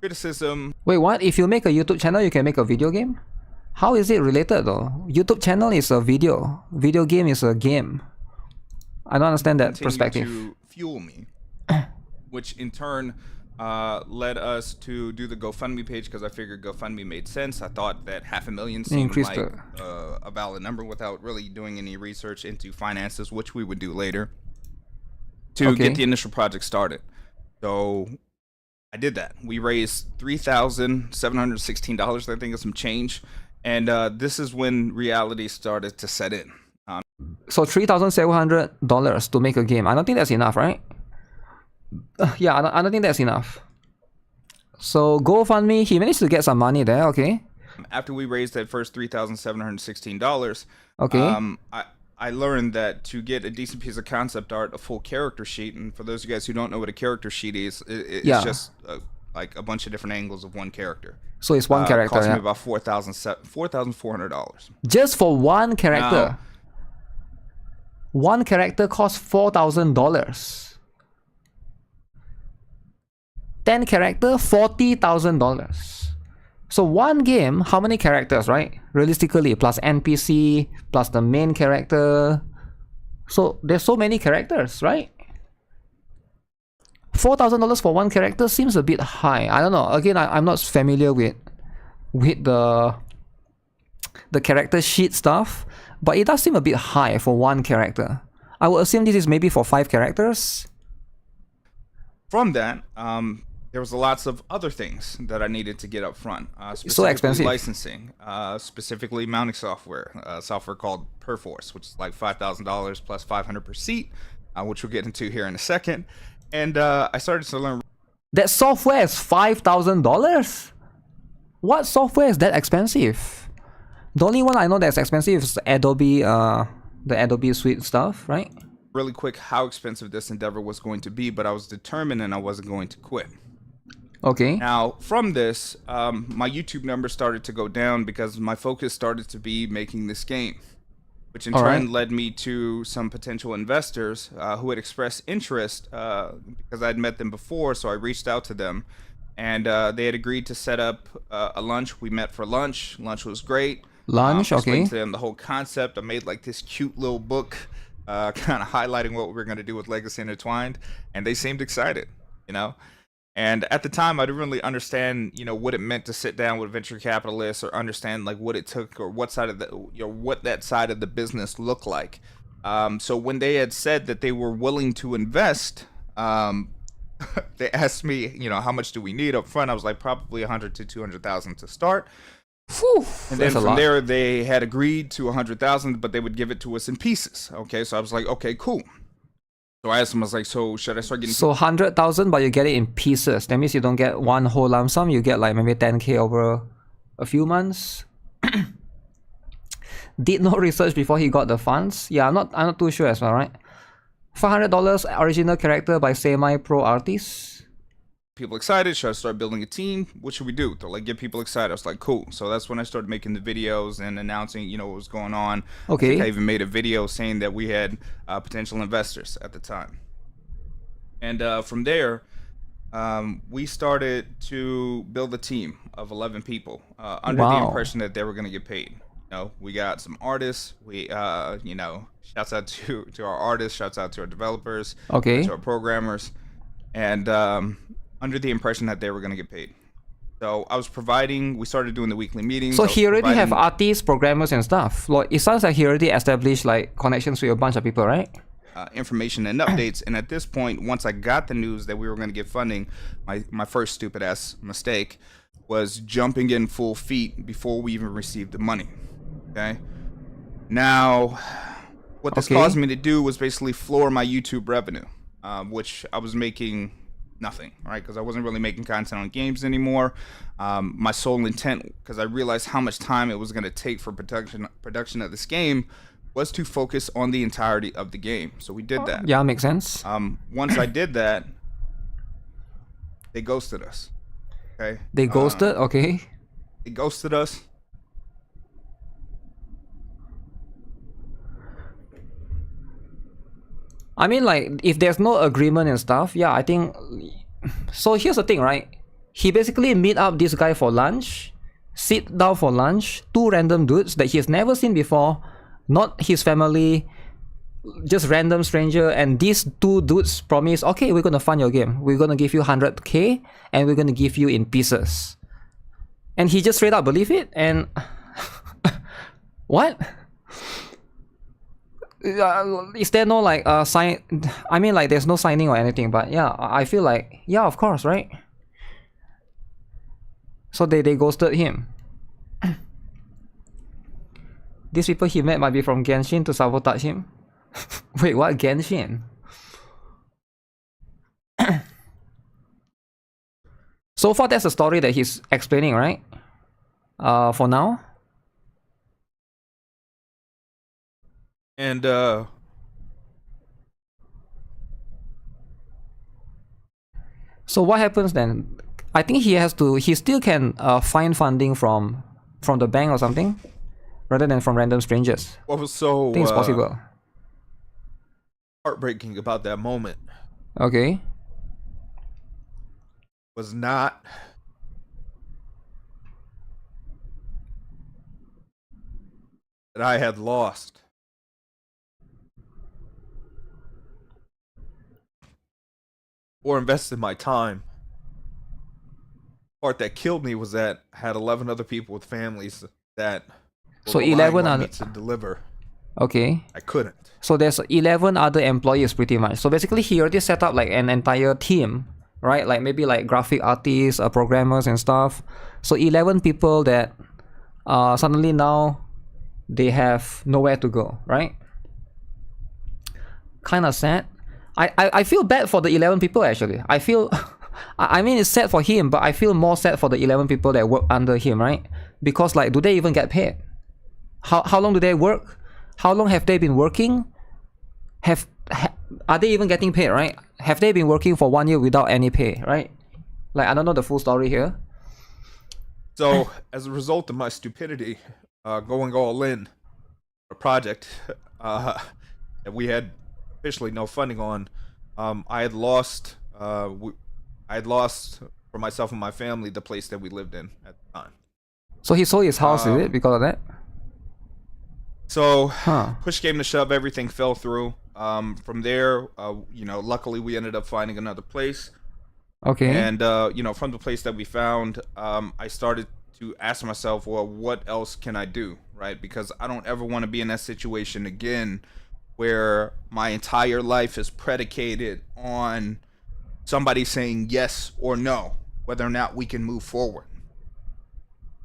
criticism. Wait, what? If you make a YouTube channel, you can make a video game? How is it related though? YouTube channel is a video. Video game is a game. I don't understand that Continue perspective. to fuel me, which in turn led us to do the GoFundMe page because I figured GoFundMe made sense. I thought that $500,000 seemed like a valid number without really doing any research into finances, which we would do later, to get the initial project started. So I did that. We raised $3,716, I think, is some change, and this is when reality started to set in. So $3,700 to make a game. I don't think that's enough, right? Yeah, I don't think that's enough. So GoFundMe, he managed to get some money there, okay. After we raised that first $3,716, I learned that to get a decent piece of concept art, a full character sheet, and for those of you guys who don't know what a character sheet is, it's just like a bunch of different angles of one character. So it's one character. Cost me about $4,400. Just for one character. One character costs $4,000. 10 character, $40,000. So one game, how many characters, right? Realistically, plus NPC, plus the main character. So there's so many characters, right? $4,000 for one character seems a bit high. I don't know. Again, I'm not familiar with the character sheet stuff, but it does seem a bit high for one character. I would assume this is maybe for 5 characters. From that, there was lots of other things that I needed to get up front. So expensive. Licensing, specifically mounting software, software called Perforce, which is like $5,000 plus $500 per seat, which we'll get into here in a second. And I started to learn. That software is $5,000? What software is that expensive? The only one I know that's expensive is Adobe, the Adobe Suite stuff, right? Really quick how expensive this endeavor was going to be, but I was determined and I wasn't going to quit. Okay. Now, from this, my YouTube numbers started to go down because my focus started to be making this game, which in turn led me to some potential investors who had expressed interest because I'd met them before, so I reached out to them, and they had agreed to set up a lunch. We met for lunch. Lunch was great. Lunch, okay. Explained to them the whole concept. I made like this cute little book kind of highlighting what we were going to do with Legacy Intertwined, and they seemed excited, you know. And at the time, I didn't really understand, you know, what it meant to sit down with venture capitalists or understand like what it took or what side of the, you know, what that side of the business looked like. So when they had said that they were willing to invest, they asked me, you know, how much do we need up front? I was like, probably 100 to 200,000 to start. Whew, and then from there, they had agreed to 100,000, but they would give it to us in pieces. Okay, so I was like, okay, cool. So I asked him, I was like, so should I start getting... So 100,000, but you get it in pieces. That means you don't get one whole lump sum. You get like maybe 10K over a few months. Did no research before he got the funds. Yeah, I'm not too sure as well, right? $500 original character by semi-pro artists. People excited. Should I start building a team? What should we do? To like get people excited. I was like, cool. So that's when I started making the videos and announcing, you know, what was going on. Okay. I think I even made a video saying that we had potential investors at the time. And from there, we started to build a team of 11 people under the impression that they were going to get paid. You know, we got some artists. We, you know, shouts out to our artists. Shouts out to our developers. Okay. To our programmers. And under the impression that they were going to get paid. So I was providing, we started doing the weekly meetings. So he already have artists, programmers and stuff. Like, it sounds like he already established like connections with a bunch of people, right? Information and updates. And at this point, once I got the news that we were going to get funding, my first stupid ass mistake was jumping in full feet before we even received the money. Okay. Now, what this caused me to do was basically floor my YouTube revenue, which I was making nothing, right? Because I wasn't really making content on games anymore. My sole intent, because I realized how much time it was going to take for production of this game, was to focus on the entirety of the game. So we did that. Yeah, makes sense. Once I did that, they ghosted us. Okay. They ghosted. Okay. They ghosted us. I mean, like, if there's no agreement and stuff, yeah, I think... So here's the thing, right? he basically meet up this guy for lunch, sit down for lunch, 2 random dudes that he has never seen before, not his family, just random stranger, and these 2 dudes promise, okay, we're gonna fund your game. We're gonna give you 100k and we're gonna give you in pieces. And he just straight up believe it, and what? Is there no like sign? I mean, like, there's no signing or anything, but yeah, I feel like, yeah, of course, right? So they ghosted him. These people he met might be from Genshin to sabotage him. Wait, what? Genshin? So far, that's the story that he's explaining, right? For now. And so what happens then? I think he still can find funding from the bank or something, rather than from random strangers. what was so I think it's possible. heartbreaking about that moment Okay. was not that I had lost. Or invested my time. The part that killed me was that I had 11 other people with families that So relying 11 on me other. to deliver. Okay. I couldn't. So there's 11 other employees pretty much. So basically he already set up like an entire team, right? Like maybe like graphic artists, programmers and stuff. So 11 people that suddenly now they have nowhere to go, right? Kind of sad. I feel bad for the 11 people actually. I feel, I mean it's sad for him, but I feel more sad for the 11 people that work under him, right? Because like, do they even get paid? How long do they work? How long have they been working? Are they even getting paid, right? Have they been working for 1 year without any pay, right? Like, I don't know the full story here. So, as a result of my stupidity, going all in a project that we had officially no funding on, I had lost for myself and my family the place that we lived in at the time. So he sold his house, is it, because of that? So, push came to shove, everything fell through. From there, you know, luckily we ended up finding another place. Okay. And, you know, from the place that we found, I started to ask myself, well, what else can I do, right? Because I don't ever want to be in that situation again where my entire life is predicated on somebody saying yes or no, whether or not we can move forward.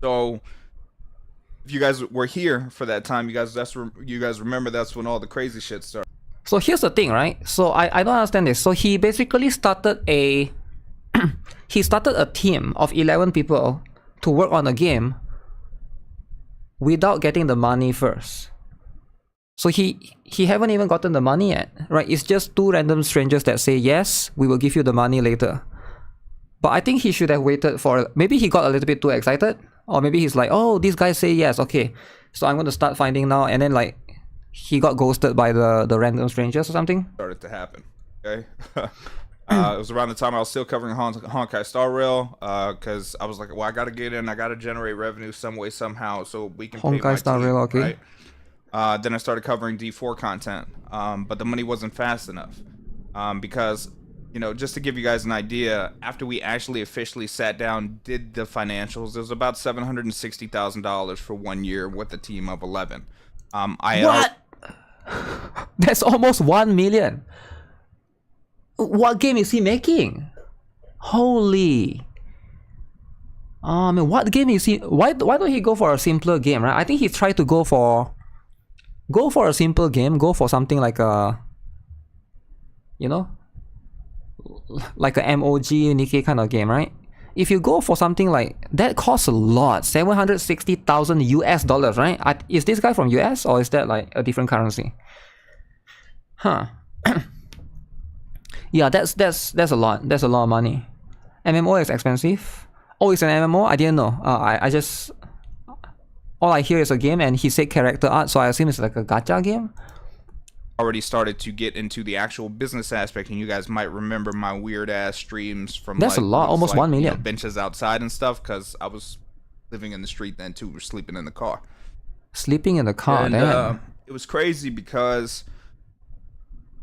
So, if you guys were here for that time, you guys remember that's when all the crazy shit started. So here's the thing, right? So I don't understand this. So he basically started a team of 11 people to work on a game without getting the money first. So he haven't even gotten the money yet, right? It's just 2 random strangers that say yes, we will give you the money later. But I think he should have waited for, maybe he got a little bit too excited, or maybe he's like, oh, these guys say yes, okay, so I'm going to start finding now, and then like he got ghosted by the random strangers or something. Started to happen. Okay. It was around the time I was still covering Honkai Star Rail, because I was like, well, I gotta get in, I gotta generate revenue some way somehow so we can pay my Honkai Star team, Rail, okay. right? Then I started covering D4 content, but the money wasn't fast enough, because, you know, just to give you guys an idea, after we actually officially sat down, did the financials, it was about $760,000 for 1 year with a team of 11. What? That's almost 1 million. What game is he making? Holy. I mean, what game is he? Why don't he go for a simpler game, right? I think he tried to go for a simple game. Go for something like a, you know, like a MOG Nikke kind of game, right? If you go for something like that, costs a lot, $760,000 US, right? Is this guy from US or is that like a different currency? Huh. Yeah, that's a lot. That's a lot of money. MMO is expensive. Oh, it's an MMO? I didn't know. I just, all I hear is a game and he said character art, so I assume it's like a gacha game. already started to get into the actual business aspect, and you guys might remember my weird ass streams from That's a lot, almost 1 million. Benches outside and stuff, because I was living in the street then too. We're sleeping in the car. Sleeping in the car, And damn. it was crazy because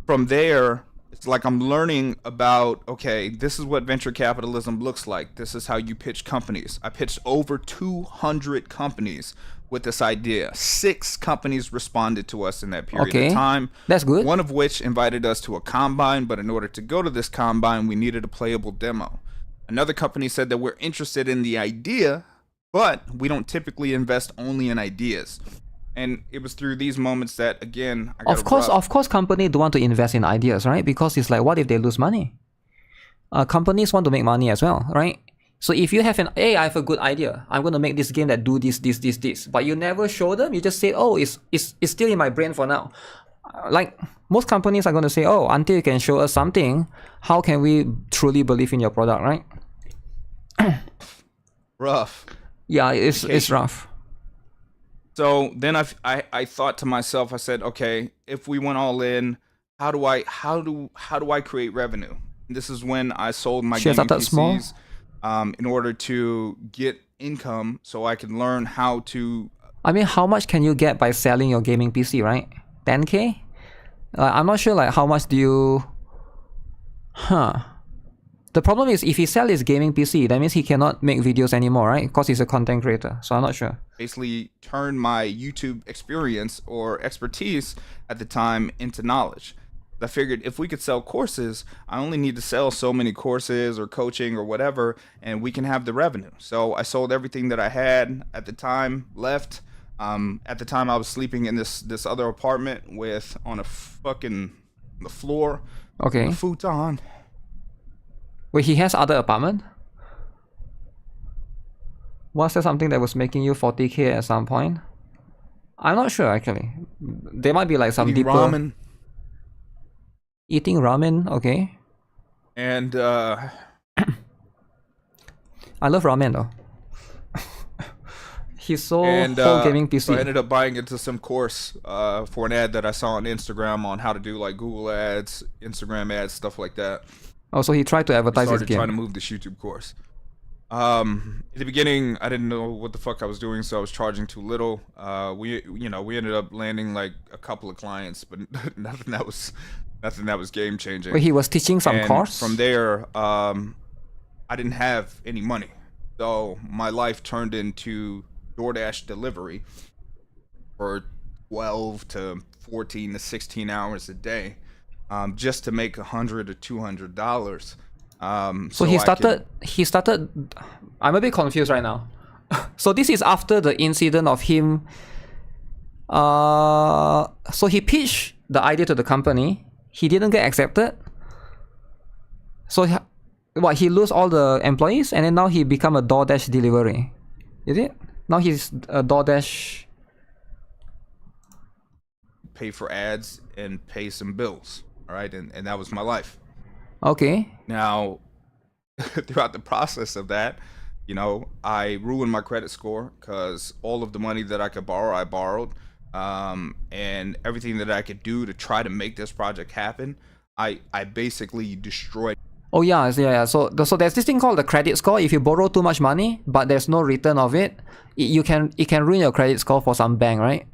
from there, it's like I'm learning about, okay, this is what venture capitalism looks like. This is how you pitch companies. I pitched over 200 companies with this idea. 6 companies responded to us in that period of time. That's good. One of which invited us to a combine, but in order to go to this combine, we needed a playable demo. Another company said that we're interested in the idea, but we don't typically invest only in ideas. And it was through these moments that, again, I got Of course, companies don't want to invest in ideas, right? Because it's like, what if they lose money? Companies want to make money as well, right? So if you have I have a good idea. I'm going to make this game that do this, but you never show them. You just say, oh, it's still in my brain for now. Like most companies are going to say, oh, until you can show us something, how can we truly believe in your product, right? rough. Yeah, it's rough. So then I thought to myself, I said, okay, if we went all in, how do I create revenue? And this is when I sold my gaming PCs in order to get income, so I can learn how to. I mean, how much can you get by selling your gaming PC, right? 10K? I'm not sure like how much do you. The problem is if he sells his gaming PC, that means he cannot make videos anymore, right? Because he's a content creator. So I'm not sure. Basically turn my YouTube experience or expertise at the time into knowledge. I figured if we could sell courses, I only need to sell so many courses or coaching or whatever, and we can have the revenue. So I sold everything that I had at the time, left. At the time I was sleeping in this other apartment with on the floor. Okay. On a futon. Wait, he has other apartment? Was there something that was making you 40K at some point? I'm not sure actually. There might be like some Eating deeper ramen. Eating ramen, okay. And I love ramen though. He sold whole gaming PC. So I ended up buying into some course for an ad that I saw on Instagram on how to do like Google ads, Instagram ads, stuff like that. Oh, so he tried to advertise his game. Trying to move this YouTube course. In the beginning, I didn't know what the fuck I was doing, so I was charging too little. We ended up landing like a couple of clients, but nothing that was game changing. But he was teaching some And course. From there, I didn't have any money, so my life turned into DoorDash delivery for 12 to 14 to 16 hours a day. Just to make $100 or $200. So he started. I'm a bit confused right now. So this is after the incident of him. So he pitched the idea to the company. He didn't get accepted. So he lose all the employees, and then now he become a DoorDash delivery. Is it? Now he's a DoorDash. Pay for ads and pay some bills. All right, and that was my life. Okay. Now, throughout the process of that, I ruined my credit score because all of the money that I could borrow, I borrowed. And everything that I could do to try to make this project happen, I basically destroyed. Oh yeah. So there's this thing called the credit score. If you borrow too much money, but there's no return of it, it can ruin your credit score for some bank, right?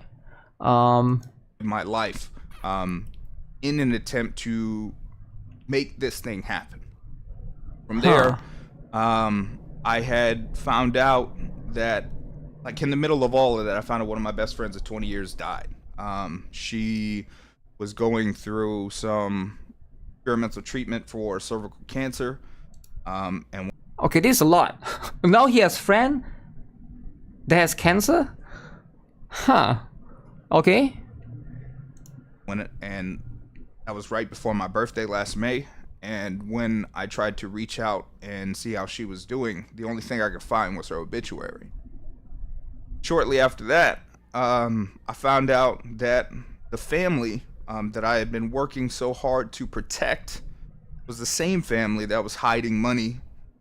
My life. In an attempt to make this thing happen. From there, I had found out that, like in the middle of all of that, I found out one of my best friends of 20 years died. She was going through some experimental treatment for cervical cancer. And okay, this is a lot. Now he has friend that has cancer? Okay. And that was right before my birthday last May, and when I tried to reach out and see how she was doing, the only thing I could find was her obituary. Shortly after that, I found out that the family that I had been working so hard to protect was the same family that was hiding money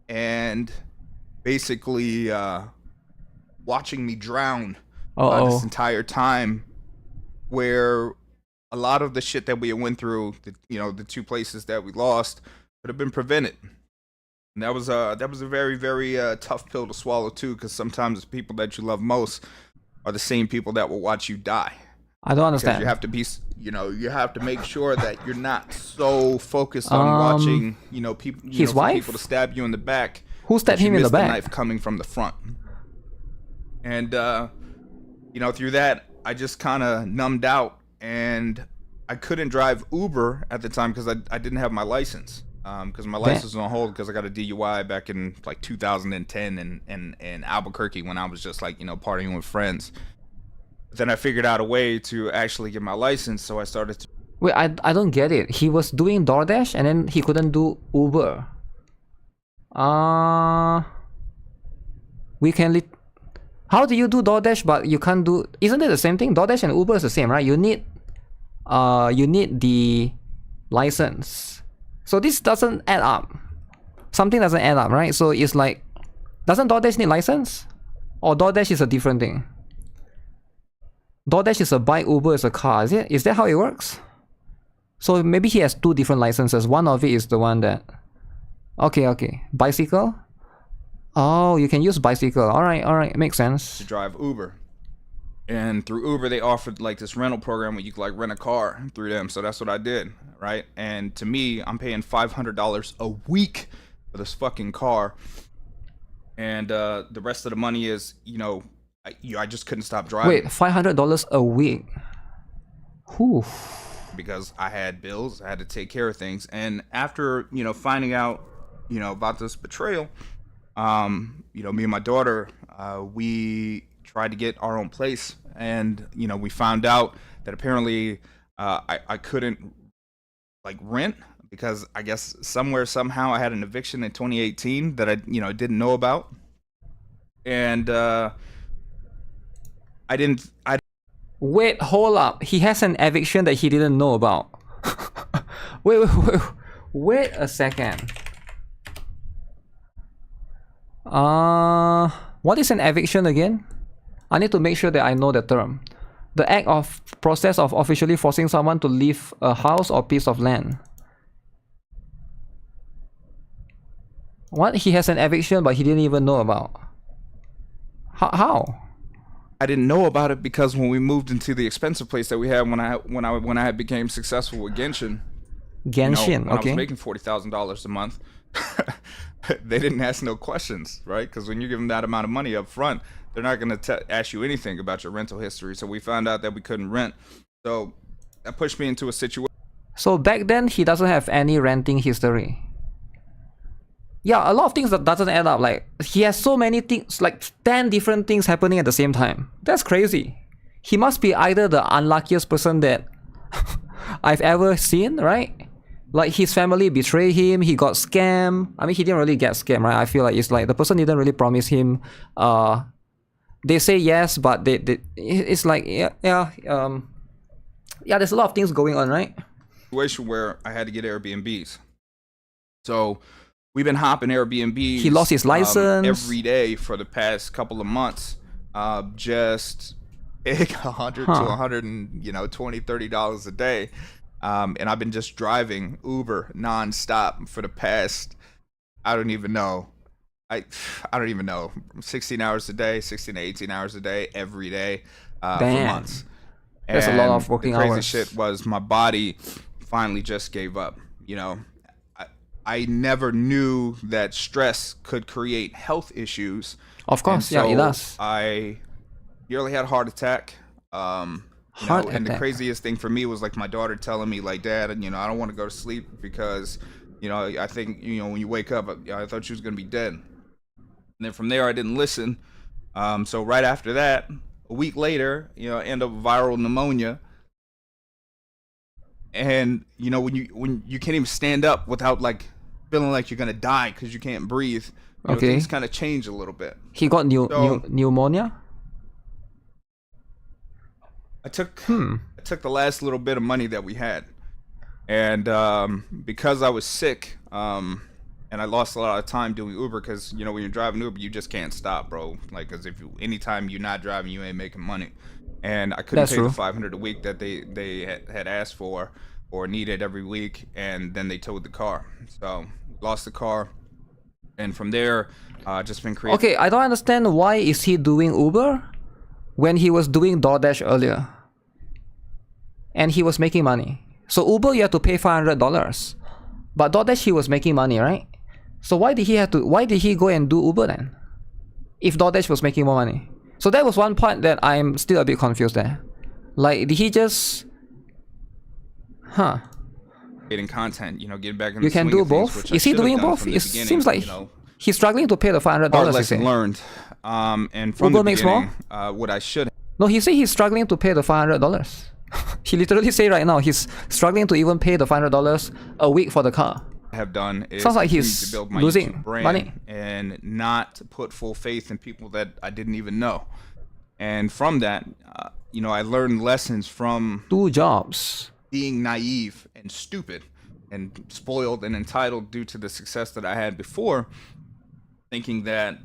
and basically watching me drown this entire time, where a lot of the shit that we went through, the 2 places that we lost, could have been prevented. And that was a very, very tough pill to swallow too, because sometimes the people that you love most are the same people that will watch you die. I don't understand. Because you have to be, you have to make sure that you're not so focused on watching, people, his wife? people to stab you in the back. Who stabbed him in the back? The knife coming from the front. And through that, I just kind of numbed out, and I couldn't drive Uber at the time because I didn't have my license. Because my license was on hold because I got a DUI back in like 2010 in Albuquerque when I was just like, partying with friends. But then I figured out a way to actually get my license, so I started to... Wait, I don't get it. He was doing DoorDash and then he couldn't do Uber. How do you do DoorDash but you can't do... Isn't it the same thing? DoorDash and Uber is the same, right? You need the license. So this doesn't add up. Something doesn't add up, right? So it's like, doesn't DoorDash need license? Or DoorDash is a different thing? DoorDash is a bike, Uber is a car, is it? Is that how it works? So maybe he has 2 different licenses. One of it is the one that... Okay. Bicycle? Oh, you can use bicycle. Alright, makes sense. To drive Uber. And through Uber, they offered like this rental program where you could like rent a car through them. So that's what I did, right? And to me, I'm paying $500 a week for this fucking car. And the rest of the money is, I just couldn't stop driving. Wait, $500 a week? Whew. Because I had bills, I had to take care of things. And after, finding out, about this betrayal, me and my daughter, we tried to get our own place. And, we found out that apparently I couldn't, like, rent because I guess somehow I had an eviction in 2018 that I didn't know about. And Wait, hold up. He has an eviction that he didn't know about. Wait a second. What is an eviction again? I need to make sure that I know the term. The process of officially forcing someone to leave a house or piece of land. What? He has an eviction but he didn't even know about. How? I didn't know about it because when we moved into the expensive place that we had when I had became successful with Genshin. When okay. I was making $40,000 a month. They didn't ask no questions, right? Because when you give them that amount of money up front, they're not going to ask you anything about your rental history. So we found out that we couldn't rent. So that pushed me into a situation. So back then he doesn't have any renting history. Yeah, a lot of things that doesn't add up. Like, he has so many things, like 10 different things happening at the same time. That's crazy. He must be either the unluckiest person that I've ever seen, right? Like, his family betrayed him, he got scammed. I mean, he didn't really get scammed, right? I feel like it's like the person didn't really promise him. They say yes, but it's like, yeah, there's a lot of things going on, right? Situation where I had to get Airbnbs. So we've been hopping Airbnbs. He lost his license every day for the past couple of months. Just $100 to $120-$30 a day. And I've been just driving Uber nonstop for the past, I don't even know, 16 hours a day, 16 to 18 hours a day, every day, for months. That's a lot of working hours. The crazy shit was my body finally just gave up. I never knew that stress could create health issues. Of course, yeah, it does. I nearly had a heart attack. And the craziest thing for me was like my daughter telling me like, Dad, I don't want to go to sleep because, I think, when you wake up, I thought she was going to be dead. And then from there, I didn't listen. So right after that, a week later, I end up with viral pneumonia. And, when you can't even stand up without like feeling like you're going to die because you can't breathe, things kind of change a little bit. He got pneumonia? I took the last little bit of money that we had, and because I was sick, and I lost a lot of time doing Uber, because when you're driving Uber, you just can't stop, bro. Like, because anytime you're not driving, you ain't making money. and I couldn't That's pay true. the 500 a week that they had asked for or needed every week, and then they towed the car. So lost the car, and from there, just been creating. Okay, I don't understand why is he doing Uber when he was doing DoorDash earlier, and he was making money. So Uber you have to pay $500, but DoorDash he was making money, right? So why did he have to? Why did he go and do Uber then? If DoorDash was making more money. So that was one part that I'm still a bit confused there. Like, did he just... Huh. Creating content, you know, getting back in You the can swing do of things, both? which I Is he should have doing done both? from the It beginning, seems like you know, he's struggling to pay the $500, hard you lesson say. learned. And from Uber the makes beginning, what I should No, he said he's struggling to pay the $500. He literally say right now he's struggling to even pay the $500 a week for the car. have done is Sounds like continue he's to build my losing YouTube brand money. and not put full faith in people that I didn't even know. And from that, you know, I learned lessons from 2 jobs. being naive and stupid and spoiled and entitled due to the success that I had before, thinking that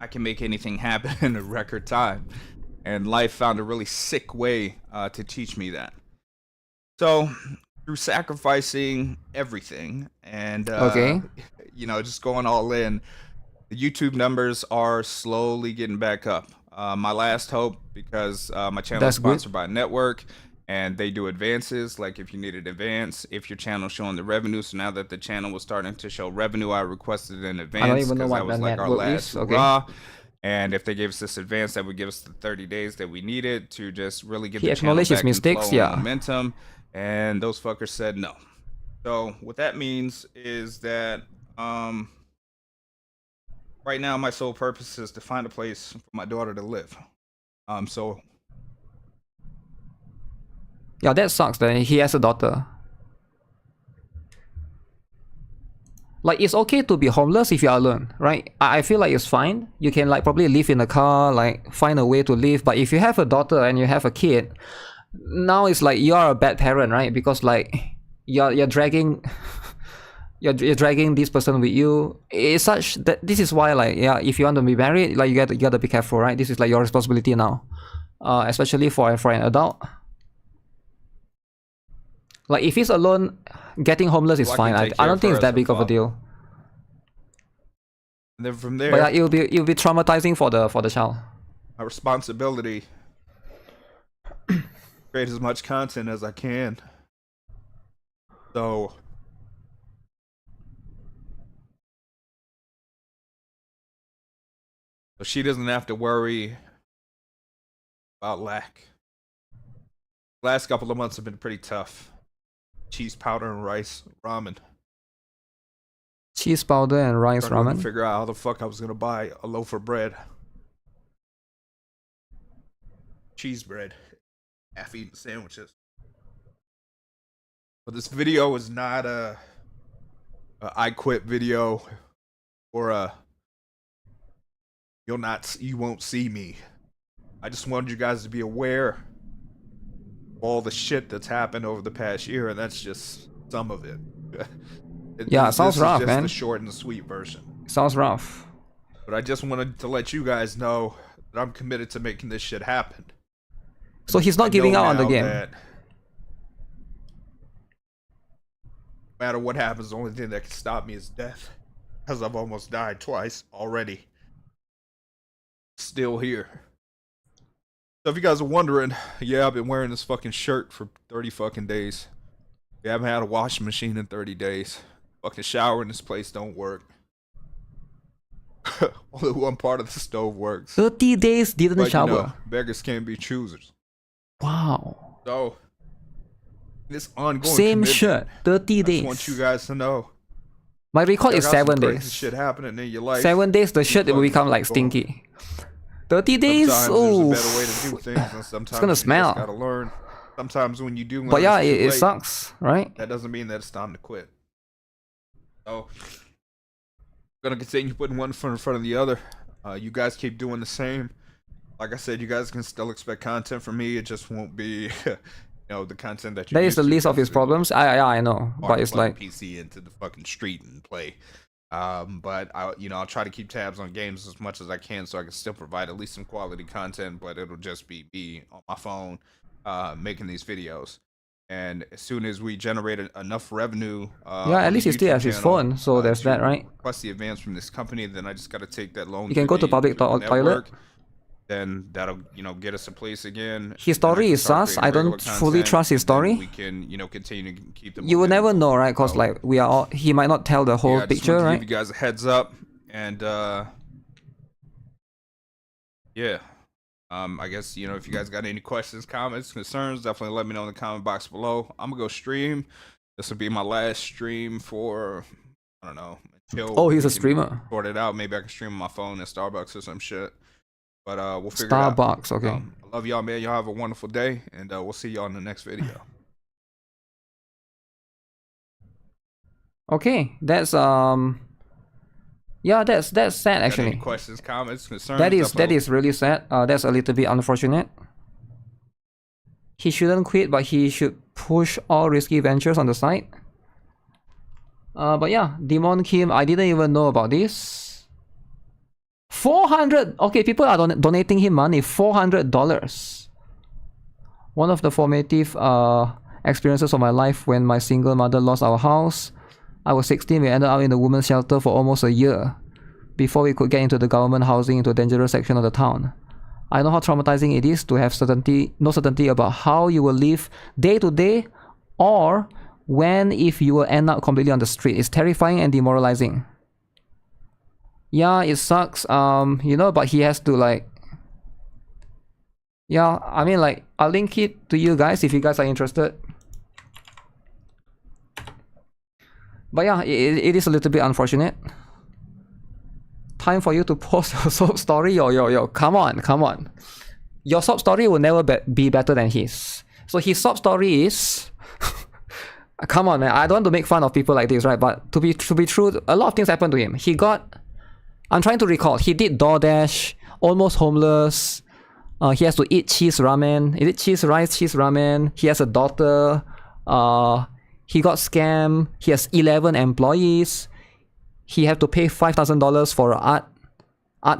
I can make anything happen in a record time. And life found a really sick way to teach me that. So through sacrificing everything and Okay. you know, just going all in, the YouTube numbers are slowly getting back up. My last hope, because my channel That's is good. sponsored by a network and they do advances, like if you need an advance, if your channel's showing the revenue. So now that the channel was starting to show revenue, I requested an advance even know because what that was the like our network last is. Okay. hurrah. And if they gave us this advance, that would give us the 30 days that we needed to just really get He the channel acknowledged his back in mistakes, flow and yeah. momentum. And those fuckers said no. So what that means is that right now my sole purpose is to find a place for my daughter to live. So Yeah, that sucks that he has a daughter. Like, it's okay to be homeless if you're alone, right? I feel like it's fine. You can like probably live in a car, like find a way to live. But if you have a daughter and you have a kid, now it's like you are a bad parent, right? Because like you're dragging you're dragging this person with you. It's such that this is why, like, yeah, if you want to be married, like you gotta be careful, right? This is like your responsibility now, especially for an adult. Like, if he's alone, getting homeless is Well, I fine. can I take care don't of think her it's that as a big of a father. deal. and then from there, But yeah, it'll be traumatizing for the child. my responsibility, create as much content as I can. So she doesn't have to worry about lack. Last couple of months have been pretty tough. Cheese powder and rice ramen. Cheese powder and rice Trying to ramen. figure out how the fuck I was gonna buy a loaf of bread. Cheese bread. Half-eaten sandwiches. But this video is not a I quit video or a you won't see me. I just wanted you guys to be aware of all the shit that's happened over the past year, and that's just some of it. Yeah, it sounds this rough, is just man. the short and the sweet version. Sounds rough. But I just wanted to let you guys know that I'm committed to making this shit happen. So he's not I giving know out on the now game. that no matter what happens, the only thing that can stop me is death. Because I've almost died twice already. Still here. So if you guys are wondering, yeah, I've been wearing this fucking shirt for 30 fucking days. We haven't had a washing machine in 30 days. Fucking shower in this place don't work. Only one part of the stove works. 30 days didn't But you shower. know, beggars can't be choosers. Wow. So this ongoing Same commitment, shirt. 30 I days. just want you guys to know. My record there is got some 7 crazy days. shit happening in your life. 7 days, the shirt will fucking become like go. stinky. 30 days? Sometimes Oh. there's a better way to do things, and sometimes gonna you smell. just gotta learn. Sometimes when you do learn, But yeah, it's too it late. sucks, right? That doesn't mean that it's time to quit. So, I'm gonna continue putting one foot in front of the other. You guys keep doing the same. Like I said, you guys can still expect content from me. It just won't be, you know, the content that you. That is the least of his problems. I know, but it's like PC into the fucking street and play But I'll try to keep tabs on games as much as I can so I can still provide at least some quality content, but it'll just be on my phone making these videos. And as soon as we generate enough revenue, yeah, at least he still has his phone, so there's that, right? Plus the advance from this company, then I just got to take that loan. You can go to public toilet. Then that'll get us a place again. His story is sus. I don't fully trust his story. We can continue to keep them. You will never know, right? Cause like we are all, he might not tell the whole picture, just right? Give you guys a heads up, and yeah. I guess if you guys got any questions, comments, concerns, definitely let me know in the comment box below. I'm gonna go stream. This will be my last stream for I don't know. Oh, he's a streamer. Sort it out. Maybe I can stream on my phone at Starbucks or some shit. But we'll figure it out. Starbucks, okay. I love y'all, man. Y'all have a wonderful day, and we'll see y'all in the next video. Okay, that's yeah, that's sad actually. Any questions, comments, concerns? That is really sad. That's a little bit unfortunate. He shouldn't quit, but he should push all risky ventures on the side. But yeah, Demon Kim, I didn't even know about this. 400. Okay, people are donating him money. $400. One of the formative experiences of my life when my single mother lost our house. I was 16. We ended up in the women's shelter for almost a year before we could get into the government housing into a dangerous section of the town. I know how traumatizing it is to have no certainty about how you will live day to day, or when if you will end up completely on the street. It's terrifying and demoralizing. Yeah, it sucks. But he has to like. Yeah, I mean, like, I'll link it to you guys if you guys are interested. But yeah, it is a little bit unfortunate. Time for you to post your sob story. Yo, come on. Your sob story will never be better than his. So his sob story is... Come on, man. I don't want to make fun of people like this, right? But to be true, a lot of things happened to him. He got... I'm trying to recall. He did DoorDash, almost homeless. He has to eat cheese ramen. Is it cheese rice, cheese ramen? He has a daughter. He got scammed. He has 11 employees. He had to pay $5,000 for art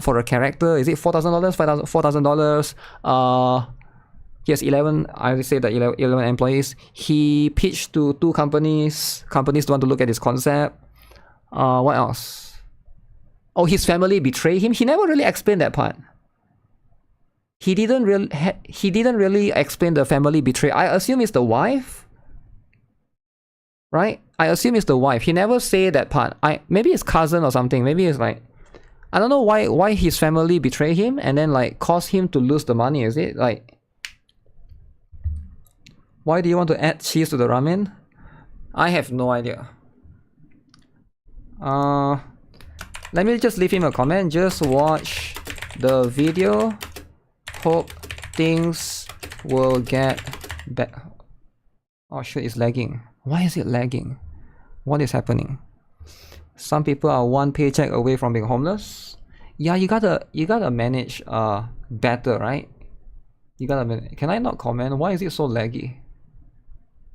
for a character. Is it $4,000? $4,000. He has 11. I would say that 11 employees. He pitched to 2 companies. Companies don't want to look at his concept. What else? Oh, his family betrayed him. He never really explained that part. He didn't really explain the family betrayal. I assume it's the wife, right? I assume it's the wife. He never say that part. Maybe it's cousin or something. Maybe it's like, I don't know why his family betrayed him and then like caused him to lose the money. Is it like, why do you want to add cheese to the ramen? I have no idea. Let me just leave him a comment. Just watch the video. Hope things will get better. Oh shit, it's lagging. Why is it lagging? What is happening? Some people are 1 paycheck away from being homeless. Yeah, you gotta manage better, right? You gotta manage. Can I not comment? Why is it so laggy?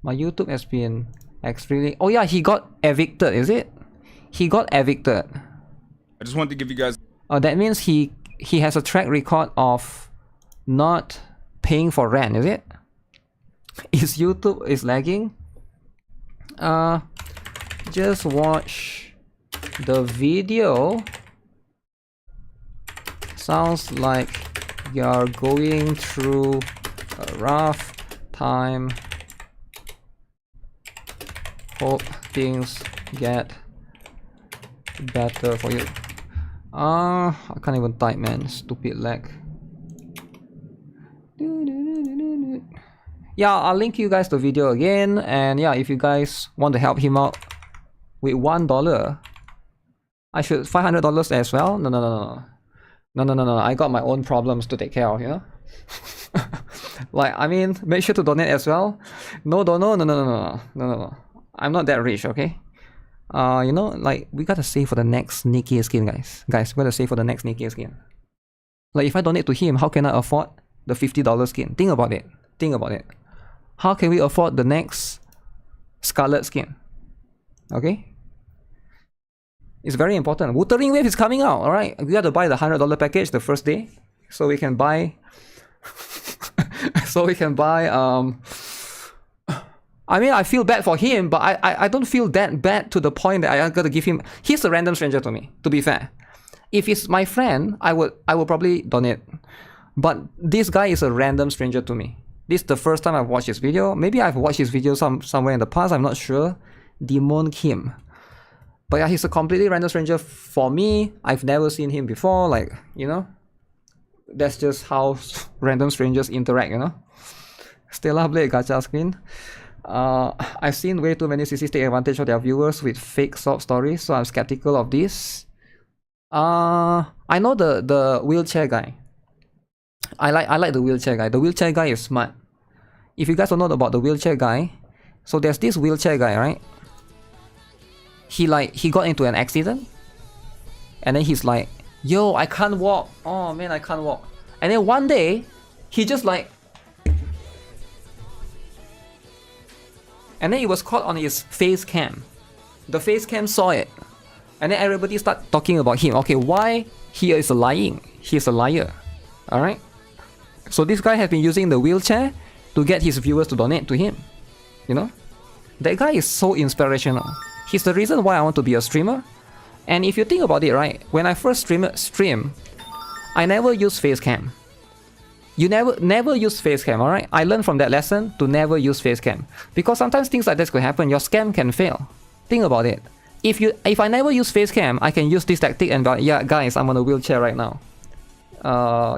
My YouTube has been extremely... Oh yeah, he got evicted, is it? He got evicted. I just wanted to give you guys... That means he has a track record of not paying for rent, is it? Is YouTube is lagging? Just watch the video. Sounds like you're going through a rough time. Hope things get better for you. I can't even type, man. Stupid lag. Yeah, I'll link you guys the video again, and yeah, if you guys want to help him out with $1, I should $500 as well. No. I got my own problems to take care of, you know. Like, I mean, make sure to donate as well. No. I'm not that rich, okay. You know, like, we gotta save for the next Nikke skin, guys. We gotta save for the next Nikke skin. Like, if I donate to him, how can I afford the $50 skin? Think about it. How can we afford the next Scarlet skin? Okay? It's very important. Wuthering Waves is coming out, alright? We got to buy the $100 package the first day. So we can buy... I mean, I feel bad for him, but I don't feel that bad to the point that I gotta give him... He's a random stranger to me, to be fair. If he's my friend, I would probably donate. But this guy is a random stranger to me. This is the first time I've watched his video. Maybe I've watched his video somewhere in the past, I'm not sure. Demon Kim. But yeah, he's a completely random stranger for me. I've never seen him before, like, you know. That's just how random strangers interact, you know. Stella Blade Gacha screen. I've seen way too many CCs take advantage of their viewers with fake sob stories, so I'm skeptical of this. I know the wheelchair guy. I like the wheelchair guy. The wheelchair guy is smart. If you guys don't know about the wheelchair guy, so there's this wheelchair guy, right? He got into an accident, and then he's like, yo, I can't walk. Oh man, I can't walk. And then one day, he just like, and then it was caught on his face cam. The face cam saw it, and then everybody start talking about him. Okay, why he is lying? He's a liar. All right. So this guy has been using the wheelchair to get his viewers to donate to him. You know, that guy is so inspirational. He's the reason why I want to be a streamer. And if you think about it, right, when I first stream, I never use face cam. You never use face cam, alright? I learned from that lesson to never use face cam. Because sometimes things like this could happen, your scam can fail. Think about it. If I never use face cam, I can use this tactic and be like, yeah, guys, I'm on a wheelchair right now.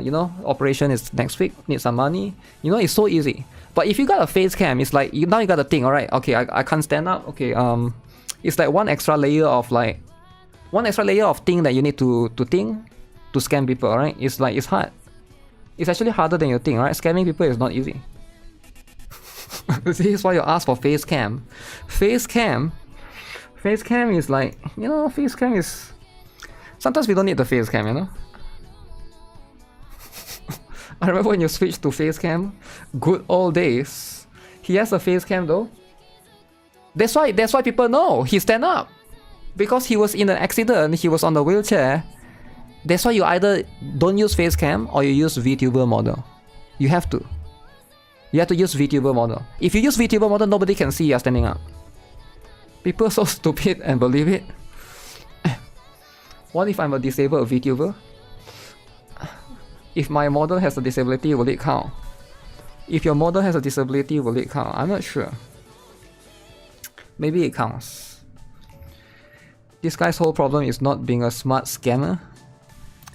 You know, operation is next week, need some money. You know, it's so easy. But if you got a face cam, it's like, now you got to think, alright, okay, I can't stand up, okay, it's like one extra layer of thing that you need to think to scam people, alright? It's like, it's hard. It's actually harder than you think, right? Scamming people is not easy. This is why you ask for face cam. Face cam is like, you know, face cam is... Sometimes we don't need the face cam, you know? I remember when you switched to face cam, good old days. He has a face cam though. That's why people know he stand up. Because he was in an accident, he was on the wheelchair. That's why you either don't use face cam or you use VTuber model. You have to. You have to use VTuber model. If you use VTuber model, nobody can see you standing up. People are so stupid and believe it. What if I'm a disabled VTuber? If my model has a disability, will it count? If your model has a disability, will it count? I'm not sure. Maybe it counts. This guy's whole problem is not being a smart scammer.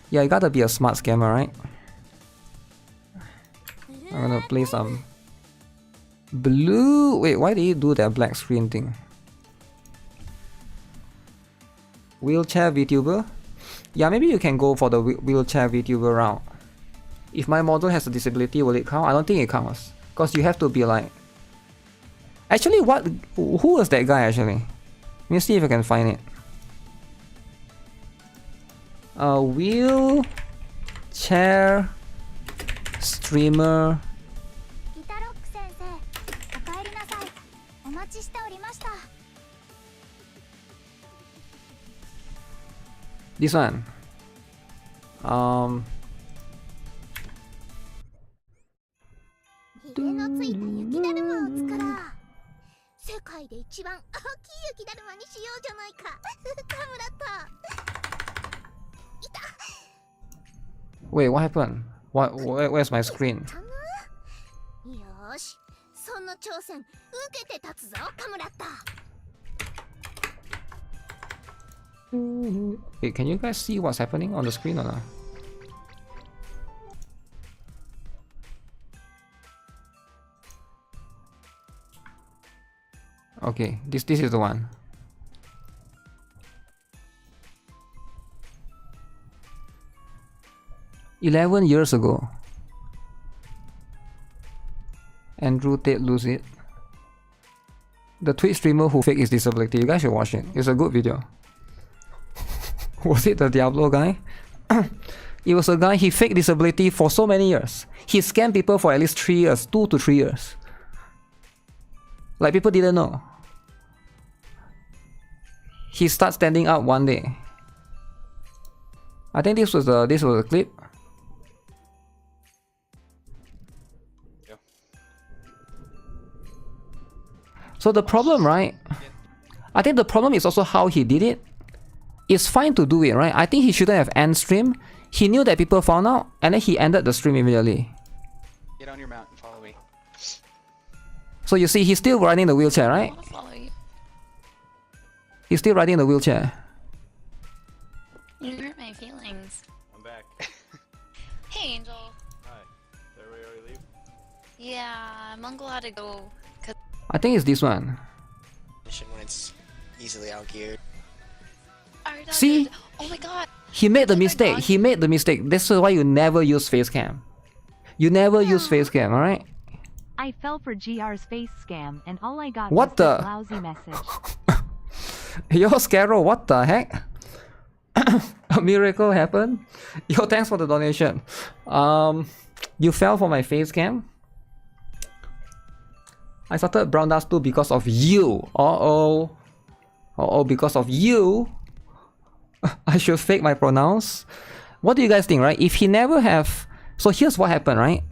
Yeah, you gotta be a smart scammer, right? I'm gonna play some blue. Wait, why did you do that black screen thing? Wheelchair VTuber? Yeah, maybe you can go for the wheelchair VTuber route. If my model has a disability, will it count? I don't think it counts. Because you have to be like... Actually, who was that guy actually? Let me see if I can find it. Wheelchair streamer. This one. Wait, what happened? Where's my screen? Wait, can you guys see what's happening on the screen or not? Okay, this is the one. "11 years ago, Andrew Tate lose it. The Twitch streamer who faked his disability." You guys should watch it. It's a good video. Was it the Diablo guy? It was a guy, he faked disability for so many years. He scammed people for at least 3 years, 2 to 3 years. Like, people didn't know. He starts standing up one day. I think this was a clip. Yeah. So the problem, right? I think the problem is also how he did it. It's fine to do it, right? I think he shouldn't have end stream. He knew that people found out, and then he ended the stream immediately. Get on your mount and follow me. So you see, he's still riding the wheelchair, right? He's still riding the wheelchair. You hurt my feelings. I'm back. Hey, Angel. Hi. Did everybody already leave? Yeah, Mungo had to go. I think it's this one. When it's easily outgeared. See? Oh my god. He made the mistake. He made the mistake. This is why you never use face cam. You never use face cam, alright? I fell for GR's face scam and all I got What was the? this lousy message. Yo, Scarrow, what the heck? A miracle happened? Yo, thanks for the donation. You fell for my face cam? I started Brown Dust 2 because of you. Uh-oh. Uh-oh, because of you. I should fake my pronouns. What do you guys think, right? If he never have... So here's what happened, right?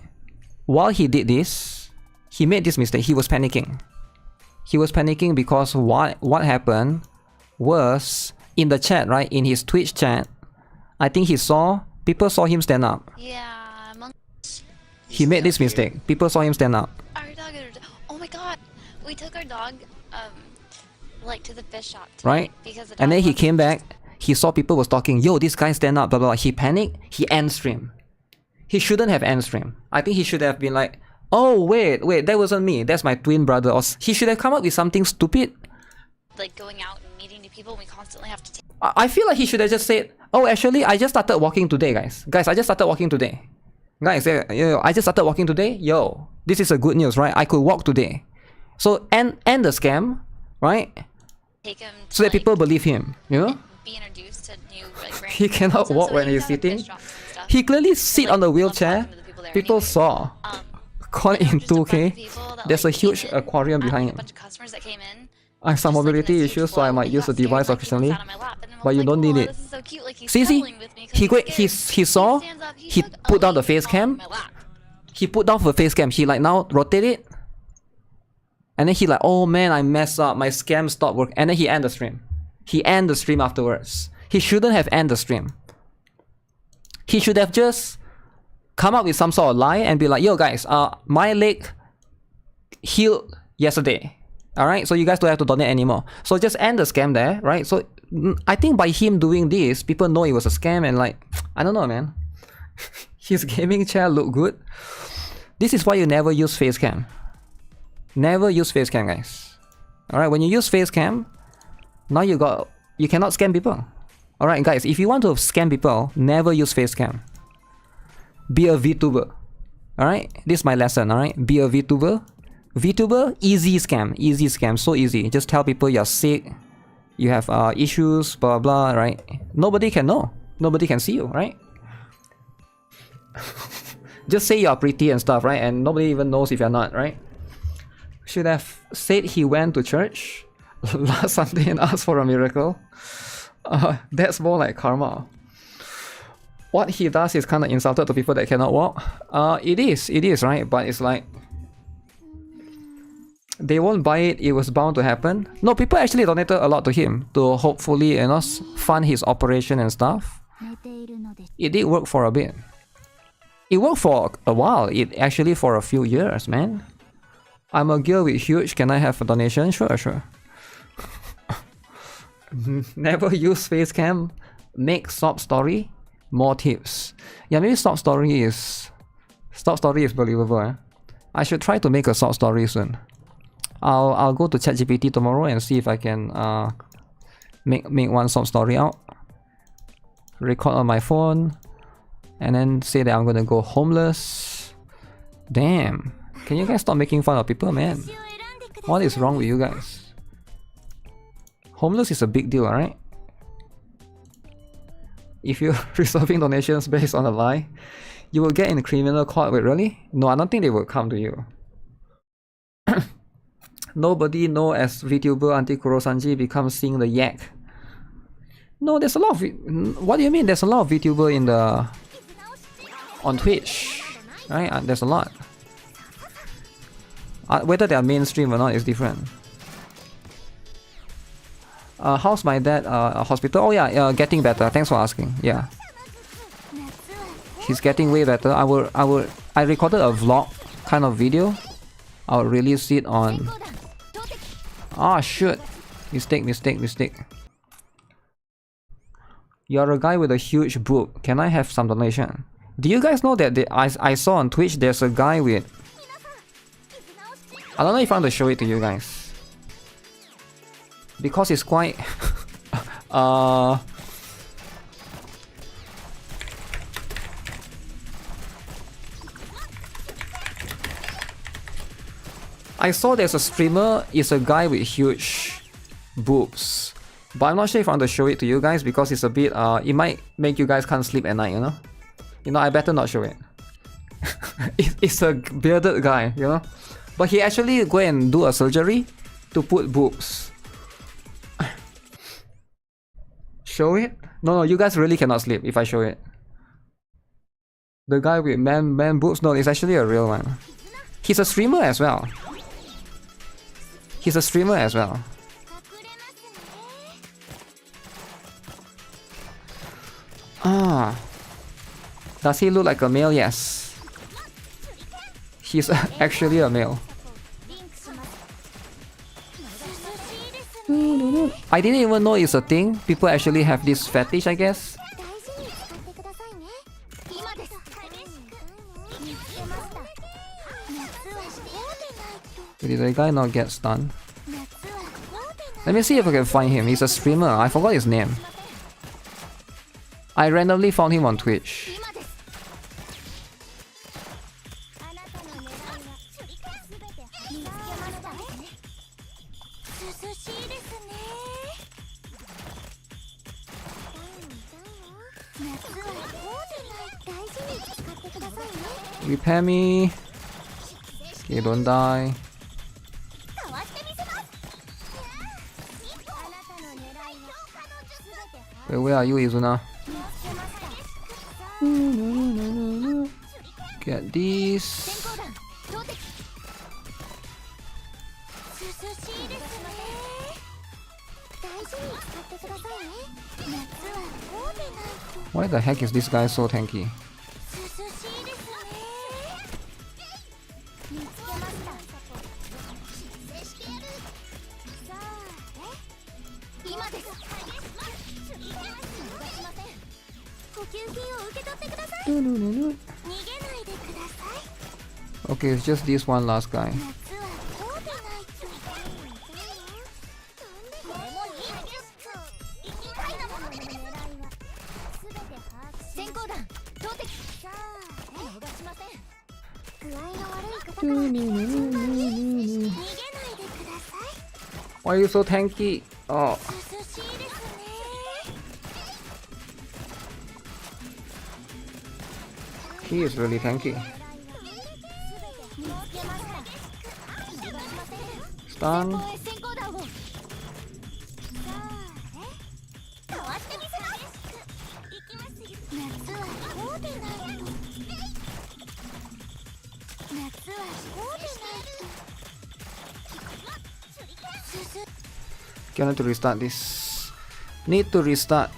While he did this, he made this mistake. He was panicking. He was panicking because what happened was in the chat, right? In his Twitch chat, I think people saw him stand up. Yeah, He made this mistake. People saw him stand up. our dog. Oh my god, we took our dog, like to the fish shop. Right? Because the And then he dog came back. He saw people was talking. Yo, this guy stand up. Blah blah. He panicked. He end stream. He shouldn't have end stream. I think he should have been like, oh wait, that wasn't me. That's my twin brother. Or he should have come up with something stupid. like going out and meeting new people. We constantly have to take. I feel like he should have just said, oh, actually, I just started walking today, guys. Guys, I just started walking today. Guys, I just started walking today. Yo, this is a good news, right? I could walk today. So end the scam, right? Take him to, So that people believe him, you know? be introduced to new like He cannot walk when he's sitting. He clearly sit on the wheelchair. People saw. Caught in 2K. There's a huge aquarium behind him. customers that came in. I have some mobility issues, so I might use the device occasionally. But you don't need it. See, he saw, he put down the face cam. He put down the face cam. He like now rotate it. And then he like, oh man, I messed up. My scam stopped working. And then he end the stream. He end the stream afterwards. He shouldn't have end the stream. He should have just come up with some sort of lie and be like, yo guys, my leg healed yesterday. Alright, so you guys don't have to donate anymore. So just end the scam there, right? So I think by him doing this, people know it was a scam and like, I don't know, man. His gaming chair look good. This is why you never use face cam. Never use face cam, guys. Alright, when you use face cam, now you cannot scam people. Alright guys, if you want to scam people, never use face cam. Be a VTuber. Alright, this is my lesson, alright? Be a VTuber. VTuber, easy scam, so easy. Just tell people you're sick, you have issues, blah blah, right? Nobody can know. Nobody can see you, right? Just say you're pretty and stuff, right? And nobody even knows if you're not, right? Should have said he went to church last Sunday and asked for a miracle. That's more like karma. What he does is kind of insulted to people that cannot walk. It is, right? But it's like, they won't buy it, it was bound to happen. No, people actually donated a lot to him to hopefully, you know, fund his operation and stuff. It did work for a bit. It worked for a while, it actually for a few years, man. I'm a girl with huge, can I have a donation? Sure. Never use face cam. Make sob story. More tips. Yeah, maybe sob story is believable. Eh? I should try to make a sob story soon. I'll go to ChatGPT tomorrow and see if I can make one sob story out. Record on my phone and then say that I'm gonna go homeless. Damn. Can you guys stop making fun of people, man? What is wrong with you guys? Homeless is a big deal, alright? If you're reserving donations based on a lie, you will get in criminal court. Wait, really? No, I don't think they will come to you. Nobody know as VTuber until Kurosanji becomes seeing the yak. No, there's a lot of... What do you mean? There's a lot of VTuber in the... on Twitch. Right? There's a lot. Whether they are mainstream or not is different. How's my dad hospital? Oh yeah, getting better. Thanks for asking. Yeah. He's getting way better. I recorded a vlog kind of video. I'll release it on... Ah, shoot. Mistake. You're a guy with a huge boob. Can I have some donation? Do you guys know that I saw on Twitch there's a guy with... I don't know if I want to show it to you guys. Because it's quite... I saw there's a streamer, it's a guy with huge boobs. But I'm not sure if I want to show it to you guys because it's a bit, it might make you guys can't sleep at night, you know? You know, I better not show it. It's a bearded guy, you know? But he actually go and do a surgery to put boobs. Show it? No, you guys really cannot sleep if I show it. The guy with man boobs? No, it's actually a real one. He's a streamer as well. Ah. Does he look like a male? Yes. He's actually a male. I didn't even know it's a thing. People actually have this fetish, I guess. Did the guy not get stunned? Let me see if I can find him. He's a streamer. I forgot his name. I randomly found him on Twitch. Repair me. Okay, don't die. Where are you, Izuna? Get this. Why the heck is this guy so tanky? Okay, it's just this one last guy. Why are you so tanky? Oh. He is really tanky. Stun. Okay, I need to restart this. Need to restart.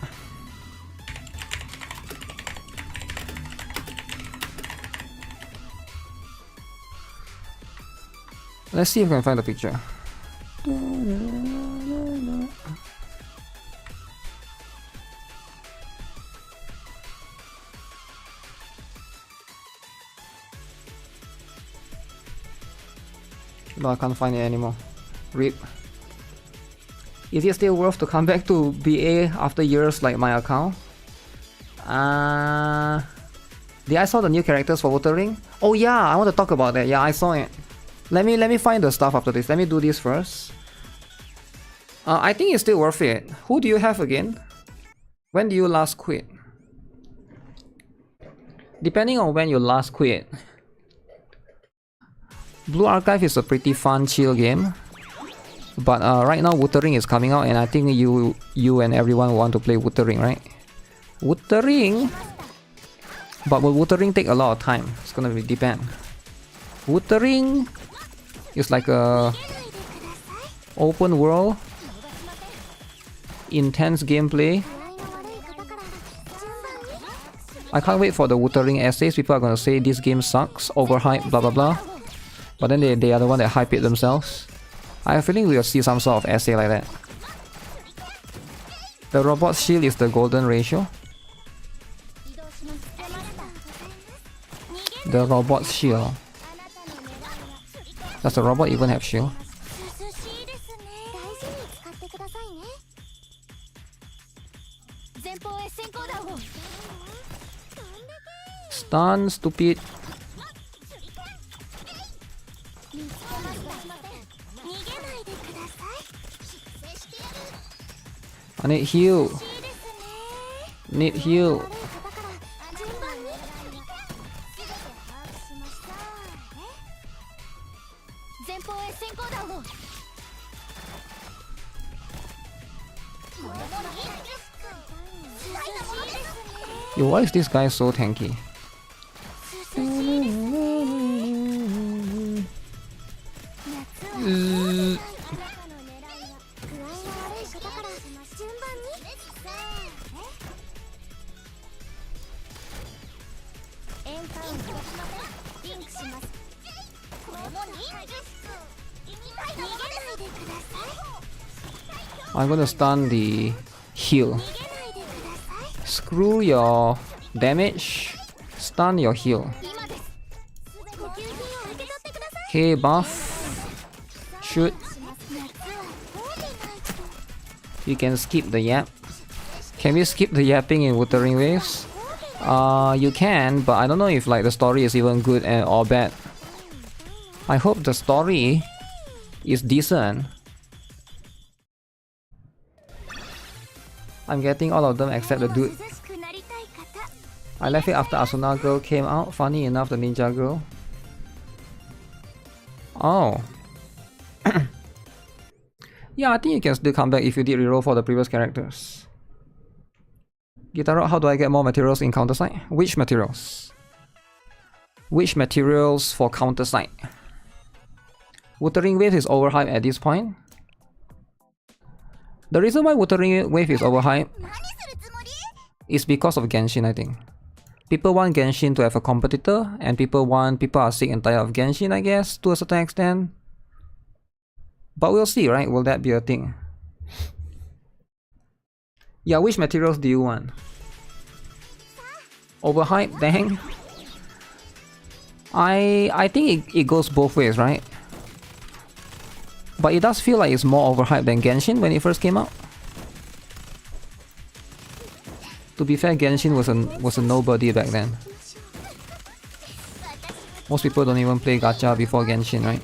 Let's see if we can find the picture. No, I can't find it anymore. RIP. Is it still worth to come back to BA after years like my account? Did I saw the new characters for Wuthering? Oh yeah, I want to talk about that. Yeah, I saw it. Let me find the stuff after this. Let me do this first. I think it's still worth it. Who do you have again? When do you last quit? Depending on when you last quit. Blue Archive is a pretty fun, chill game. But right now Wuthering is coming out, and I think you and everyone want to play Wuthering, right? Wuthering. But will Wuthering take a lot of time? It's gonna be depend. Wuthering is like a open world, intense gameplay. I can't wait for the Wuthering essays. People are gonna say this game sucks, overhyped, blah blah blah. But then they are the one that hype it themselves. I have a feeling we'll see some sort of essay like that. The robot shield is the golden ratio. The robot shield. Does the robot even have shield? Stun, stupid. I need heal. Need heal. Yo, why is this guy so tanky? I'm gonna stun the heal. Screw your damage, stun your heal. Okay, buff. Shoot. You can skip the yap. Can we skip the yapping in Wuthering Waves? You can, but I don't know if like the story is even good or bad. I hope the story is decent. I'm getting all of them except the dude. I left it after Asuna Girl came out. Funny enough, the ninja girl. Oh. Yeah, I think you can still come back if you did reroll for the previous characters. Guitar, how do I get more materials in CounterSide? Which materials? Which materials for CounterSide? Wuthering Wave is overhyped at this point. The reason why Wuthering Wave is overhyped is because of Genshin, I think. People want Genshin to have a competitor, and people are sick and tired of Genshin, I guess, to a certain extent. But we'll see, right? Will that be a thing? Yeah, which materials do you want? Overhyped? Dang. I think it goes both ways, right? But it does feel like it's more overhyped than Genshin when it first came out. To be fair, Genshin was a nobody back then. Most people don't even play Gacha before Genshin, right?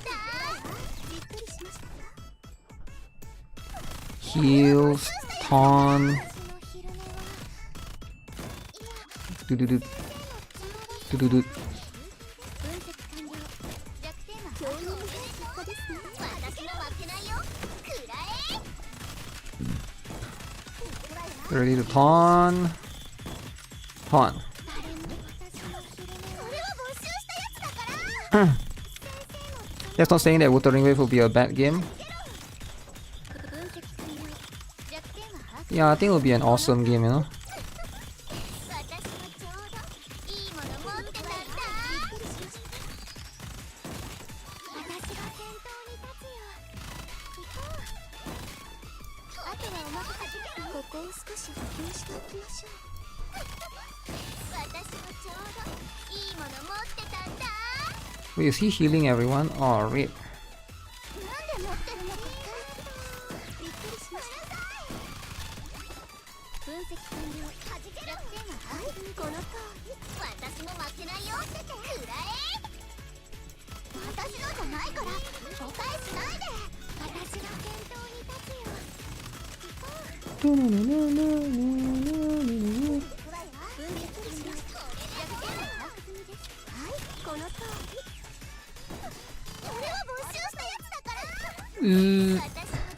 Heals, taunt. Do. Ready to taunt. Taunt. That's not saying that Wuthering Wave will be a bad game. Yeah, I think it will be an awesome game, you know. Wait, is he healing everyone? Oh, rip.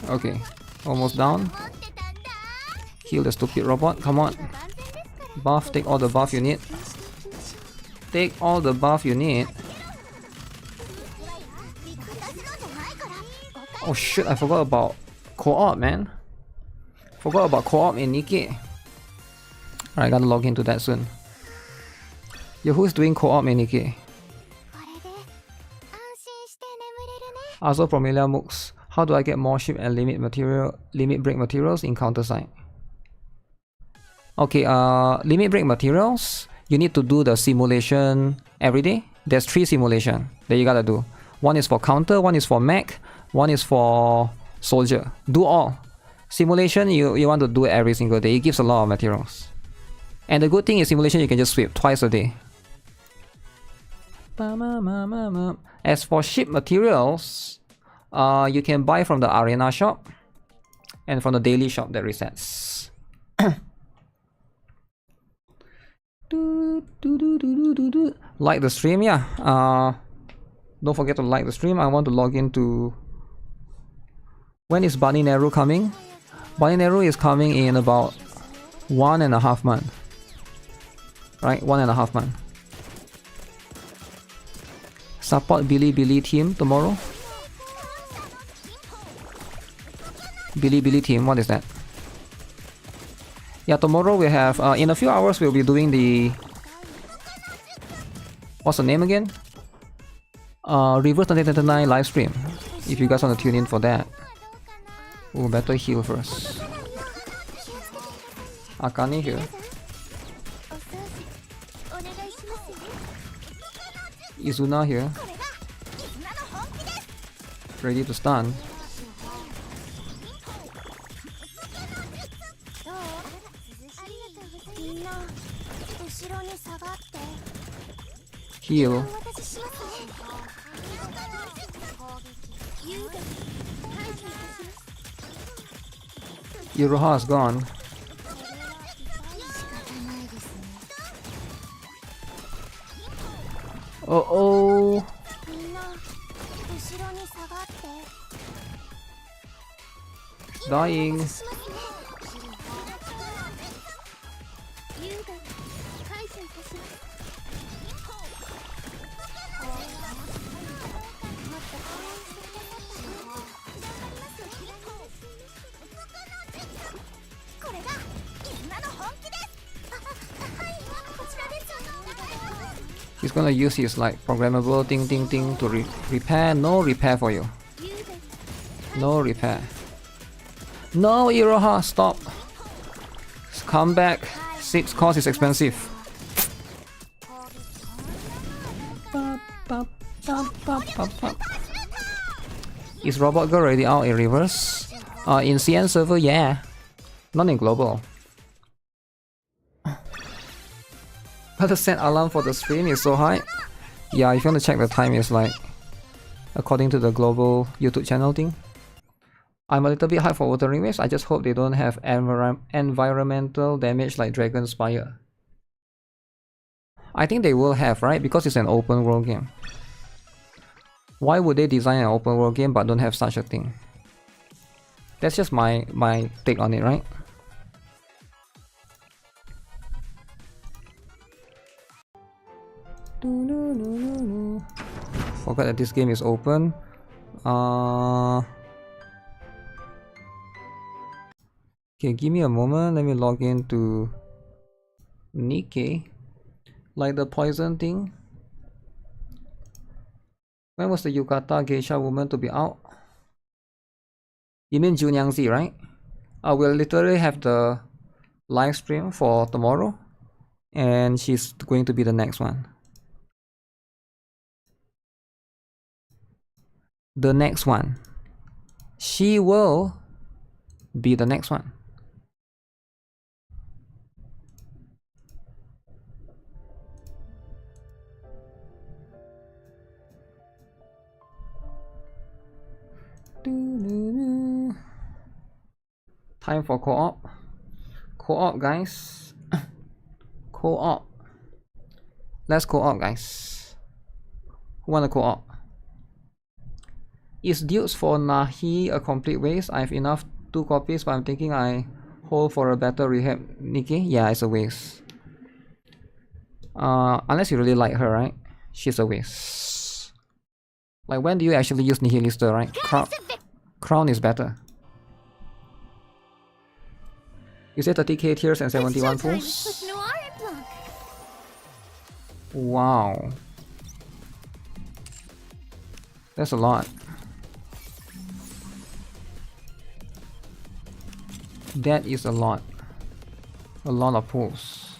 Okay, almost down. Kill the stupid robot, come on. Buff, take all the buff you need. Take all the buff you need. Oh shit, I forgot about co-op, man. Forgot about co-op in Nikke. Alright, gotta log into that soon. Yo, who's doing co-op in Nikke? Also from Emilia Mooks, how do I get more ship and limit break materials in CounterSide? Okay, limit break materials, you need to do the simulation every day. There's 3 simulations that you gotta do. One is for counter, one is for mech, one is for soldier. Do all. Simulation, you want to do it every single day. It gives a lot of materials. And the good thing is simulation you can just sweep twice a day. As for ship materials, you can buy from the arena shop and from the daily shop that resets. Like the stream, yeah. Don't forget to like the stream. I want to log into... When is Bunny Neru coming? Bunny Neru is coming in about 1.5 months. Right, 1.5 months. Support Billy team tomorrow. Billy team, what is that? Yeah, tomorrow we have, in a few hours we'll be doing the... What's the name again? Reverse 2029 live stream. If you guys want to tune in for that. Oh, better heal first. Akane here. Izuna here. Ready to stun. Heal. Iroha is gone. Uh-oh. Dying. He's gonna use his like programmable ding to repair. No repair for you. No repair. No, Iroha, stop. Come back. 6 cost is expensive. Is Robot Girl already out in reverse? In CN server, yeah. Not in global. But the set alarm for the stream is so high. Yeah, if you want to check the time, it's like according to the global YouTube channel thing. I'm a little bit high for Wuthering Waves. I just hope they don't have environmental damage like Dragon Spire. I think they will have, right? Because it's an open world game. Why would they design an open world game but don't have such a thing? That's just my take on it, right? Forgot that this game is open. Okay, give me a moment. Let me log into Nikke. Like the poison thing. When was the Yukata Geisha woman to be out? You mean Junyangzi, right? We'll literally have the live stream for tomorrow. And she's going to be the next one. The next one. She will be the next one. Time for co-op. Co-op, guys. Co-op. Let's co-op, guys. Who wanna co-op? Is Dukes for Nahi a complete waste? I have enough 2 copies, but I'm thinking I hold for a better rehab. Nikke? Yeah, it's a waste. Unless you really like her, right? She's a waste. Like, when do you actually use Nihilister, right? Crown is better. You say 30k tiers and 71 pulls? Wow. That's a lot. That is a lot. A lot of pulls.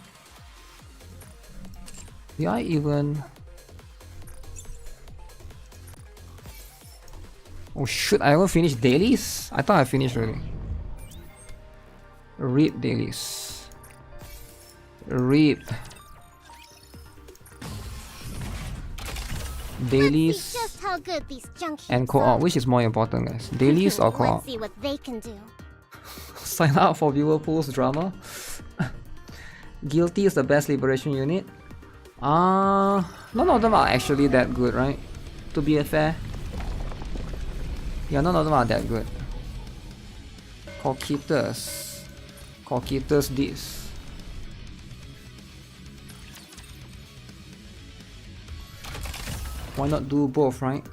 Did I even... Oh shoot, I haven't finished dailies? I thought I finished already. RIP dailies. RIP. Dailies just how good these and co-op. Which is more important, guys? Dailies or co-op? See what they can do. Sign up for viewer pools drama. Guilty is the best liberation unit. None of them are actually that good, right? To be fair. Yeah, none of them are that good. Cocytus. Cocytus this. Why not do both, right?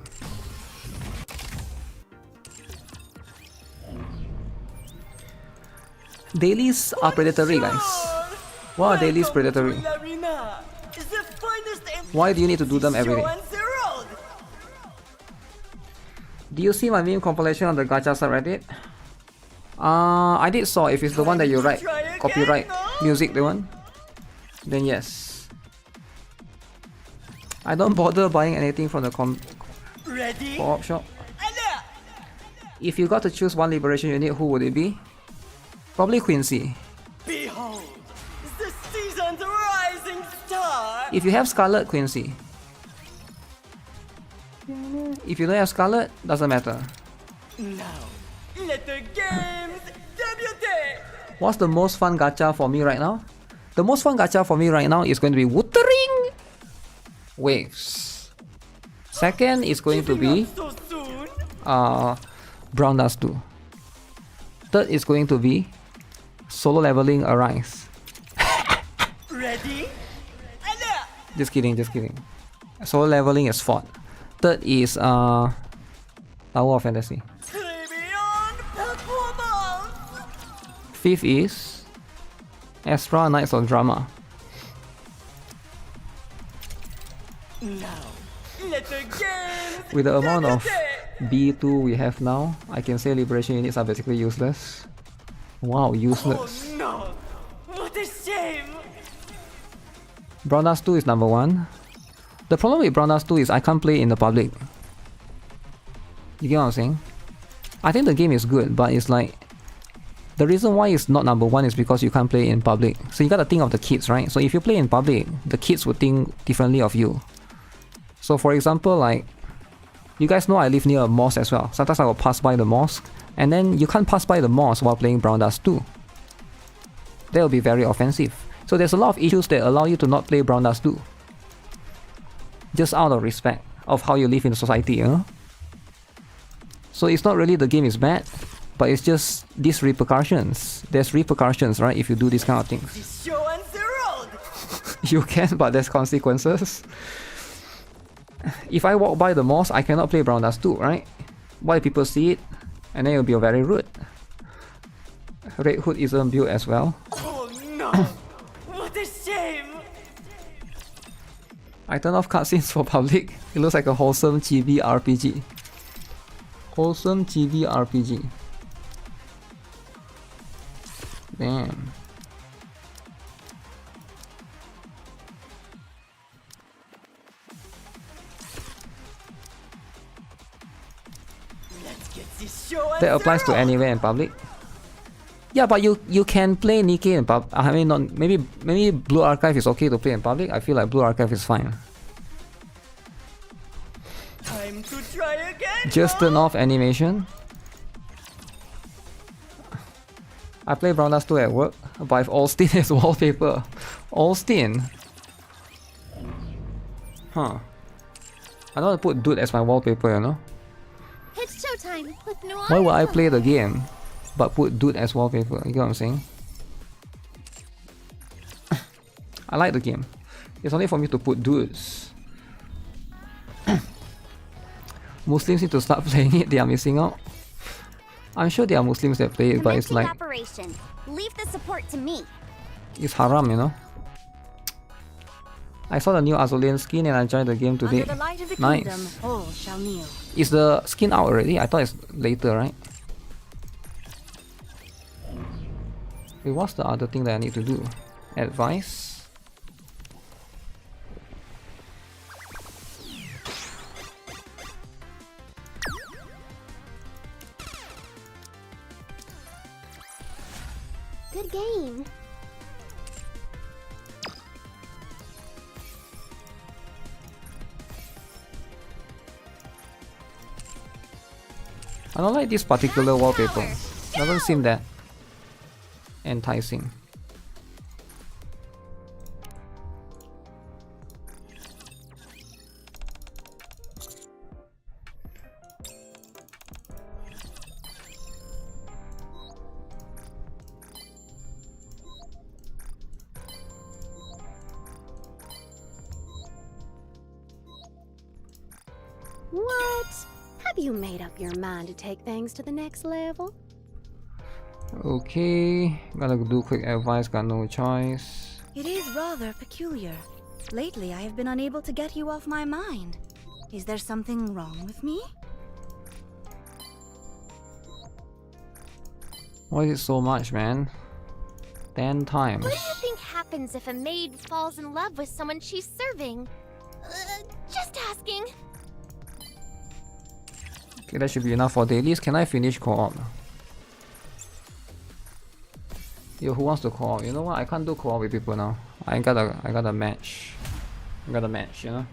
Dailies are predatory, guys. Why are dailies predatory? Why do you need to do them every day? Do you see my meme compilation on the Gacha subreddit? I did saw. If it's the one that you write, copyright music, the one, then yes. I don't bother buying anything from the co-op shop. If you got to choose one liberation unit, who would it be? Probably Quincy. Behold, the season's rising star. If you have Scarlet, Quincy. If you don't have Scarlet, doesn't matter. Now, let the games debut. What's the most fun gacha for me right now? The most fun gacha for me right now is going to be Wuthering Waves. Second is going to be Brown Dust 2. Third is going to be Solo Leveling Arise. Ready? Just kidding, just kidding. Solo Leveling is fourth. Third is Tower of Fantasy. Fifth is Astra Knights of Drama. Now, let the games With the amount of B2 we have now, I can say liberation units are basically useless. Wow, useless. Oh no! What a shame! Brown Dust 2 is number 1. The problem with Brown Dust 2 is I can't play in the public. You get what I'm saying? I think the game is good, but it's like... The reason why it's not number 1 is because you can't play in public. So you gotta think of the kids, right? So if you play in public, the kids would think differently of you. So for example, like... You guys know I live near a mosque as well. Sometimes I will pass by the mosque, and then you can't pass by the mosque while playing Brown Dust 2. That will be very offensive. So there's a lot of issues that allow you to not play Brown Dust 2. Just out of respect of how you live in society, you know? So it's not really the game is bad, but it's just these repercussions. There's repercussions, right, if you do these kind of things. You can, but there's consequences. If I walk by the mosque, I cannot play Brown Dust 2, right? Why people see it? And then it'll be very rude. Red Hood isn't built as well. Oh no! What a shame! I turn off cutscenes for public. It looks like a wholesome chibi RPG. Wholesome chibi RPG. Damn. That applies to anywhere in public. Yeah, but you can play Nikke in public. I mean, not maybe Blue Archive is okay to play in public. I feel like Blue Archive is fine. Time to try again. Just turn off animation. I play Brown Dust 2 at work, but if Allstin as wallpaper. Allstin? Huh. I don't want to put Dude as my wallpaper, you know? showtime with Noir. Why would I play the game but put dude as wallpaper? You get what I'm saying? I like the game. It's only for me to put dudes. Muslims need to start playing it. They are missing out. I'm sure there are Muslims that play it, but it's like Operation. Leave the support to me. it's haram, you know. I saw the new Azulian skin and I joined the game today. Under the light of the Nice. kingdom, all shall kneel. Is the skin out already? I thought it's later, right? Wait, what's the other thing that I need to do? Advice? Good game. I don't like this particular wallpaper. Doesn't seem that enticing. What? Have you made up your mind to take things to the next level? Okay, gotta do quick advice, got no choice. It is rather peculiar. Lately, I have been unable to get you off my mind. Is there something wrong with me? Why is it so much, man? 10 times. What do you think happens if a maid falls in love with someone she's serving? Just asking. Okay, that should be enough for dailies. Can I finish co-op? Yo, who wants to co-op? You know what? I can't do co-op with people now. I got a match. I got a match, you know?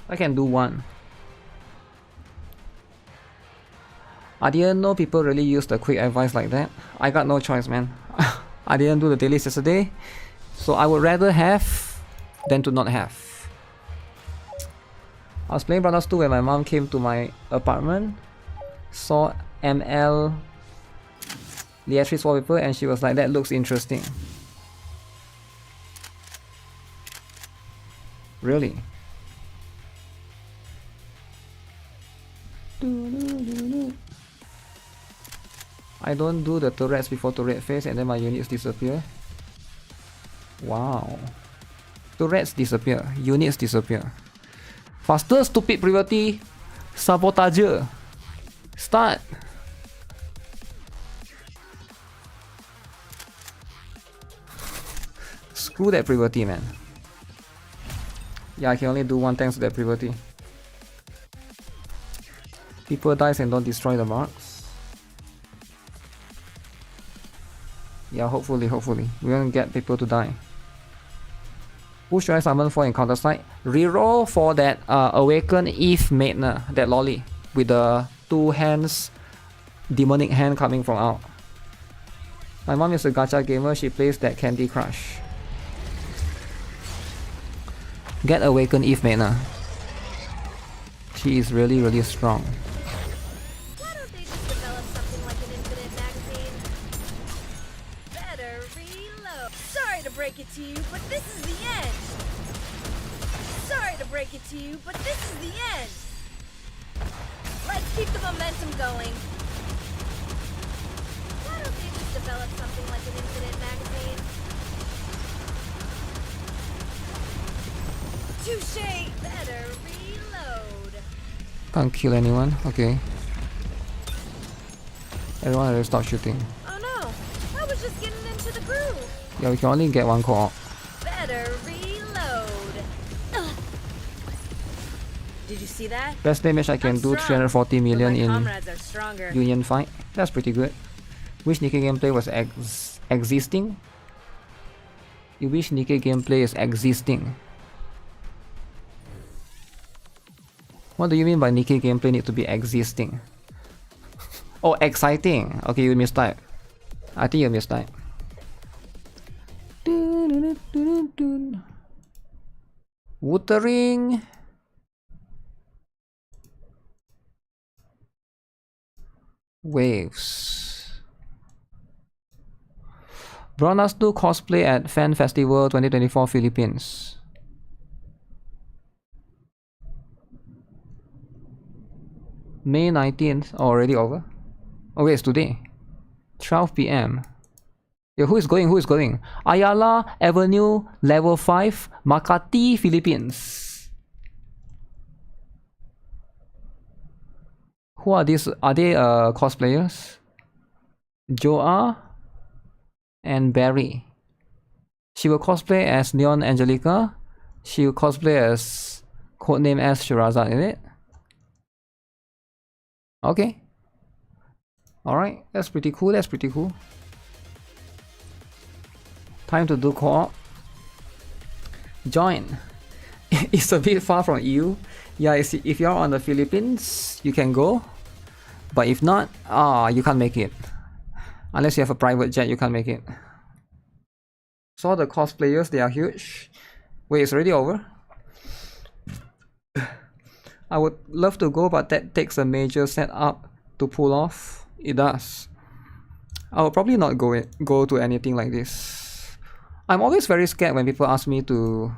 I can do one. I didn't know people really use the quick advice like that. I got no choice, man. I didn't do the dailies yesterday. So I would rather have than to not have. I was playing Brothers 2 when my mom came to my apartment, saw ML Leatrice wallpaper, and she was like, that looks interesting. Really? I don't do the turrets before turret phase and then my units disappear. Wow. Turrets disappear, units disappear. Faster, stupid priority sabotage. Start. Screw that priority, man. Yeah, I can only do one thanks to that priority. People dies and don't destroy the marks. Yeah, hopefully. We won't get people to die. Who should I summon for in CounterSide? Reroll for that Awaken Eve Maidna, that lolly, with the 2 hands, demonic hand coming from out. My mom is a gacha gamer, she plays that Candy Crush. Get Awaken Eve Maidna. She is really strong. Why don't they just develop something like an infinite magazine? Better reload. Sorry to break it to you, but this is the end. Sorry to break it to you, but this is the end. Let's keep the momentum going. Why don't they just develop something like an infinite magazine? Touché! Better reload. Can't kill anyone, okay. Everyone has to stop shooting. Oh no! I was just getting into the groove. Yeah, we can only get one co-op. Better reload. Ugh. Did you see that? Best damage I can do, strong, 340 million but my in comrades are stronger. Union fight. That's pretty good. Wish Nikke gameplay was existing? You wish Nikke gameplay is existing? What do you mean by Nikke gameplay need to be existing? Oh, exciting. Okay, you mistype. I think you mistype. Wuthering Waves. Bronas do cosplay at Fan Festival 2024 Philippines. May 19th, already over? Oh wait, it's today. 12 PM. Yeah, who is going? Who is going? Ayala Avenue, level 5, Makati, Philippines. Who are these? Are they cosplayers? Joa and Barry. She will cosplay as Neon Angelica. She will cosplay as codename as Shirazad, is it? Okay. Alright, that's pretty cool, that's pretty cool. Time to do co-op. Join. It's a bit far from EU. Yeah, if you're on the Philippines, you can go. But if not, you can't make it. Unless you have a private jet, you can't make it. Saw the cosplayers, they are huge. Wait, it's already over? I would love to go, but that takes a major setup to pull off. It does. I will probably not go to anything like this. I'm always very scared when people ask me to...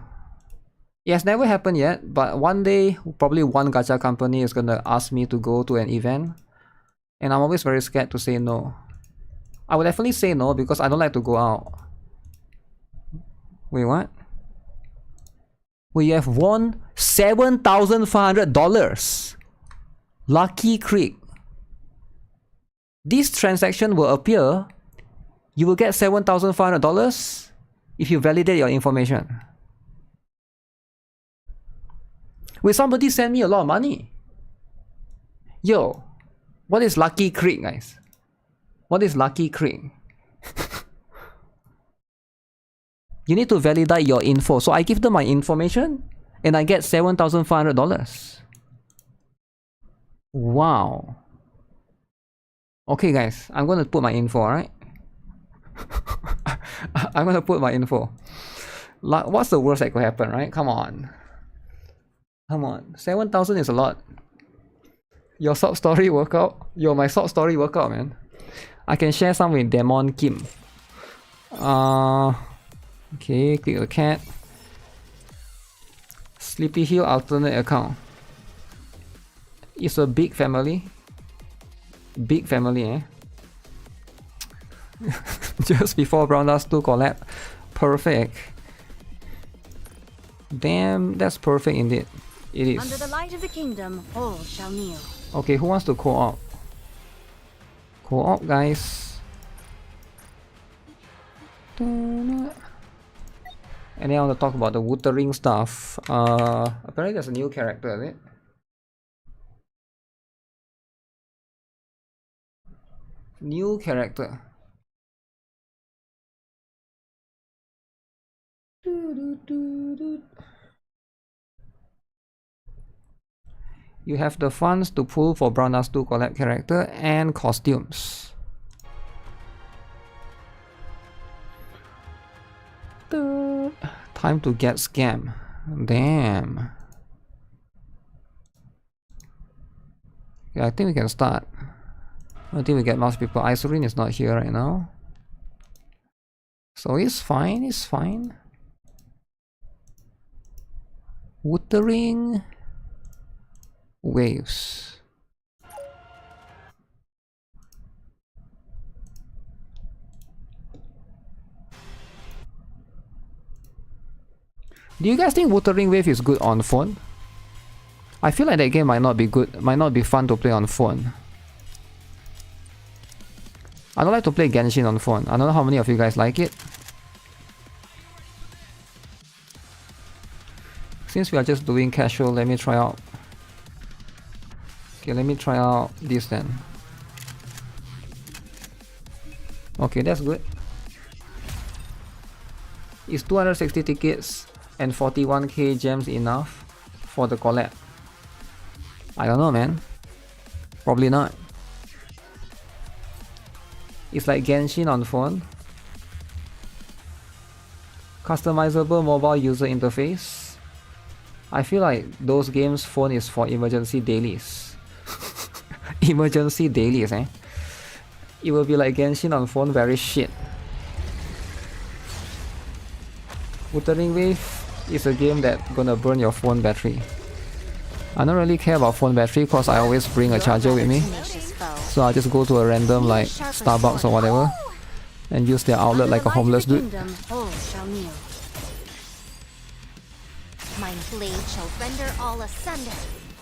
It has never happened yet, but one day, probably one gacha company is gonna ask me to go to an event. And I'm always very scared to say no. I would definitely say no because I don't like to go out. Wait, what? We have won $7,500. Lucky Creek. This transaction will appear. You will get $7,500 if you validate your information. Will somebody send me a lot of money? Yo, what is Lucky Creek, guys? What is Lucky Creek? You need to validate your info. So I give them my information and I get $7,500. Wow. Okay guys, I'm gonna put my info, alright? I'm gonna put my info. Like, what's the worst that could happen, right? Come on. Come on. 7,000 is a lot. Your sub story workout? Yo, my sub story workout, man. I can share some with Demon Kim. Okay, click the cat. Sleepy Hill alternate account. It's a big family. Big family, eh? Just before Brown Dust 2 collab. Perfect. Damn, that's perfect indeed. It is. Under the light of the kingdom, all shall kneel. Okay, who wants to co-op? Co-op, guys. And then I want to talk about the Wuthering stuff. Apparently there's a new character, is it? New character. You have the funds to pull for Brown Dust 2 collab character and costumes. Time to get scammed. Damn. Yeah, I think we can start. I think we get most people. Isorin is not here right now. So it's fine, it's fine. Wuthering Waves. Do you guys think Wuthering Wave is good on phone? I feel like that game might not be good, might not be fun to play on phone. I don't like to play Genshin on phone. I don't know how many of you guys like it. Since we are just doing casual, let me try out. Okay, let me try out this then. Okay, that's good. Is 260 tickets and 41k gems enough for the collab? I don't know, man. Probably not. It's like Genshin on phone. Customizable mobile user interface. I feel like those games phone is for emergency dailies. Emergency dailies, eh? it will be like Genshin on phone, very shit. Wuthering Waves is a game that gonna burn your phone battery. I don't really care about phone battery because I always bring a charger with me. So I just go to a random like Starbucks or whatever and use their outlet like a homeless dude. My blade shall render all asunder.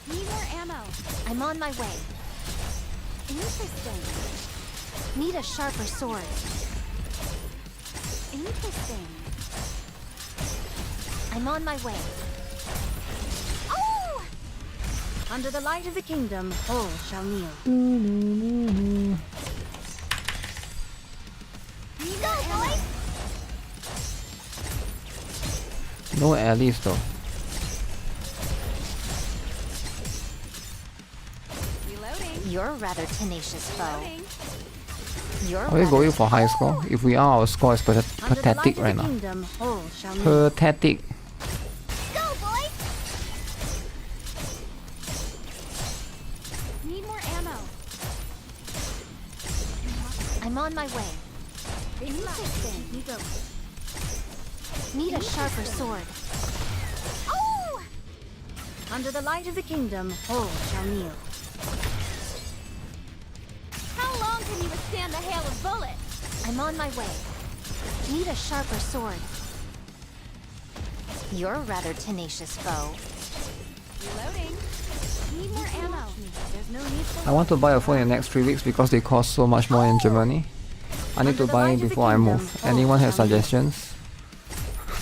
Need more ammo. I'm on my way. Interesting. Need a sharper sword. Interesting. I'm on my way. Oh! Under the light of the kingdom, all shall kneel. Go, boys! No allies though. You're a rather tenacious foe. Are we going for high score? If we are, our score is pathetic right now. Pathetic. Go, boys! Need more ammo. I'm on my way. Interesting. You go. Need a sharper sword. Oh! Under the light of the kingdom, all shall kneel. How long can you withstand the hail of bullets? I'm on my way. Need a sharper sword. You're a rather tenacious foe. Reloading. Need more ammo. There's no need for I want to buy a phone in the next 3 weeks because they cost so much more in Germany. I need to buy it before I move. Anyone has suggestions?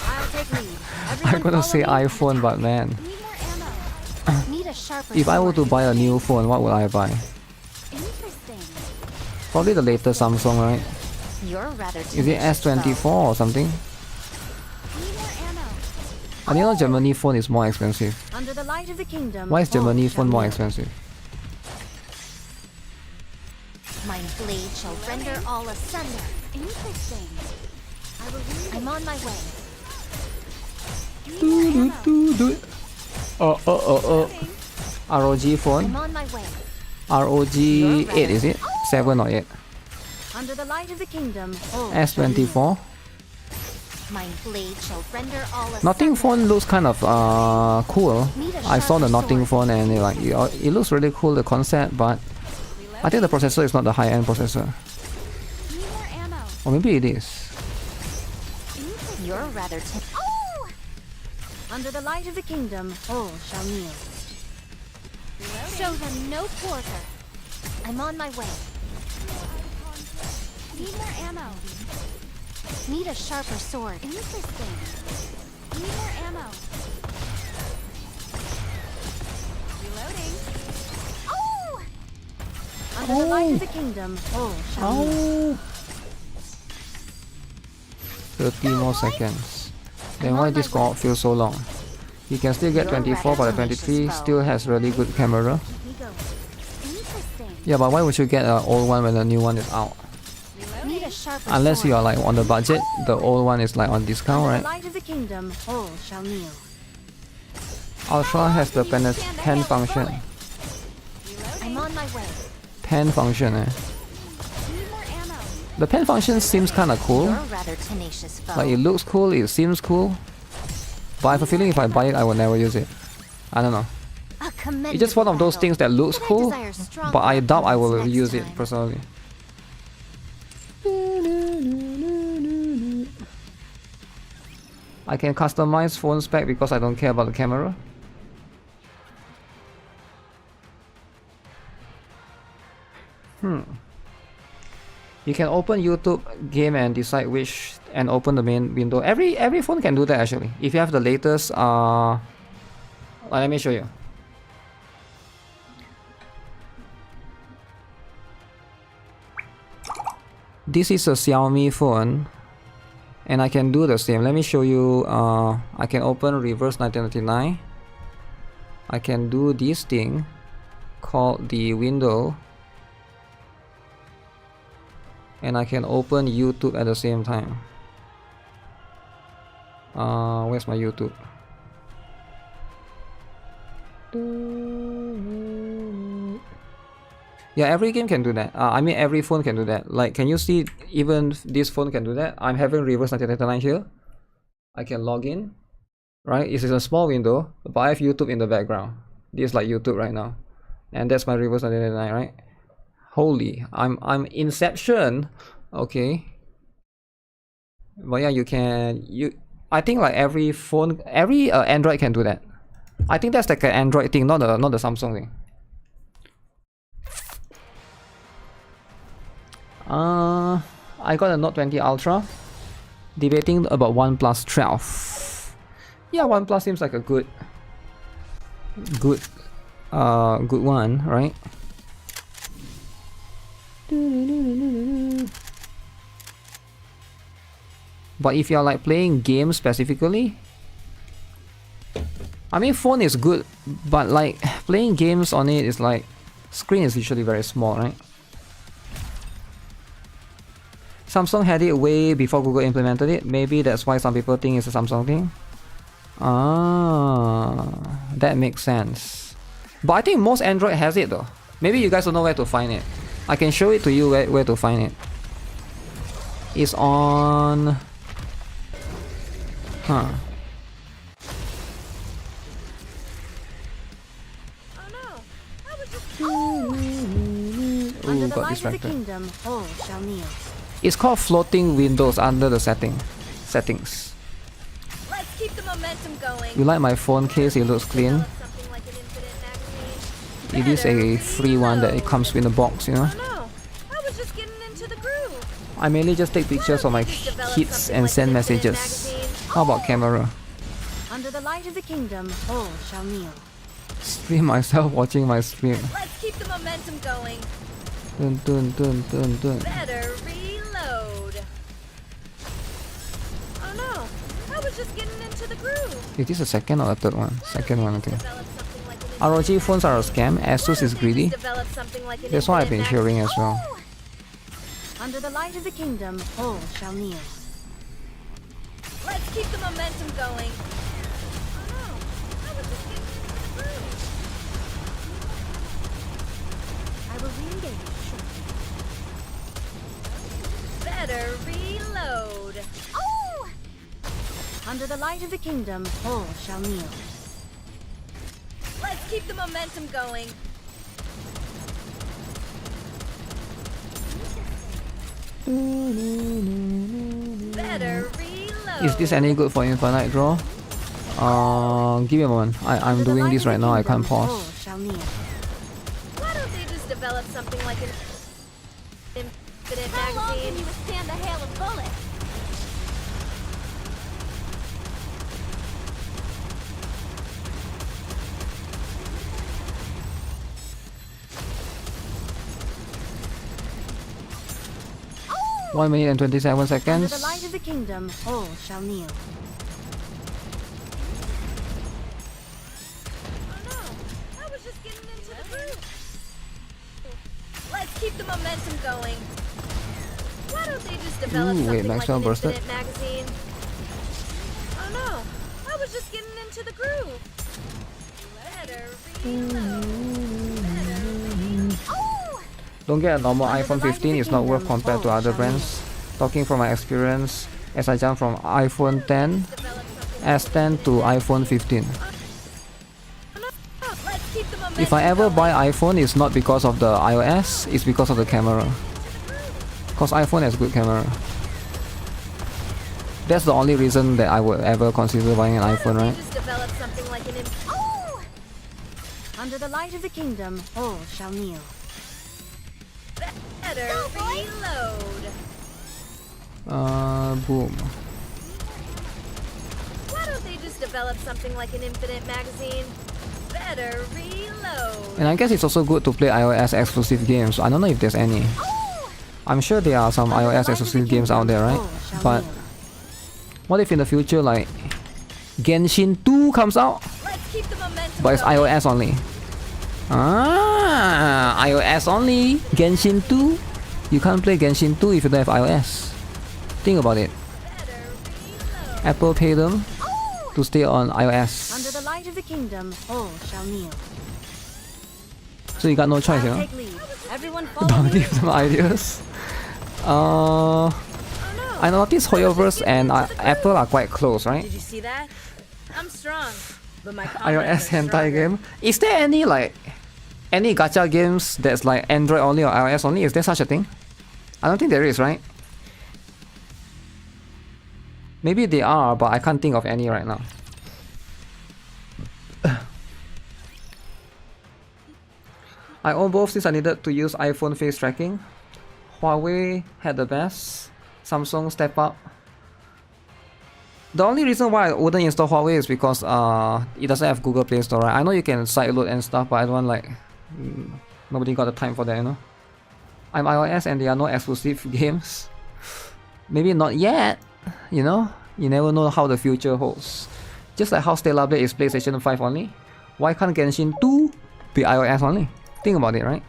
I'll take lead. I'm gonna say iPhone, but man, Need more ammo. Need a sharper if I were to sword. buy a new phone, what would I buy? Interesting. Probably the latest Samsung, right? You're a rather Is it S24 or something? Need more ammo. I didn't know Germany phone is more expensive. Under the light of the kingdom. Why is Germany all phone shall more kneel. expensive? My blade shall render all asunder. Interesting. I will read. I'm on my way. Need more ammo. ROG phone? I'm on my way. ROG 8 is it? 7 or 8? Under the light of the kingdom. all shall S24? My blade shall render all asunder. Nothing phone looks kind of cool. I saw the Nothing phone and it looks really cool, the concept, but I think the processor is not the high-end processor. Need more ammo. Or maybe it is. You're rather Oh! Under the light of the kingdom, all shall kneel. Show them no quarter. I'm on my way. Need more ammo. Need a sharper sword. Interesting. Need more ammo. Reloading. Oh! Under the light of the kingdom, all shall kneel. 30 more seconds. Then why this go out feel so long? You can still get 24, but the 23 still has really good camera. Here we go. Interesting. Yeah, but why would you get an old one when the new one is out? Need a sharper Unless sword. you are like on the budget, the old one is like on discount, Under right? the light of the kingdom, all shall kneel. Ultra has the pen function. I'm on my way. Pen function, eh? Need more ammo. The pen function seems kinda cool. You're a rather tenacious foe. Like it looks cool, it seems cool. But I have a feeling if I buy it, I will never use it. I don't know. It's just one of those things that looks cool, but I doubt I will use it personally. I can customize phone spec because I don't care about the camera. You can open YouTube game and decide which and open the main window. Every phone can do that actually. If you have the latest let me show you. This is a Xiaomi phone and I can do the same. Let me show you. I can open reverse 1999. I can do this thing called the window and I can open YouTube at the same time. Where's my YouTube? Yeah, every game can do that. I mean, every phone can do that. Like, can you see even this phone can do that? I'm having reverse 1999 here. I can log in, right? It's a small window, but I have YouTube in the background. This is like YouTube right now, and that's my reverse 1999, right? Holy, I'm Inception. Okay. But yeah, I think like every phone, every Android can do that. I think that's like an Android thing, not the Samsung thing. I got a Note 20 Ultra. Debating about OnePlus 12. Yeah, OnePlus seems like a good one, right? But if you're like playing games specifically, I mean, phone is good, but like playing games on it is like, screen is usually very small, right? Samsung had it way before Google implemented it. Maybe that's why some people think it's a Samsung thing. Ah, that makes sense. But I think most Android has it though. Maybe you guys don't know where to find it. I can show it to you where to find it. It's on... Huh. Ooh, got distracted. It's called floating windows under the settings. Let's keep the momentum going. You like my phone case? It looks clean. It is a free one that it comes with a box, you know. I mainly just take pictures of my kids and send messages. How about camera? Under the light of the kingdom, all shall kneel. Stream myself watching my stream. Let's keep the momentum going. Dun dun dun dun dun. Better reload. Oh no, I was just getting into the groove. Is this the second or the third one? Second one, okay. ROG phones are a scam. Asus is greedy. That's what I've been hearing as well. Under the light of the kingdom, all shall kneel. Let's keep the momentum going. I will re-engage. Better reload. Oh! Under the light of the kingdom, all shall kneel. Let's keep the momentum going. Better reload. Is this any good for infinite draw? Give me a moment. I'm doing this right now. I can't pause. Why don't they just develop something like an infinite magazine? How long can you withstand the hail of bullets? Oh! 1 minute and 27 seconds. Under the light of the kingdom, all shall kneel. Keep the momentum going. Why don't they just develop something like an infinite magazine? Oh no, I was just getting into the groove. Better reload. Oh! Don't get a normal iPhone 15. It's not worth compared to other brands. Talking from my experience, as I jump from iPhone 10, S10 to iPhone 15. If I ever buy iPhone, it's not because of the iOS, it's because of the camera. Cause iPhone has good camera. That's the only reason that I would ever consider buying an iPhone, right? Oh! Under the light of the kingdom, all shall kneel. Better reload. Boom. Why don't they just develop something like an infinite magazine? Better reload. And I guess it's also good to play iOS exclusive games. I don't know if there's any. I'm sure there are some iOS exclusive games out there, right? But what if in the future like Genshin 2 comes out, but it's iOS only? Ah, iOS only. Genshin 2. You can't play Genshin 2 if you don't have iOS. Think about it. Apple paid them to stay on iOS. Under the light of the kingdom, all shall kneel. So you got no choice, you I'll know? take lead. Everyone follow Don't me. give them ideas. I noticed Hoyoverse and Apple are quite close, right? Did you see that? I'm strong, but my iOS hentai game. Is there any any gacha games that's like Android only or iOS only? Is there such a thing? I don't think there is, right? Maybe they are, but I can't think of any right now. I own both since I needed to use iPhone face tracking. Huawei had the best. Samsung step up. The only reason why I wouldn't install Huawei is because it doesn't have Google Play Store, right? I know you can sideload and stuff, but I don't like... nobody got the time for that, you know? I'm iOS and there are no exclusive games. Maybe not yet, you know? You never know how the future holds. Just like how Stellar Blade is PlayStation 5 only. Why can't Genshin 2 be iOS only? Think about it, right?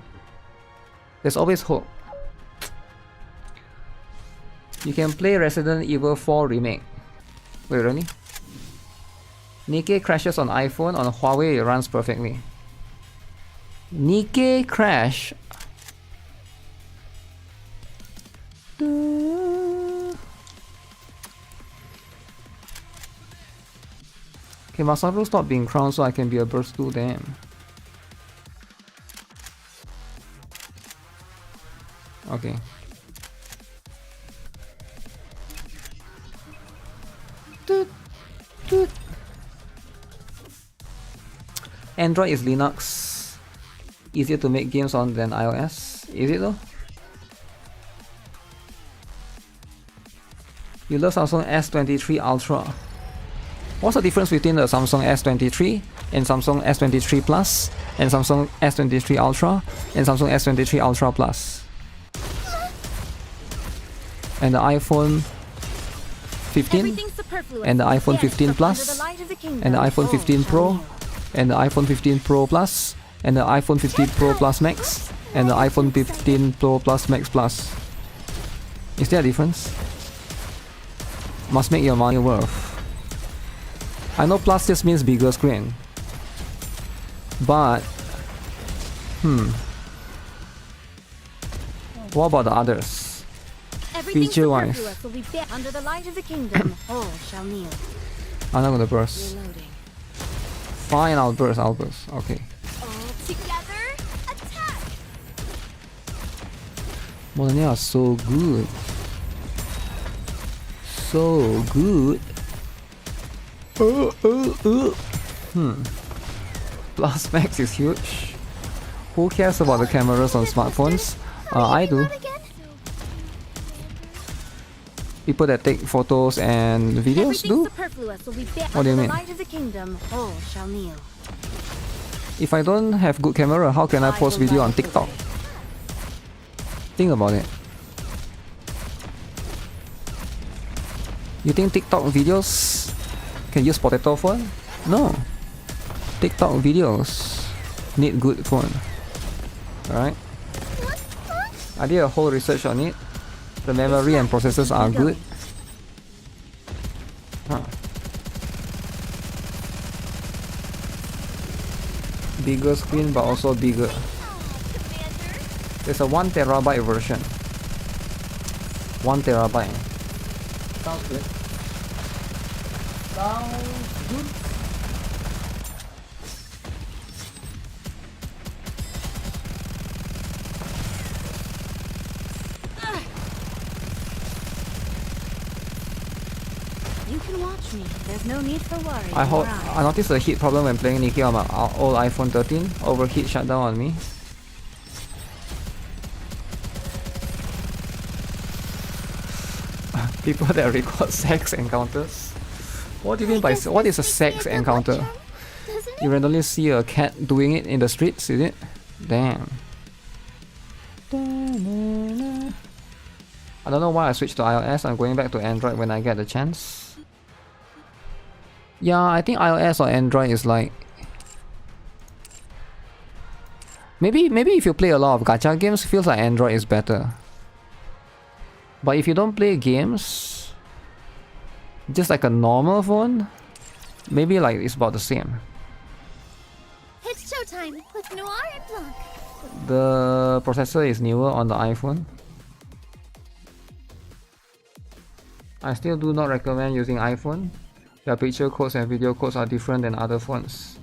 There's always hope. You can play Resident Evil 4 Remake. Wait, really? Nikke crashes on iPhone, on Huawei it runs perfectly. Nikke crash. Okay, Masaru stop being crowned so I can be a burst too, damn. Okay. Android is Linux. Easier to make games on than iOS. Is it though? You love Samsung S23 Ultra. What's the difference between the Samsung S23 and Samsung S23 Plus and Samsung S23 Ultra and Samsung S23 Ultra Plus? And the iPhone 15 and the iPhone 15 Plus and the iPhone 15 Pro and the iPhone 15 Pro Plus and the iPhone 15 Pro Plus Max and the iPhone 15 Pro Plus Max Plus. Is there a difference? Must make your money worth. I know plus just means bigger screen, but what about the others? Feature wise, Under the light of the kingdom, all shall kneel. I'm not gonna burst. Fine, I'll burst. Okay. All together, attack! They are so good. So good. Plus Max is huge. Who cares about the cameras on smartphones? I do. People that take photos and videos do? What do you mean? If I don't have good camera, how can I post video on TikTok? Think about it. You think TikTok videos can use potato phone? No. TikTok videos need good phone. Alright? I did a whole research on it. The memory and processors are good. Bigger screen but also bigger. There's a 1 terabyte version. 1 terabyte. Sounds good. Sounds good. You can watch me. There's no need for worry. I noticed a heat problem when playing Nikke on my old iPhone 13. Overheat shutdown on me. People that record sex encounters. What do you mean by what is a sex encounter? You randomly see a cat doing it in the streets, is it? Damn. I don't know why I switched to iOS. I'm going back to Android when I get the chance. Yeah, I think iOS or Android is like... Maybe if you play a lot of gacha games, it feels like Android is better. But if you don't play games, just like a normal phone, maybe like it's about the same. It's showtime with Noir and Blanc. The processor is newer on the iPhone. I still do not recommend using iPhone. Their picture codes and video codes are different than other phones.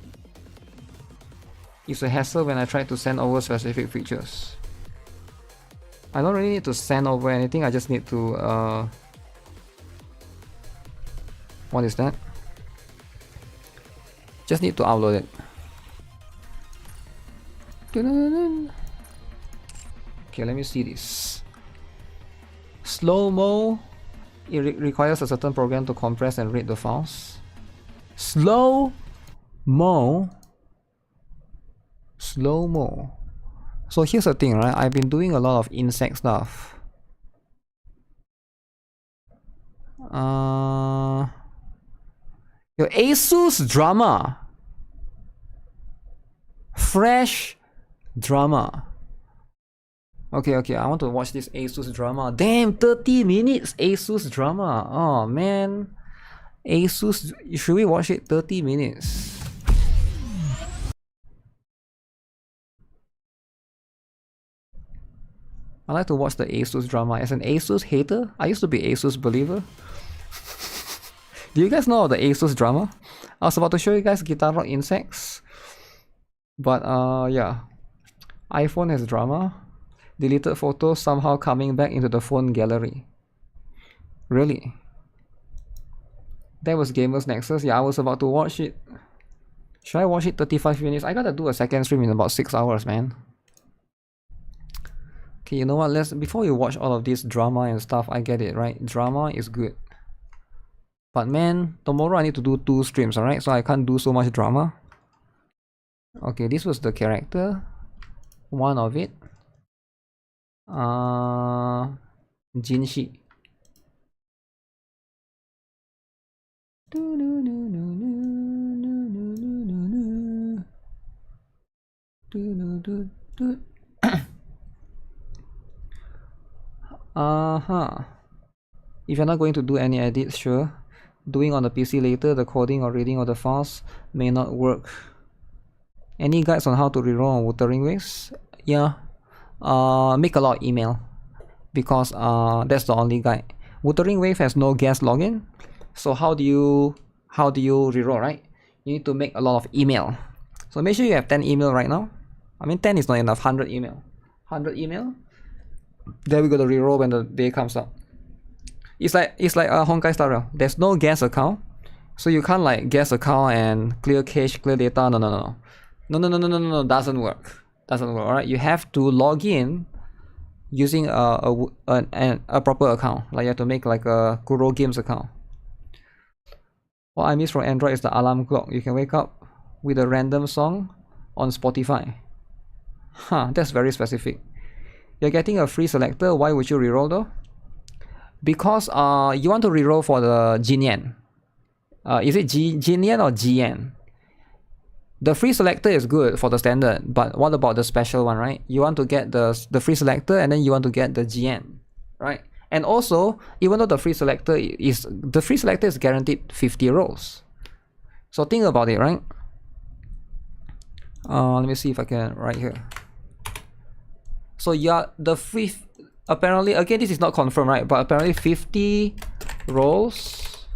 It's a hassle when I try to send over specific features. I don't really need to send over anything, I just need to what is that? Just need to upload it. Okay, let me see this. Slow-mo. It requires a certain program to compress and read the files. Slow-mo. Slow-mo. So here's the thing, right? I've been doing a lot of insect stuff. Your Asus drama. Fresh drama. Okay, I want to watch this Asus drama. Damn, 30 minutes Asus drama. Oh man. Asus, should we watch it 30 minutes? I like to watch the Asus drama. As an Asus hater, I used to be Asus believer. Do you guys know of the Asus drama? I was about to show you guys Guitar Rock Insects. But yeah. iPhone has drama. Deleted photos somehow coming back into the phone gallery. Really? That was Gamers Nexus. Yeah, I was about to watch it. Should I watch it 35 minutes? I gotta do a second stream in about 6 hours, man. Okay, you know what? Before you watch all of this drama and stuff, I get it, right? Drama is good. But man, tomorrow I need to do 2 streams, alright? So I can't do so much drama. Okay, this was the character. One of it. Jinshi. If you're not going to do any edits, sure. Doing on the PC later, the coding or reading of the files may not work. Any guides on how to reroll on Wuthering Waves? Yeah. Make a lot of email. Because that's the only guide. Wuthering Wave has no guest login. So how do you reroll, right? You need to make a lot of email. So make sure you have 10 email right now. I mean 10 is not enough, 100 email. 100 email. Then we got to reroll when the day comes up. It's like a Honkai style. There's no guest account. So you can't like guest account and clear cache, clear data. No. Doesn't work. Alright. You have to log in using a proper account. Like you have to make like a Kuro Games account. What I miss from Android is the alarm clock. You can wake up with a random song on Spotify. That's very specific. You're getting a free selector. Why would you reroll though? Because you want to reroll for the Jinyan. Is it Jinyan or Jian? The free selector is good for the standard, but what about the special one, right? You want to get the free selector and then you want to get the Jian, right? And also, even though the free selector is guaranteed 50 rolls. So think about it, right? Let me see if I can right here. So yeah, the free, apparently, again this is not confirmed, right? But apparently 50 rolls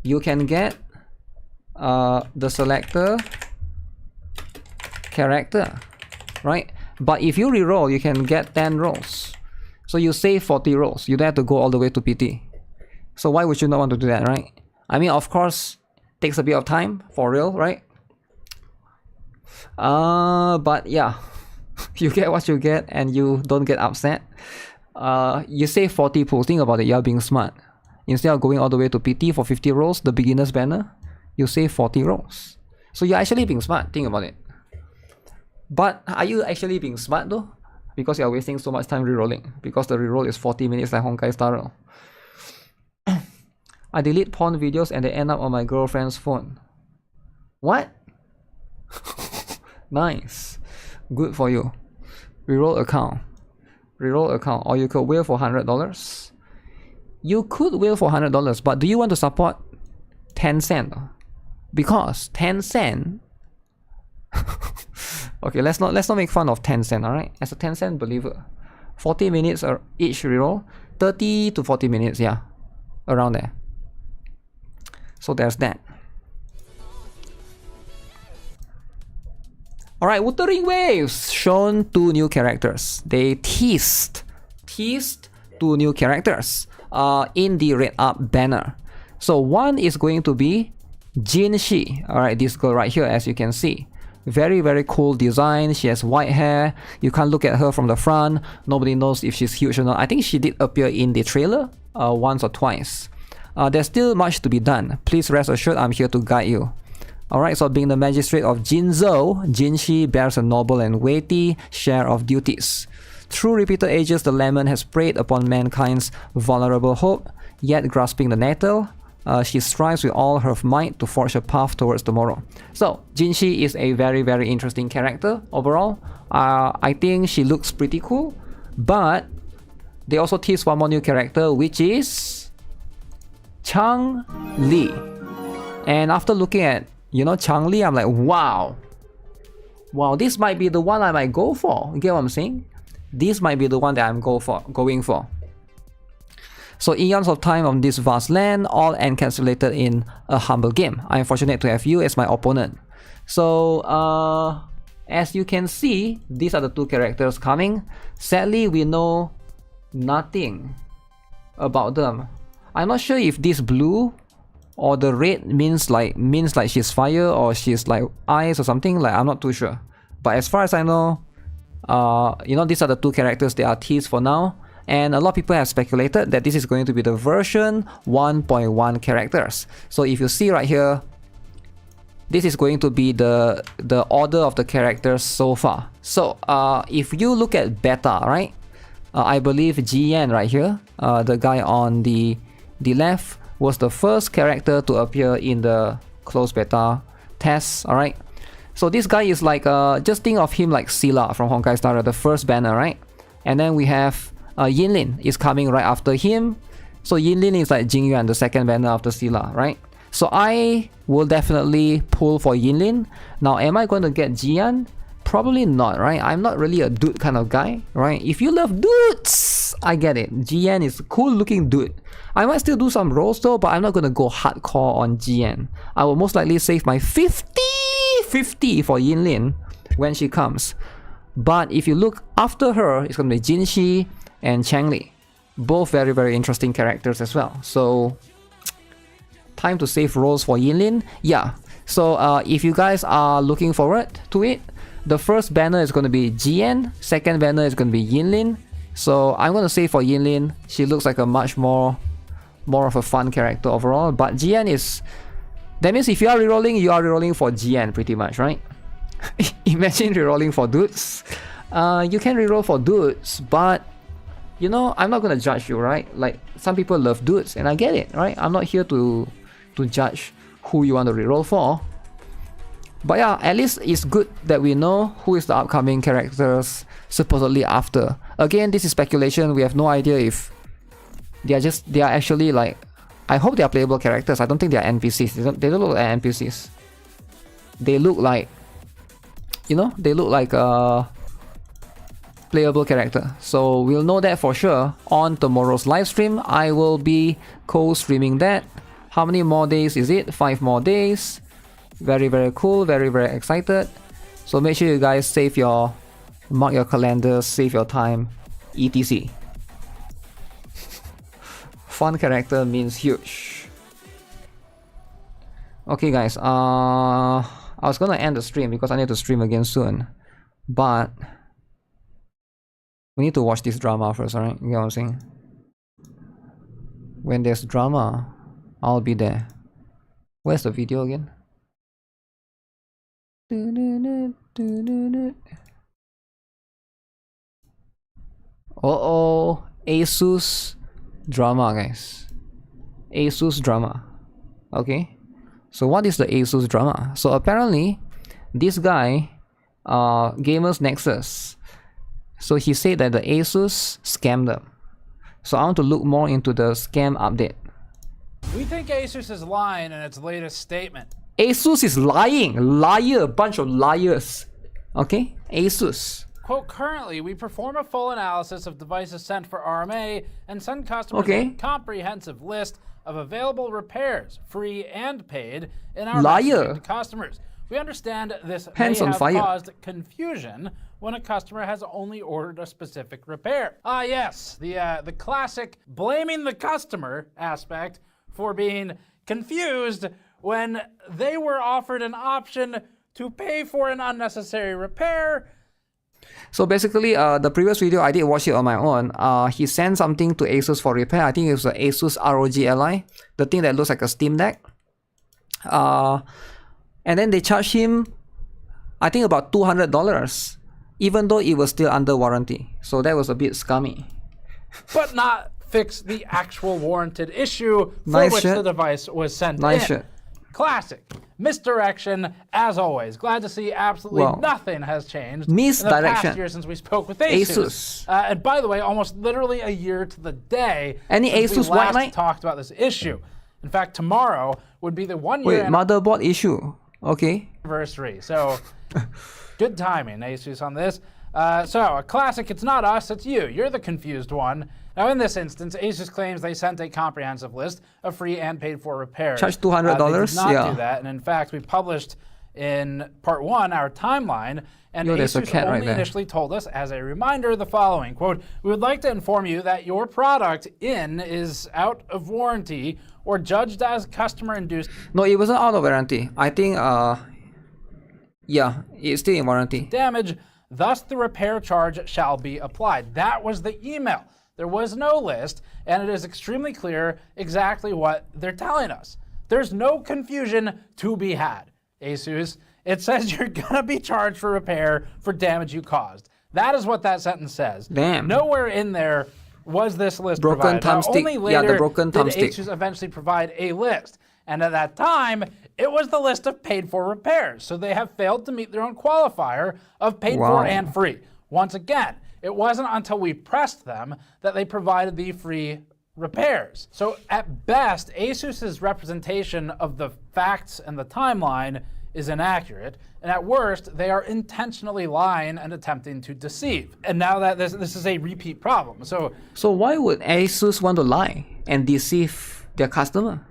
you can get the selector character, right? But if you reroll, you can get 10 rolls. So you save 40 rolls. You don't have to go all the way to PT. So why would you not want to do that, right? I mean, of course, takes a bit of time for real, right? But yeah, you get what you get and you don't get upset. You save 40 pulls. Think about it, you're being smart. Instead of going all the way to PT for 50 rolls, the beginner's banner, you save 40 rolls. So you're actually being smart. Think about it. But are you actually being smart though? Because you're wasting so much time rerolling. Because the reroll is 40 minutes like Honkai style. I delete porn videos and they end up on my girlfriend's phone. What? Nice. Good for you. Reroll account. Reroll account. Or you could whale for $100. You could whale for $100, but do you want to support Tencent? Because Tencent Okay, let's not make fun of Tencent, alright? As a Tencent believer. 40 minutes each reroll. 30 to 40 minutes, yeah. Around there. So there's that. Alright, Wuthering Waves shown 2 new characters. They teased 2 new characters in the Red Up banner. So one is going to be Jinshi. Alright, this girl right here, as you can see. Very, very cool design. She has white hair. You can't look at her from the front. Nobody knows if she's huge or not. I think she did appear in the trailer once or twice. There's still much to be done. Please rest assured I'm here to guide you. Alright, so being the magistrate of Jinzhou, Jinshi bears a noble and weighty share of duties. Through repeated ages, the lemon has preyed upon mankind's vulnerable hope, yet grasping the nettle, she strives with all her might to forge a path towards tomorrow. So, Jinshi is a very, very interesting character overall. I think she looks pretty cool, but they also teased one more new character, which is Chang Li. And after looking at, you know, Chang Li, I'm like, wow, this might be the one I might go for. You get what I'm saying? This might be the one that I'm going for. So eons of time on this vast land, all encapsulated in a humble game. I am fortunate to have you as my opponent. So as you can see, these are the 2 characters coming. Sadly, we know nothing about them. I'm not sure if this blue or the red means like she's fire or she's like ice or something. Like, I'm not too sure. But as far as I know, you know, these are the 2 characters that are teased for now. And a lot of people have speculated that this is going to be the version 1.1 characters. So if you see right here, this is going to be the order of the characters so far. So if you look at beta, right? I believe Jian right here, the guy on the left, was the first character to appear in the closed beta test, alright? So this guy is like, just think of him like Scylla from Honkai Star, the first banner, right? And then we have Yinlin is coming right after him. So Yinlin is like Jingyuan, the second banner after Scylla, right? So I will definitely pull for Yinlin. Now, am I going to get Jian? Probably not, right? I'm not really a dude kind of guy, right? If you love dudes, I get it. Jian is a cool looking dude. I might still do some rolls though, but I'm not going to go hardcore on Jian. I will most likely save my 50-50 for Yinlin when she comes. But if you look after her, it's going to be Jinshi and Changli. Both very, very interesting characters as well. So, time to save rolls for Yinlin. Yeah. So, if you guys are looking forward to it, the first banner is going to be Jian. Second banner is going to be Yinlin. So, I'm going to save for Yinlin. She looks like a much more of a fun character overall. But Jian is... That means if you are rerolling for Jian pretty much, right? Imagine rerolling for dudes. You can reroll for dudes, but you know, I'm not gonna judge you, right? Like, some people love dudes, and I get it, right? I'm not here to judge who you want to reroll for. But yeah, at least it's good that we know who is the upcoming characters supposedly after. Again, this is speculation. We have no idea if they are actually like... I hope they are playable characters. I don't think they are NPCs. They don't look like NPCs. They look like... You know, they look like a playable character. So we'll know that for sure on tomorrow's live stream. I will be co-streaming that. How many more days is it? 5 more days. Very, very cool. Very, very excited. So make sure you guys mark your calendars, save your time, etc. Fun character means huge. Okay guys, I was gonna end the stream because I need to stream again soon. But we need to watch this drama first, alright? You know what I'm saying? When there's drama, I'll be there. Where's the video again? Uh-oh, Asus drama, guys. Asus drama. Okay. So what is the Asus drama? So apparently, this guy, Gamers Nexus, so he said that the Asus scammed them. So I want to look more into the scam update. We think Asus is lying in its latest statement. Asus is lying. Liar. Bunch of liars. Okay, Asus. Quote, currently, we perform a full analysis of devices sent for RMA and send customers a comprehensive list of available repairs, free and paid, in our messaging to customers. We understand this may have caused confusion when a customer has only ordered a specific repair. Ah, yes, the classic blaming the customer aspect for being confused when they were offered an option to pay for an unnecessary repair. So basically, the previous video, I did watch it on my own. He sent something to Asus for repair. I think it was the Asus ROG Li, the thing that looks like a Steam Deck. And then they charged him, I think, about $200, even though it was still under warranty. So that was a bit scummy. But not fix the actual warranted issue for which the device was sent in. Classic. Misdirection, as always. Glad to see absolutely nothing has changed in the past year since we spoke with Asus. And by the way, almost literally a year to the day since we last talked about this issue. In fact, tomorrow would be the 1 year motherboard issue. Okay. Anniversary. So good timing, Asus, on this. So a classic, it's not us, it's you. You're the confused one. Now in this instance, Asus claims they sent a comprehensive list of free and paid for repairs. Charge $200? They did not do that, and in fact, we published in part 1 our timeline, and Asus only initially told us, as a reminder, the following, quote, we would like to inform you that your product is out of warranty or judged as customer-induced. No, it wasn't out of warranty. I think, yeah, it's still in warranty. Damage, thus the repair charge shall be applied. That was the email. There was no list, and it is extremely clear exactly what they're telling us. There's no confusion to be had, Asus. It says you're gonna be charged for repair for damage you caused. That is what that sentence says. Damn. Nowhere in there was this list provided. Now, only later did Asus eventually provide a list. And at that time, it was the list of paid for repairs. So they have failed to meet their own qualifier of paid for and free. Once again, it wasn't until we pressed them that they provided the free repairs. So at best, Asus's representation of the facts and the timeline is inaccurate. And at worst, they are intentionally lying and attempting to deceive. And now that this is a repeat problem. So why would Asus want to lie and deceive their customer?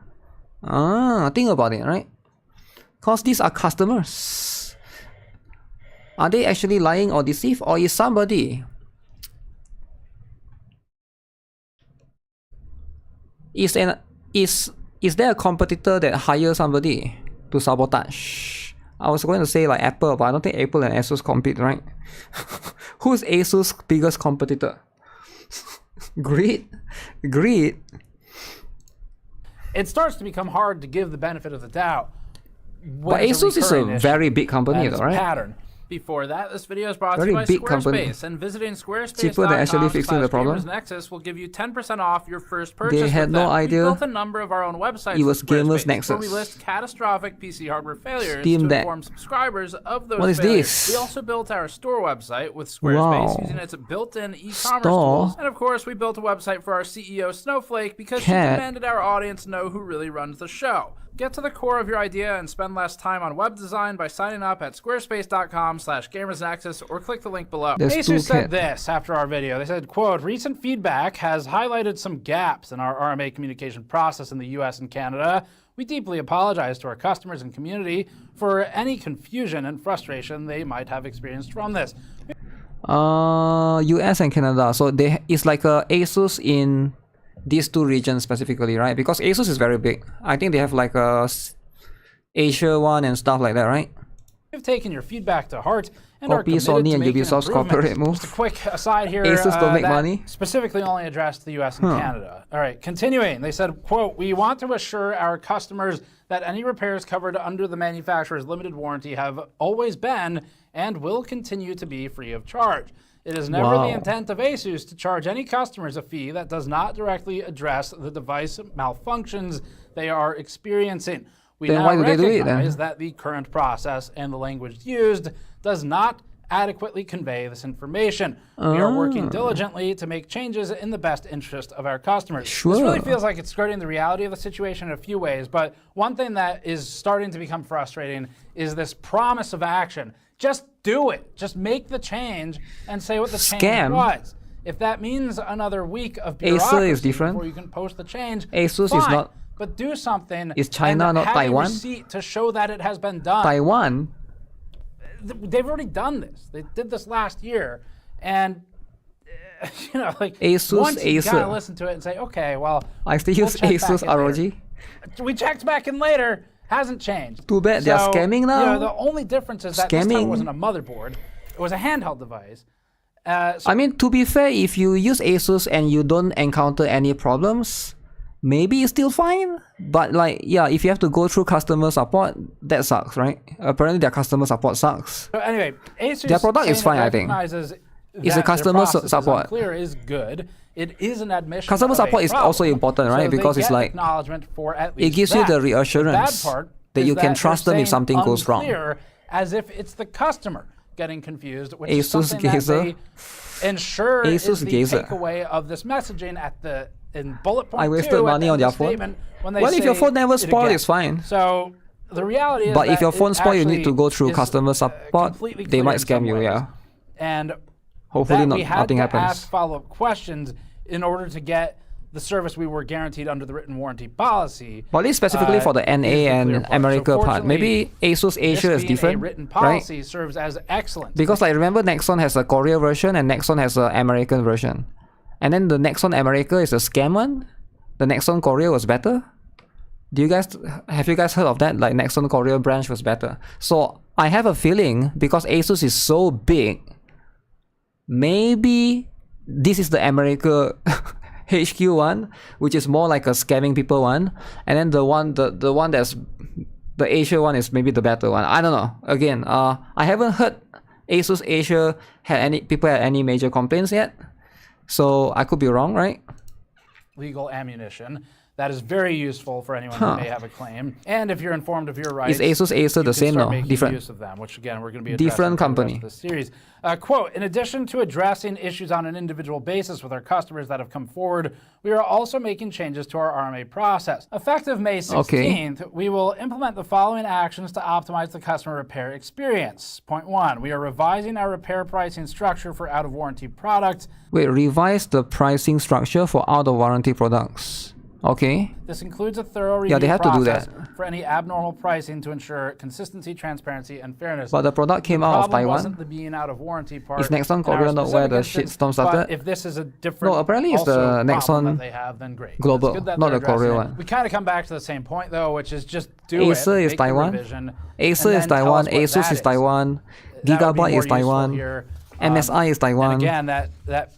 Think about it, right? Because these are customers. Are they actually lying or deceive, or is somebody is there a competitor that hires somebody to sabotage? I was going to say like Apple, but I don't think Apple and Asus compete, right? Who's Asus' biggest competitor? Greed. It starts to become hard to give the benefit of the doubt. But Asus is a very big company, though, right? Pattern. Before that, this video is brought to you by Squarespace, and visiting Squarespace.com/GamersNexus will give you 10% off your first purchase. They had no idea. We built a number of our own websites. It was Gamers Nexus. Where we list catastrophic PC hardware failures to inform subscribers of those failures. This? We also built our store website with Squarespace using its built-in e-commerce tools. And of course, we built a website for our CEO Snowflake because she demanded our audience know who really runs the show. Get to the core of your idea and spend less time on web design by signing up at squarespace.com/gamersnexus or click the link below. Asus said this after our video. They said, quote, recent feedback has highlighted some gaps in our RMA communication process in the US and Canada. We deeply apologize to our customers and community for any confusion and frustration they might have experienced from this. US and Canada. So it's like a Asus in these two regions specifically, right? Because Asus is very big. I think they have like a Asia one and stuff like that, right? We've taken your feedback to heart and Copy Sony and Ubisoft's corporate moves. Just a quick aside here. Asus don't make money. Specifically only addressed the US and Canada. All right, continuing. They said, quote, we want to assure our customers that any repairs covered under the manufacturer's limited warranty have always been and will continue to be free of charge. It is never the intent of Asus to charge any customers a fee that does not directly address the device malfunctions they are experiencing. We now recognize that the current process and the language used does not adequately convey this information. We are working diligently to make changes in the best interest of our customers. Sure. This really feels like it's skirting the reality of the situation in a few ways, but one thing that is starting to become frustrating is this promise of action. Just do it. Just make the change and say what the change was. If that means another week of bureaucracy is different. before you can post the change, Asus fine, is not. but do something. Is China and not have Taiwan? a receipt to show that it has been done. Taiwan. They've already done this. They did this last year, and you know, like Asus, once you Acer. gotta listen to it and say, okay, well, I still we'll use check Asus back in ROG. later. We checked back in later. Hasn't changed. Too bad they are So, scamming now. You know, the only difference is that this time it Scamming. wasn't a motherboard; it was a handheld device. I mean, to be fair, if you use Asus and you don't encounter any problems, maybe it's still fine. But like, yeah, if you have to go through customer support, that sucks, right? Apparently their customer support sucks. So anyway, Asus Their product is saying fine, it I think. recognizes It's that a customer their process support. Is unclear is good. It is an admission. Customer of a support is problem. also important, right? So Because they it's get like, acknowledgement for at least it gives you that. the reassurance bad part that is you can that trust they're them if saying something goes wrong. unclear, as if it's the customer getting confused, which Asus is something Gazer. that they ensure Asus is the Gazer. takeaway of this messaging in bullet point I 2 wasted at money the on end their of the phone. statement when they Well, if your say phone never it spoiled, again. it's fine. So the reality is But that if your phone it spoiled, you need to actually go through is, customer support. completely They clear might in some scam you, ways. yeah. And Hopefully that we had nothing to happens. ask follow-up questions in order to get the service we were guaranteed under the written warranty policy. But this specifically for the NA is the clear and part. America So part. Maybe Asus this Asia is being different, a written right? policy serves as excellent. Because I remember Nexon has a Korea version and Nexon has an American version. And then the Nexon America is a scam one. The Nexon Korea was better. Have you guys heard of that? Like Nexon Korea branch was better. So I have a feeling because Asus is so big, maybe this is the America HQ one, which is more like a scamming people one, and then the one that's the Asia one is maybe the better one. I don't know. Again, I haven't heard Asus Asia had any major complaints yet, so I could be wrong, right? Legal ammunition. That is very useful for anyone who may have a claim. And if you're informed of your rights, Is Asus Acer the same? No, different. Use of them, which again we're going to be Different addressing through the company. rest of the series. Quote: in addition to addressing issues on an individual basis with our customers that have come forward, we are also making changes to our RMA process. Effective May 16th, we will implement the following actions to optimize the customer repair experience. Point 1: we are revising our repair pricing structure for out-of-warranty products. Wait, revise the pricing structure for out-of-warranty products. Okay. This includes a thorough review they have to do process that. for any abnormal pricing to ensure consistency, transparency, and fairness. But the product came out of problem Taiwan. wasn't the being out of warranty part. Is Nexon in our Korea not where the specific shitstorm instance, started? But if this is a different, No, apparently it's also the problem Nexon that they have, then great. Global, It's good that not they're the Korea addressing it. one. We kind of come back to the same point though, which is just do Acer it. is make the Taiwan. revision, Acer and is then tell Taiwan. us what Asus that is Taiwan. That would be Gigabyte more is useful Taiwan. here. MSI is Taiwan. And again, that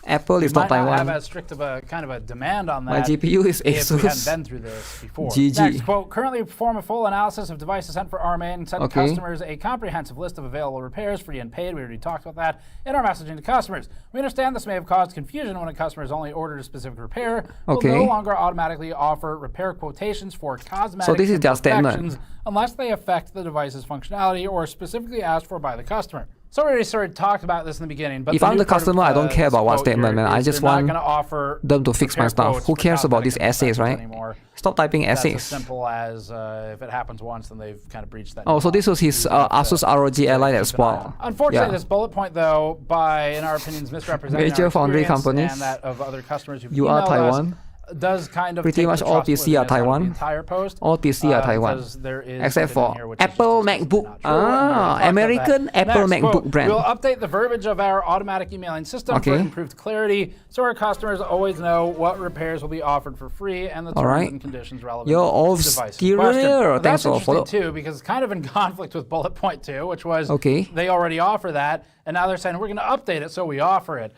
Apple is might not not Taiwan. have as strict of a kind of a demand on that. My GPU is If we hadn't Asus. been through this before. GG. Next quote: currently perform a full analysis of devices sent for RMA and send Okay. customers a comprehensive list of available repairs, free and paid. We already talked about that in our messaging to customers. We understand this may have caused confusion when a customer has only ordered a specific repair. Okay. We'll no longer automatically offer repair quotations for cosmetic So this is their statement. imperfections unless they affect the device's functionality or specifically asked for by the customer. So we already sort of talked about this in the beginning. But If the I'm new the part of, customer, I don't care about what quote statement, here man. I is just they're not want gonna offer them to fix my repair stuff. quotes Who for cares about these cosmetic essays, right? anymore. Stop typing That's essays. as simple as if it happens once, then they've kind of breached that. Oh, so this was his Asus ROG Ally that spoiled. Unfortunately, Yeah. this bullet point, though, by, in our opinions, misrepresenting Major our foundry experience companies. and that of other customers who've You are emailed Taiwan. us, does kind of Pretty take much the all PC are trustworthiness out of Taiwan. the entire post, All PC are Taiwan. because there is Except something in for here which is Apple just explicitly MacBook. not true, and we already talked about American that. Apple Next, MacBook quote, brand. We'll update the verbiage of our automatic emailing system for Okay. improved clarity, so our customers always know what repairs will be offered for free and the terms Alright. and conditions relevant You're all to the device in stereo. question. Well, Thanks that's for interesting follow. too, because it's kind of in conflict with bullet point 2, which was Okay. they already offer that, and now they're saying we're going to update it, so we offer it.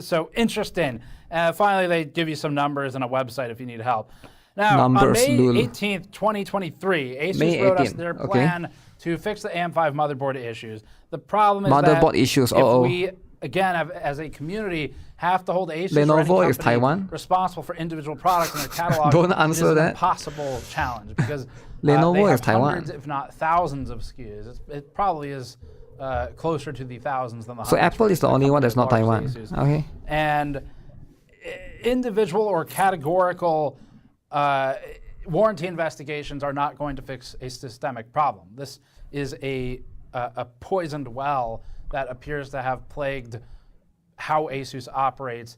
So interesting. Finally, they give you some numbers and a website if you need help. Now, Numbers, on May lol. 18th, 2023, Asus May wrote us 18th, their okay. plan to fix the AM5 motherboard issues. The problem is Motherboard that issues, if uh-oh. we, again, as a community, have to hold Asus or any Lenovo is company Taiwan? responsible for individual products in their catalog. Don't it answer is an that. impossible challenge because Lenovo they have is Taiwan. hundreds, if not thousands, of SKUs. It probably is closer to the thousands than the So hundreds. Apple is the only one that's not Taiwan. Asus. Okay. And individual or categorical warranty investigations are not going to fix a systemic problem. This is a poisoned well that appears to have plagued how Asus operates.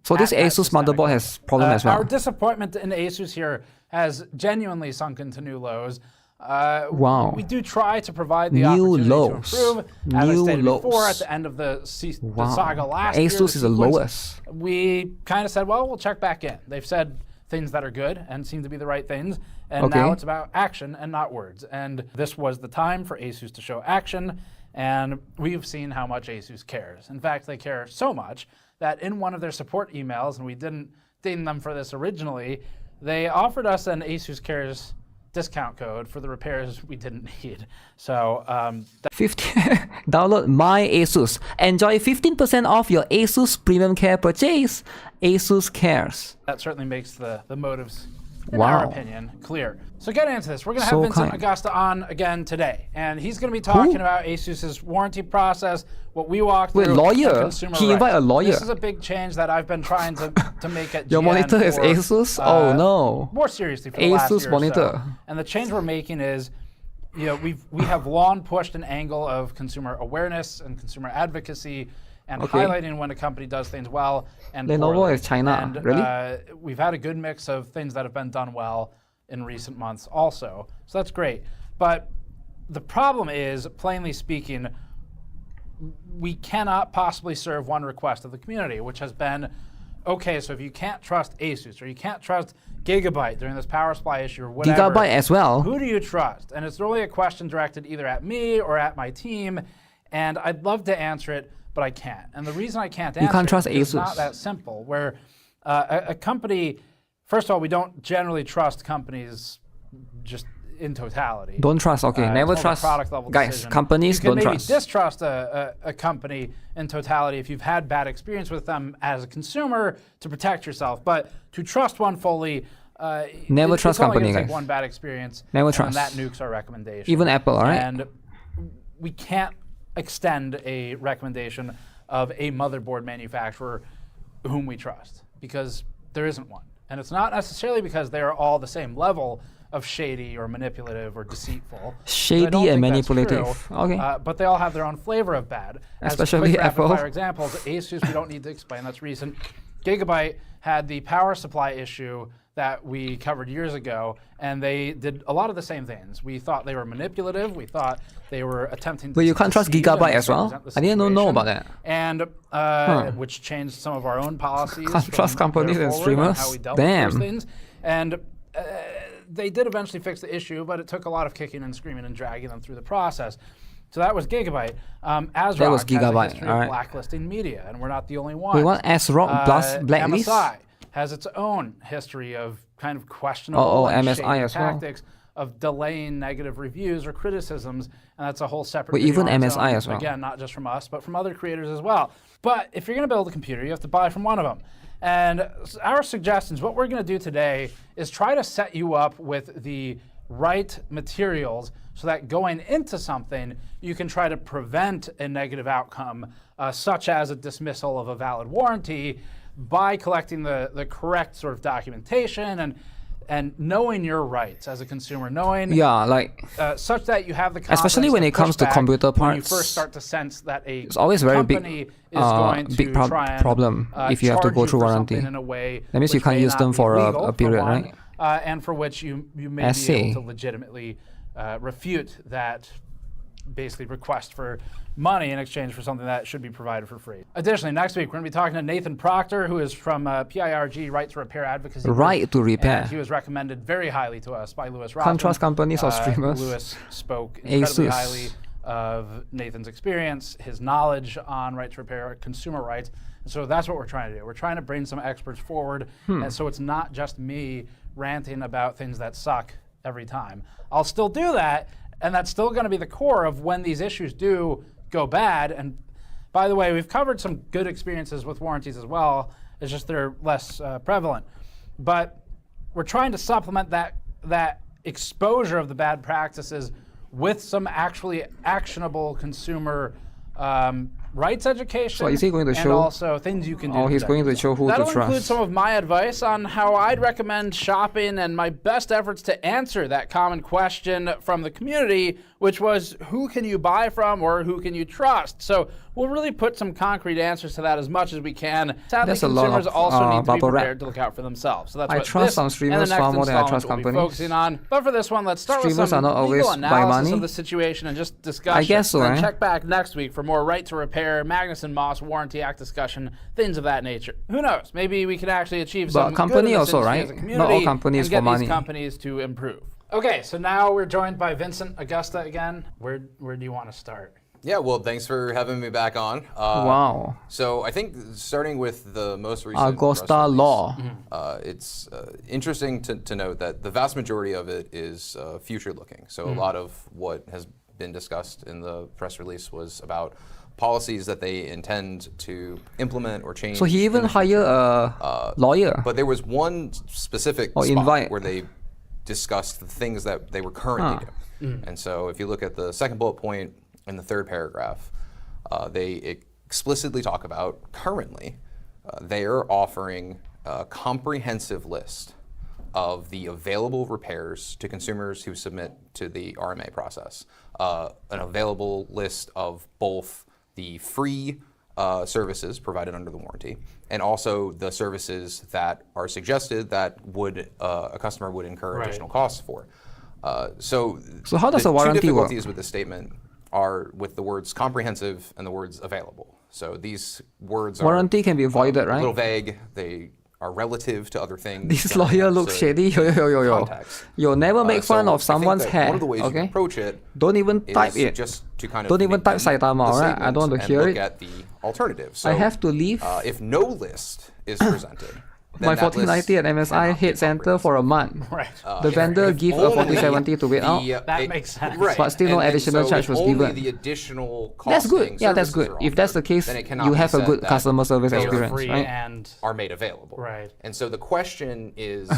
So this Asus motherboard has problem as well. Our disappointment in Asus here has genuinely sunk into new lows. Wow. We do try to provide the New opportunity lows. to improve. As I New stated before, at lows. the end of the Wow. saga last year, Asus is the sequence, lowest. we kind of said, well, we'll check back in. They've said things that are good and seem to be the right things, and Okay. now it's about action and not words. And this was the time for Asus to show action, and we've seen how much Asus cares. In fact, they care so much that in one of their support emails, and we didn't ding them for this originally, they offered us an Asus Cares discount code for the repairs we didn't need. So 50 download my Asus. Enjoy 15% off your Asus Premium Care purchase. Asus Cares. that certainly makes the motives, in Wow. our opinion, clear. So getting into this, we're going to have So Vincent kind. Augusta on again today, and he's going to be talking about Asus's warranty process, what we walked Wait, through. lawyer? and consumer He invite rights. a lawyer? This is a big change that I've been trying to make at Your GN monitor is for, Asus? Oh no. more seriously for the last Asus year monitor. or so. And the change we're making is, you know, we have long pushed an angle of consumer awareness and consumer advocacy and Okay. highlighting when a company does things well and Lenovo poorly. is China, And, really? We've had a good mix of things that have been done well in recent months also. So that's great. But the problem is, plainly speaking, we cannot possibly serve one request of the community, which has been, okay, so if you can't trust Asus or you can't trust Gigabyte during this power supply issue or whatever, Gigabyte as well. who do you trust? And it's really a question directed either at me or at my team, and I'd love to answer it, but I can't. And the reason I can't answer can't trust it is Asus. not that simple, where a company, first of all, we don't generally trust companies just in totality. Don't trust. Okay, never it's more of a trust. product level Guys, decision. companies you can don't maybe trust. distrust a company in totality if you've had bad experience with them as a consumer to protect yourself. But to trust one fully, Never trust it's only company, gonna take guys. one bad experience. Never and trust. that nukes our recommendation. Even Apple, all right? And we can't extend a recommendation of a motherboard manufacturer whom we trust, because there isn't one. And it's not necessarily because they are all the same level of shady or manipulative or deceitful. Shady I don't and think that's manipulative. true. Okay. But they all have their own flavor of bad. Especially As quick Apple. rapid fire examples, Asus we don't need to explain, that's recent. Gigabyte had the power supply issue that we covered years ago, and they did a lot of the same things. We thought they were manipulative. We thought they were attempting to But you can't trust deceive Gigabyte and as well? misrepresent the I didn't know situation, about that. And which changed some of our own policies. Can't from trust companies there and forward on streamers? how we dealt Damn. with those things. And they did eventually fix the issue, but it took a lot of kicking and screaming and dragging them through the process. So that was Gigabyte. ASRock That was has a Gigabyte, history alright. of blacklisting media, and we're not the only one. We want ASRock blacklist? MSI has its own history of kind of questionable and MSI shady as well. tactics of delaying negative reviews or criticisms, and that's a whole separate But video even on its MSI own. as well. Again, not just from us, but from other creators as well. But if you're going to build a computer, you have to buy from one of them. And our suggestions, what we're going to do today is try to set you up with the right materials so that going into something, you can try to prevent a negative outcome, such as a dismissal of a valid warranty, by collecting the correct sort of documentation and knowing your rights as a consumer, knowing such that you have the confidence especially when to it comes push to back computer when you parts, first start to sense that it's always very company big, is going to big try and, problem if you have to charge go through for warranty. something in a way That means you which can't may use not them be for legal, a period, one, right? And for which you may I be see. able to legitimately refute that basically request for money in exchange for something that should be provided for free. Additionally, next week we're going to be talking to Nathan Proctor, who is from PIRG, Right to Repair Advocacy Group. Right to Repair. And he was recommended very highly to us by Lewis Can't trust Rothman. companies or streamers. Lewis spoke incredibly Asus. highly of Nathan's experience, his knowledge on right to repair, consumer rights. And so that's what we're trying to do. We're trying to bring some experts forward, and so it's not just me ranting about things that suck every time. I'll still do that, and that's still going to be the core of when these issues do go bad. And by the way, we've covered some good experiences with warranties as well. It's just they're less prevalent. But we're trying to supplement that exposure of the bad practices with some actually actionable consumer rights education. So is he going to and show? Also things you can do. Oh, he's going to show who That'll to trust. include some of my advice on how I'd recommend shopping and my best efforts to answer that common question from the community, which was who can you buy from or who can you trust? So we'll really put some concrete answers to that as much as we can. Sadly, There's a lot consumers of, also need to be bubble wrap. prepared to look out for themselves. So that's I what trust this some and streamers the next far more than I installment trust will be companies. focusing on. But for this one, let's start Streamers with some are not always legal by analysis money. of the situation and just discussion. I guess so, And then eh? check back next week for more right to repair, Magnuson Moss Warranty Act discussion, things of that nature. Who knows? Maybe we can actually achieve But some company good in this also, industry as a right? community Not all companies and get for money. these companies to improve. Okay, so now we're joined by Vincent Augusta again. Where do you want to start? Yeah, well, thanks for having me back on. Wow. So I think starting with the most recent Augusta press release, Law. it's interesting to note that the vast majority of it is future-looking. So a lot of what has been discussed in the press release was about policies that they intend to implement or change. So he even hired a lawyer. But there was one specific Or spot invite. where they discussed the things that they were currently doing. And so if you look at the second bullet point in the third paragraph, they explicitly talk about currently they are offering a comprehensive list of the available repairs to consumers who submit to the RMA process. An available list of both the free services provided under the warranty and also the services that are suggested that would a customer would incur additional costs for. So how does the a warranty two work? difficulties with this statement are with the words comprehensive and the words available. So these words Warranty are can be avoided, a right? little vague. They are relative to other things. This that lawyer have looks to shady. Yo. context. You'll never make fun So of I think someone's that hair. One of the ways you can Okay. approach it Don't even is type it. just to kind of Don't even type negate Saitama, the alright? I don't want to statement hear and it. look at the alternative. So, I have to leave. If no list is presented, then My that list 1490 at MSI cannot be hit center for a month. Right. The vendor if give a only 4070 to wait out. That makes sense. Right. But still no And additional so charge if was only given. the additional That's good. costing Yeah, that's services good. are If that's the offered, case, then it cannot you be have a said good that customer service they are experience, Free right? and are made available. Right. And so the question is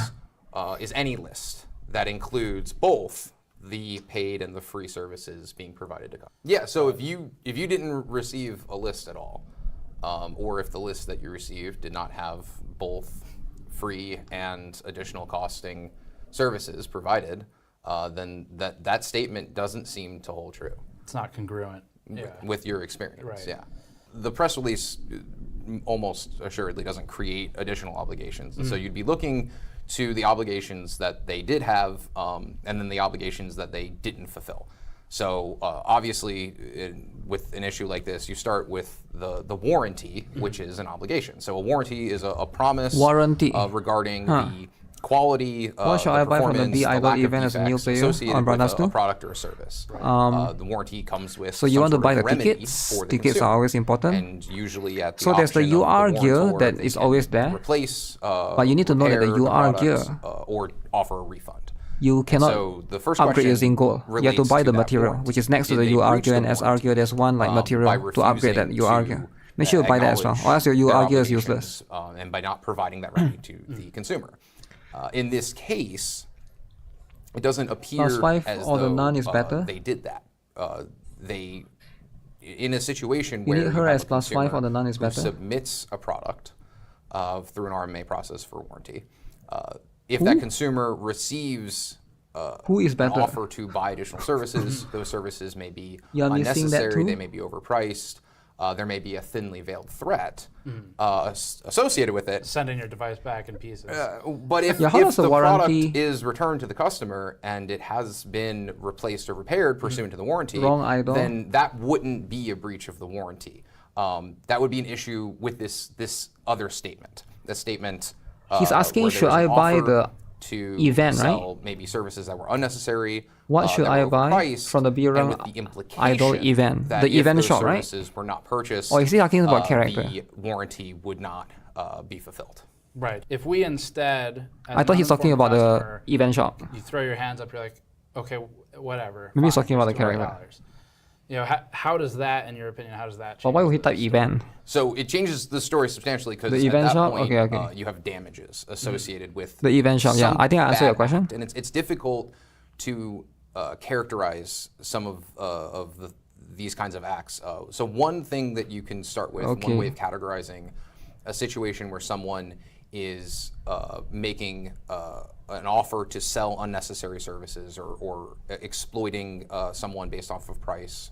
any list that includes both the paid and the free services being provided to customers. Yeah, so if you didn't receive a list at all, or if the list that you received did not have both free and additional costing services provided, then that statement doesn't seem to hold true. It's not congruent. With your experience. Right. Yeah. The press release almost assuredly doesn't create additional obligations. And so you'd be looking to the obligations that they did have and then the obligations that they didn't fulfill. So obviously, with an issue like this, you start with the warranty, which is an obligation. So a warranty is a promise regarding the quality, what should I buy from the performance, B the Idol lack of event as a new defects player associated on with Brothers a 2? product or a service. The warranty comes with So you some want to sort buy of the remedy tickets? for the Tickets consumer. are always important. And usually at the So there's the option of UR the gear warrantor, that they is can always there. Replace, But you need to know that the repair UR product, gear, or offer a refund. you cannot So the first upgrade question using gold. You have to relates buy the that material, warranty. which is next to Did the they UR breach gear the and SR warranty, gear. There's one like by material to upgrade that refusing UR to, gear. Make sure you buy that as well, or else your their UR gear is obligations, useless. and by not providing that remedy to the consumer. In this case, it doesn't appear +5 as or the though none is better. they did that. They, in a situation You where need her have as a +5 consumer or the none is who better. submits a product through an RMA process for warranty, if that consumer receives Who is an better? offer to buy additional services, those services may be You are missing that unnecessary, too? they may be overpriced, there may be a thinly veiled threat associated with it. Sending your device back in pieces. But if, Yeah, how if does the the warranty- product is returned to the customer and it has been replaced or repaired pursuant to the warranty, Wrong idol. then that wouldn't be a breach of the warranty. That would be an issue with this other statement. The statement. He's asking, where there should was an I buy offer the to event, sell right? maybe services that were unnecessary. What should that I were buy overpriced, from the and BRM with the implication Idol event? that The if event those shop, right? services were not purchased, Or is he talking about character? the warranty would not be fulfilled. Right. If we instead, as I thought he's talking about the customer, event shop. you throw your hands up, you're like, okay, whatever. Maybe he's fine, talking about here's the character. $200. You know, how does that, in your opinion, how does that change? But why would he the type story? event? So it changes the story substantially because The at event that shop? point Okay. you have damages associated with The event shop, yeah. some I think I answered your bad question. act, and it's difficult to characterize some of these kinds of acts. So one thing that you can start with, one way of categorizing a situation where someone is making an offer to sell unnecessary services or exploiting someone based off of price.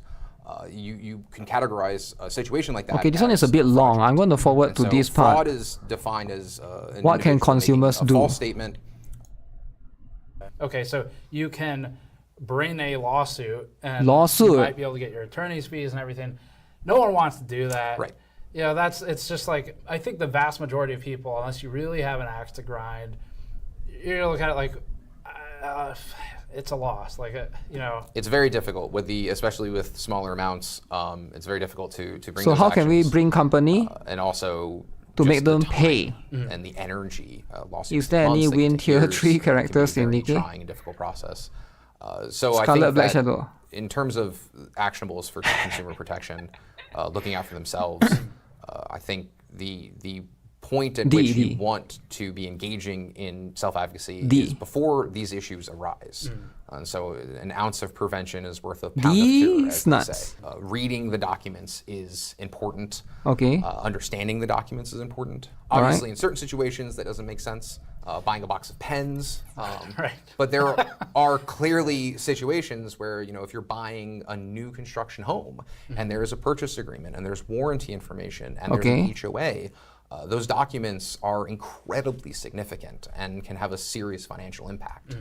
You can categorize a situation like that. Okay, this one is a bit long. I'm going to forward to this part. Fraud is defined as what can consumers do? False statement. Okay, so you can bring a lawsuit, and you might be able to get your attorney's fees and everything. No one wants to do that. Right. You know, it's just like, I think the vast majority of people, unless you really have an axe to grind, you're gonna look at it like, it's a loss. Like, you know. It's very difficult especially with smaller amounts. It's very difficult to bring. So those how can we actions, bring company and also to just make them the time pay? and the energy? Is there any win tier 3 characters in Nikke? Trying a difficult process. So Scarlet I Black think that Shadow. in terms of actionables for consumer protection, looking out for themselves, I think the point at which you want to be engaging in self-advocacy is before these issues arise. And so an ounce of prevention is worth a pound of cure, as they say. Reading the documents is important. Okay. Understanding the documents is important. Obviously, in certain situations, that doesn't make sense. Buying a box of pens. Right. But there are clearly situations where, you know, if you're buying a new construction home and there's a purchase agreement and there's warranty information and there's an HOA, those documents are incredibly significant and can have a serious financial impact.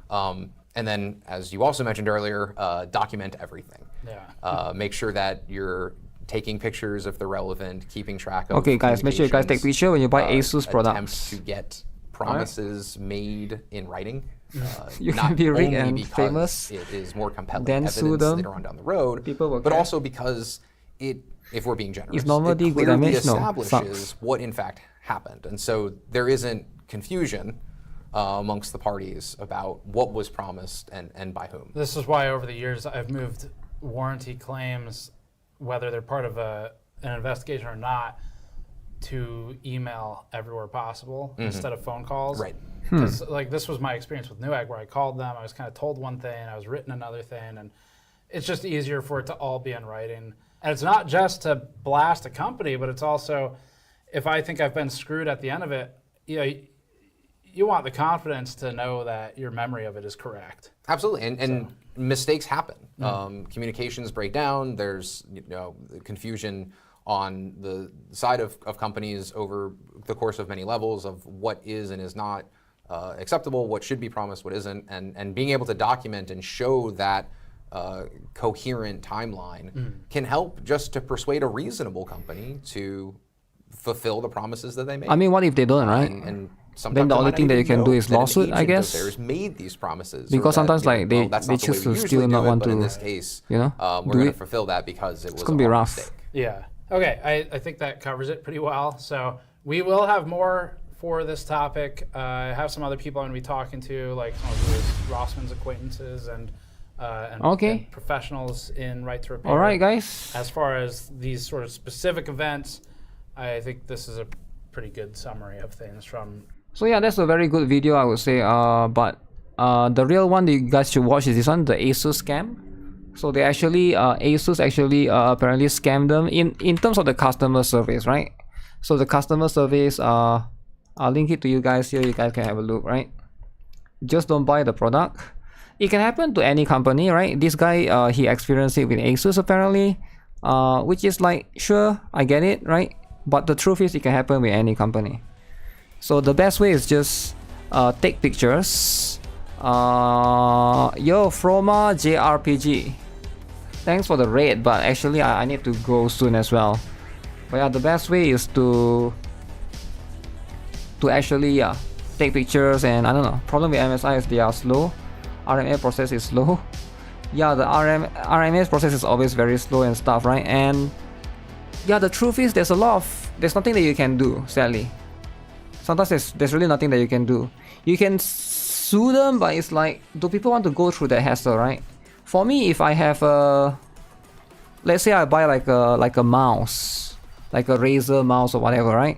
And then, as you also mentioned earlier, document everything. Yeah. Make sure that you're taking pictures if they're relevant, keeping track of. Okay, guys, make sure you guys take picture when you buy Asus products. Attempt to get promises made in writing. You can be rich and famous, it is more compelling then evidence sue them. later on down the road, but also because if we're being generous, it clearly establishes what in fact happened. And so there isn't confusion amongst the parties about what was promised and by whom. This is why over the years I've moved warranty claims, whether they're part of an investigation or not, to email everywhere possible instead of phone calls. Right. Because like this was my experience with Newegg, where I called them, I was kind of told one thing, I was written another thing, and it's just easier for it to all be in writing. And it's not just to blast a company, but it's also, if I think I've been screwed at the end of it, you know, you want the confidence to know that your memory of it is correct. Absolutely, and mistakes happen. Communications break down. There's confusion on the side of companies over the course of many levels of what is and is not acceptable, what should be promised, what isn't, and being able to document and show that coherent timeline can help just to persuade a reasonable company to fulfill the promises that they make. I mean, what if they don't, right? And then the only thing that you can do is lawsuit, I guess. Theirs made these promises because sometimes like they choose to still not want to. In this case, we're going to fulfill that because it was gonna be rough. Mistake. Yeah. Okay. I think that covers it pretty well. So we will have more for this topic. I have some other people I'm going to be talking to, like some of Louis Rossman's acquaintances and professionals in right to repair. All right, guys. As far as these sort of specific events, I think this is a pretty good summary of things from. So yeah, that's a very good video, I would say. But the real one that you guys should watch is this one, the Asus scam. So they actually, Asus actually apparently scammed them in terms of the customer service, right? So the customer service, I'll link it to you guys here. You guys can have a look, right? Just don't buy the product. It can happen to any company, right? This guy, he experienced it with Asus apparently, which is like, sure, I get it, right? But the truth is it can happen with any company. So the best way is just take pictures. Yo, Froma JRPG. Thanks for the raid, but actually I need to go soon as well. But yeah, the best way is to actually take pictures, and I don't know. Problem with MSI is they are slow. RMA process is slow. Yeah, the RMA's process is always very slow and stuff, right? And yeah, the truth is there's nothing that you can do, sadly. Sometimes there's really nothing that you can do. You can sue them, but it's like, do people want to go through that hassle, right? For me, if I have let's say I buy like a mouse, like a Razer mouse or whatever, right?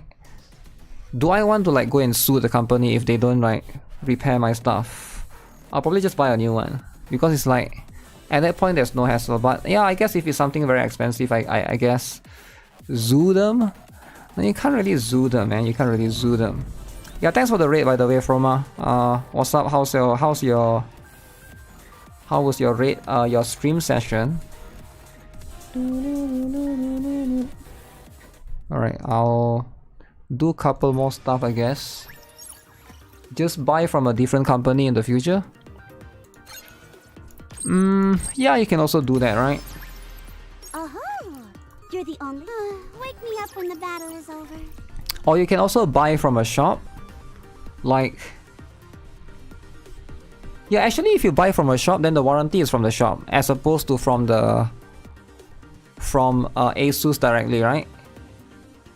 Do I want to like go and sue the company if they don't like repair my stuff? I'll probably just buy a new one. because it's like at that point there's no hassle. But yeah, I guess if it's something very expensive, I guess zoo them. No, you can't really zoo them, man. You can't really zoo them. Yeah, thanks for the raid, by the way, Froma. What's up? How was your raid? Your stream session? Alright, I'll do a couple more stuff, I guess. Just buy from a different company in the future. Yeah, you can also do that, right? You're the only. Wake me up when the battle is over. Or you can also buy from a shop. Like, yeah, actually, if you buy from a shop, then the warranty is from the shop, as opposed to from Asus directly, right?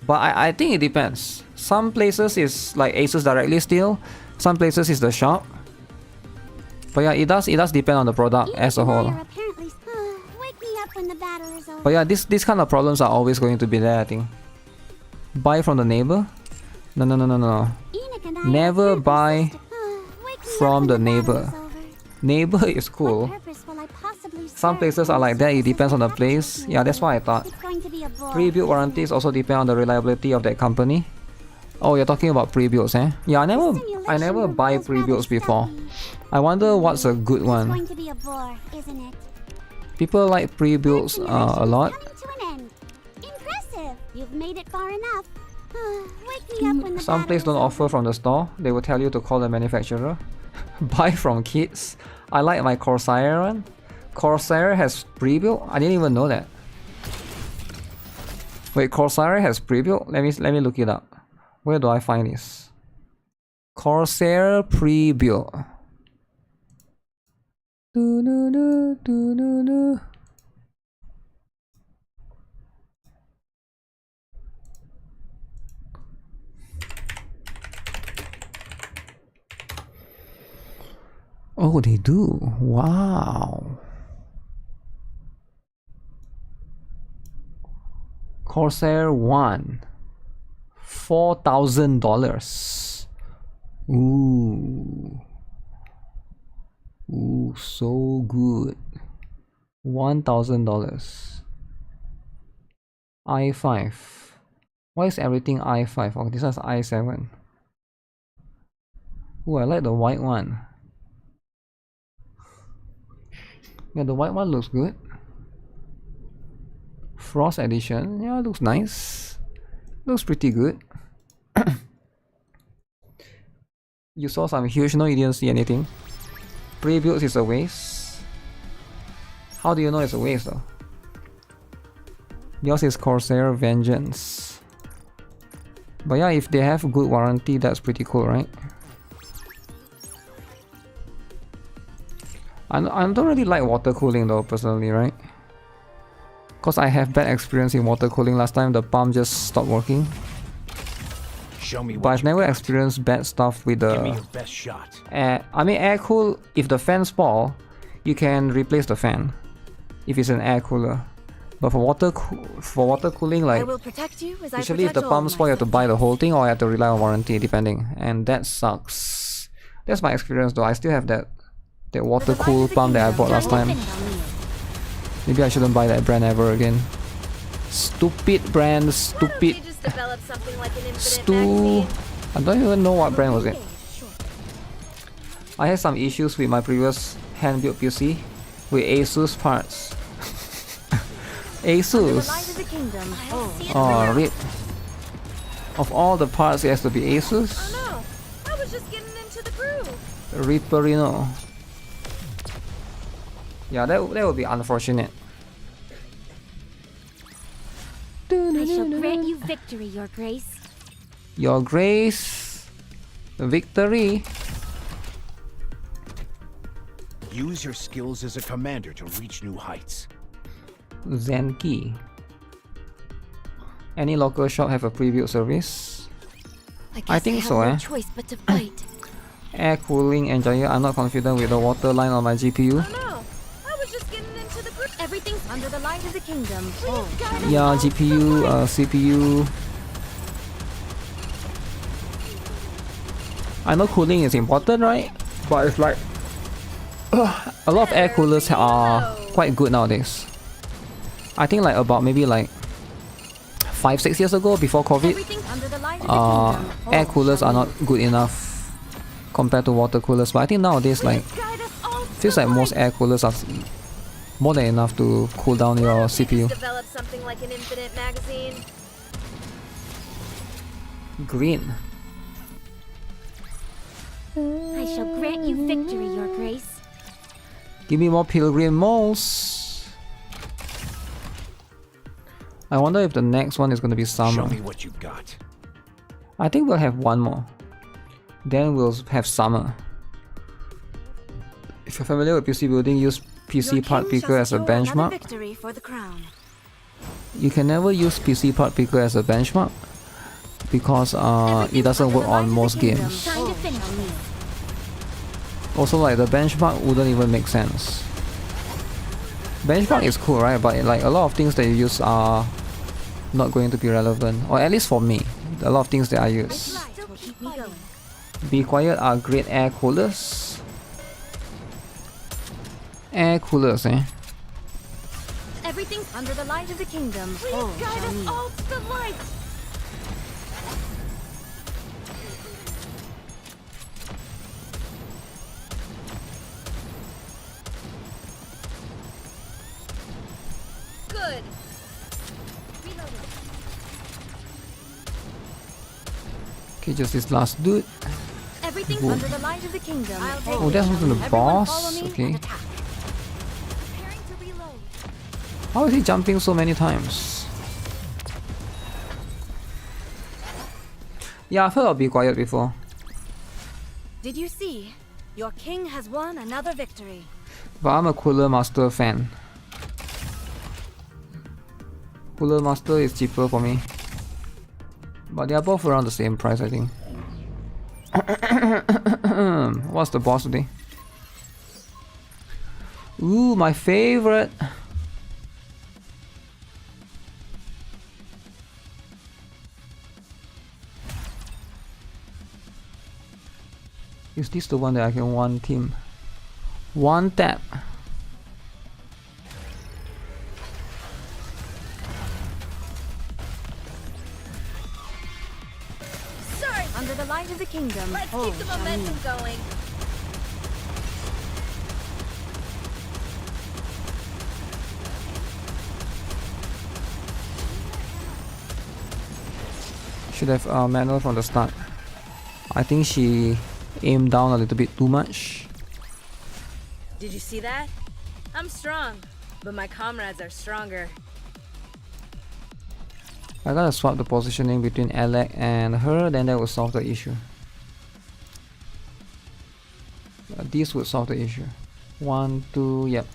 But I think it depends. Some places is like Asus directly still. Some places is the shop. But yeah, it does depend on the product as a whole. But yeah, these kind of problems are always going to be there, I think. Buy from the neighbor? No. Never buy from the neighbor. Neighbor is cool. Some places are like that, it depends on the place. Yeah, that's why I thought. Pre-built warranties also depend on the reliability of that company. Oh, you're talking about pre-builds, eh? Yeah, I never buy pre-builds before. I wonder what's a good one. People like pre-builds a lot. You've made it far enough. Some places don't offer from the store. They will tell you to call the manufacturer. Buy from kids. I like my Corsair one. Corsair has pre-built? I didn't even know that. Wait, Corsair has pre-built? Let me look it up. Where do I find this? Corsair pre-built. Oh, they do. Wow. Corsair 1. $4,000. Ooh. Ooh, so good. $1,000. i5. Why is everything i5? Oh, this is i7. Ooh, I like the white one. Yeah, the white one looks good. Frost edition. Yeah, looks nice. Looks pretty good. You saw some huge. No, you didn't see anything. Pre-built is a waste. How do you know it's a waste though? Yours is Corsair Vengeance. But yeah, if they have good warranty, that's pretty cool, right? I don't really like water cooling though, personally, right? Because I have bad experience in water cooling. Last time the pump just stopped working. Show me. But I've never experienced bad stuff with the Give me your best shot. air. I mean, air cool, if the fan spoil, you can replace the fan if it's an air cooler. But for water cooling, like, usually if the pump spoil, you have to buy the whole thing or you have to rely on warranty, depending. And that sucks. That's my experience though. I still have that water cool pump that I bought last time. Maybe I shouldn't buy that brand ever again. Stupid brand, stupid. I don't even know what brand was it. I had some issues with my previous hand-built PC with Asus parts. Asus. Oh, rip. Of all the parts, it has to be Asus. Oh no, I was just getting into the groove. Ripperino. Yeah, that would be unfortunate. I shall grant you victory, Your Grace. Your Grace. Victory. Use your skills as a commander to reach new heights. Zenki. Any local shop have a pre-built service? I think so, eh? Choice but to fight. Air cooling engineer. I'm not confident with the water line on my GPU. Oh no, I was just getting into the groove. Everything's under the light of the kingdom. Yeah, GPU, CPU. I know cooling is important, right? But it's like A lot of air coolers are quite good nowadays. I think like about maybe like 5-6 years ago, before COVID, air coolers are not good enough compared to water coolers. But I think nowadays, like, feels like most air coolers are more than enough to cool down your CPU. Develop something like an infinite magazine. Green. I shall grant you victory, Your Grace. Give me more pilgrim moles. I wonder if the next one is going to be summer. Show me what you got. I think we'll have one more. Then we'll have summer. If you're familiar with PC building, use PC part picker as a benchmark. Victory for the crown. You can never use PC part picker as a benchmark because it doesn't work on most games. Also, like, the benchmark wouldn't even make sense. Benchmark is cool, right? But like a lot of things that you use are not going to be relevant, or at least for me, a lot of things that I use. Be Quiet are great air coolers. Air coolers, eh? Everything's under the light of the kingdom. Please guide us all to the light. Good. Okay, just this last dude. Everything's Whoa. under the light of the kingdom. Oh, that wasn't the boss. Okay. How is he jumping so many times? Yeah, I've heard of Be Quiet before. Did you see? Your king has won another victory. But I'm a Cooler Master fan. Cooler Master is cheaper for me. But they are both around the same price, I think. What's the boss today? Ooh, my favorite. Is this the one that I can one team? One tap. Sorry. Under the light of the kingdom. Let's keep the momentum going. Should have manual from the start. I think she aimed down a little bit too much. Did you see that? I'm strong, but my comrades are stronger. I gotta swap the positioning between Alec and her, then that will solve the issue. This would solve the issue. 1, 2, yep.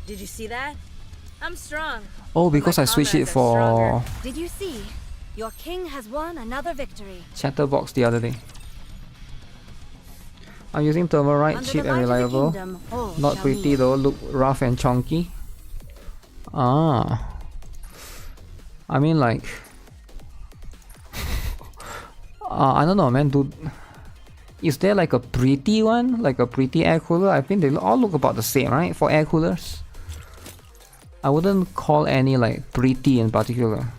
Did you see that? I'm strong. Oh, because I switched it for Did you see? Your king has won another victory. Chatterbox the other day. I'm using Thermalite, cheap and reliable. Not pretty though, look rough and chunky. Ah. I mean, like, I don't know, man, dude. Is there like a pretty one? Like a pretty air cooler? I think they all look about the same, right? For air coolers. I wouldn't call any like pretty in particular.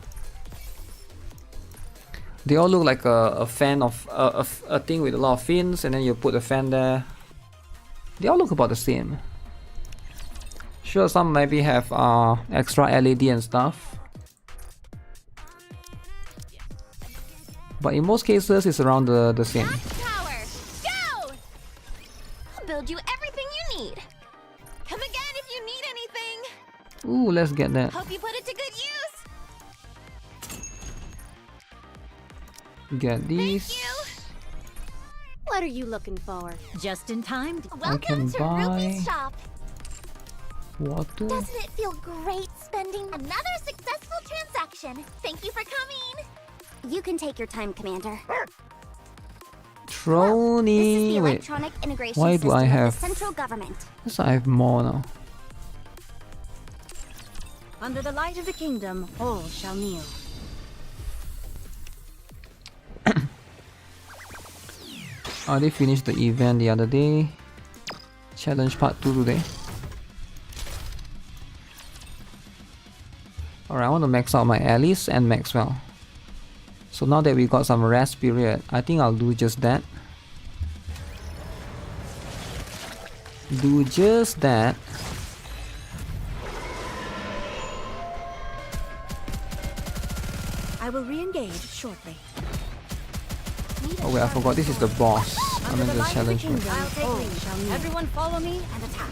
They all look like a fan of a thing with a lot of fins, and then you put a fan there. They all look about the same. Sure, some maybe have extra LED and stuff, but in most cases it's around the same. Power, go! I'll build you everything you need. Come again if you need anything. Ooh, let's get that. Hope you put it to good use. Get these. What are you looking for? Just in time. I can buy Shop. water. Doesn't it feel great spending another successful transaction? Thank you for coming. You can take your time, Commander. Trony. Wait, integration why do I have? central government. Yes, I have more now. Under the light of the kingdom, all shall kneel. I already finished the event the other day. Challenge part 2 today. Alright, I want to max out my Alice and Maxwell. So now that we got some rest period, I think I'll do just that. Do just that. I will re-engage shortly. Oh wait, I forgot this is the boss. I'm in the challenge mode. I'll take lead. Everyone follow me and attack.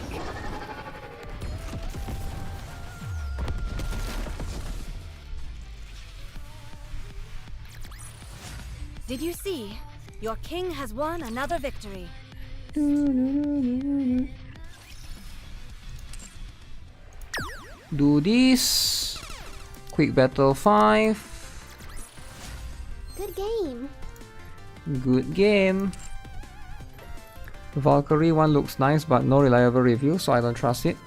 Did you see? Your king has won another victory. Do this. Quick battle 5. Good game. Good game. Valkyrie one looks nice, but no reliable review, so I don't trust it.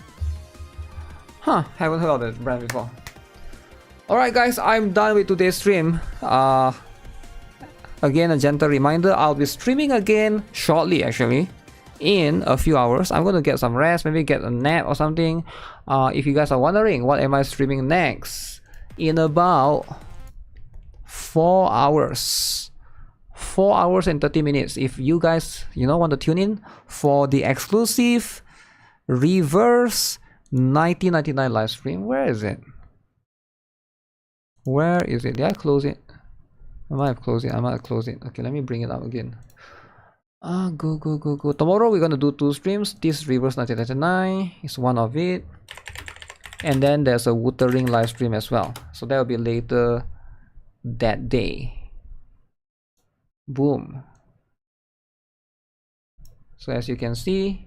Huh, haven't heard of that brand before. Alright guys, I'm done with today's stream. Again, a gentle reminder, I'll be streaming again shortly actually. In a few hours. I'm gonna get some rest, maybe get a nap or something. If you guys are wondering what am I streaming next, in about 4 hours. 4 hours and 30 minutes. If you guys, want to tune in for the exclusive reverse 1999 live stream. Where is it? Where is it? Did I close it? I might have closed it. I might have closed it. Okay, let me bring it up again. Go. Tomorrow we're gonna do 2 streams. This reverse 1999 is one of it. And then there's a Wuthering live stream as well. So that will be later that day. Boom. So as you can see,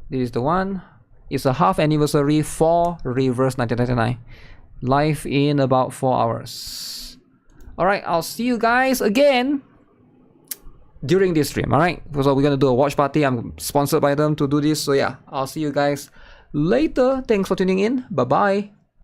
this is the one. It's a half anniversary for reverse 1999. Live in about 4 hours. Alright, I'll see you guys again during this stream. Alright, so we're gonna do a watch party. I'm sponsored by them to do this. So yeah, I'll see you guys later. Thanks for tuning in. Bye bye.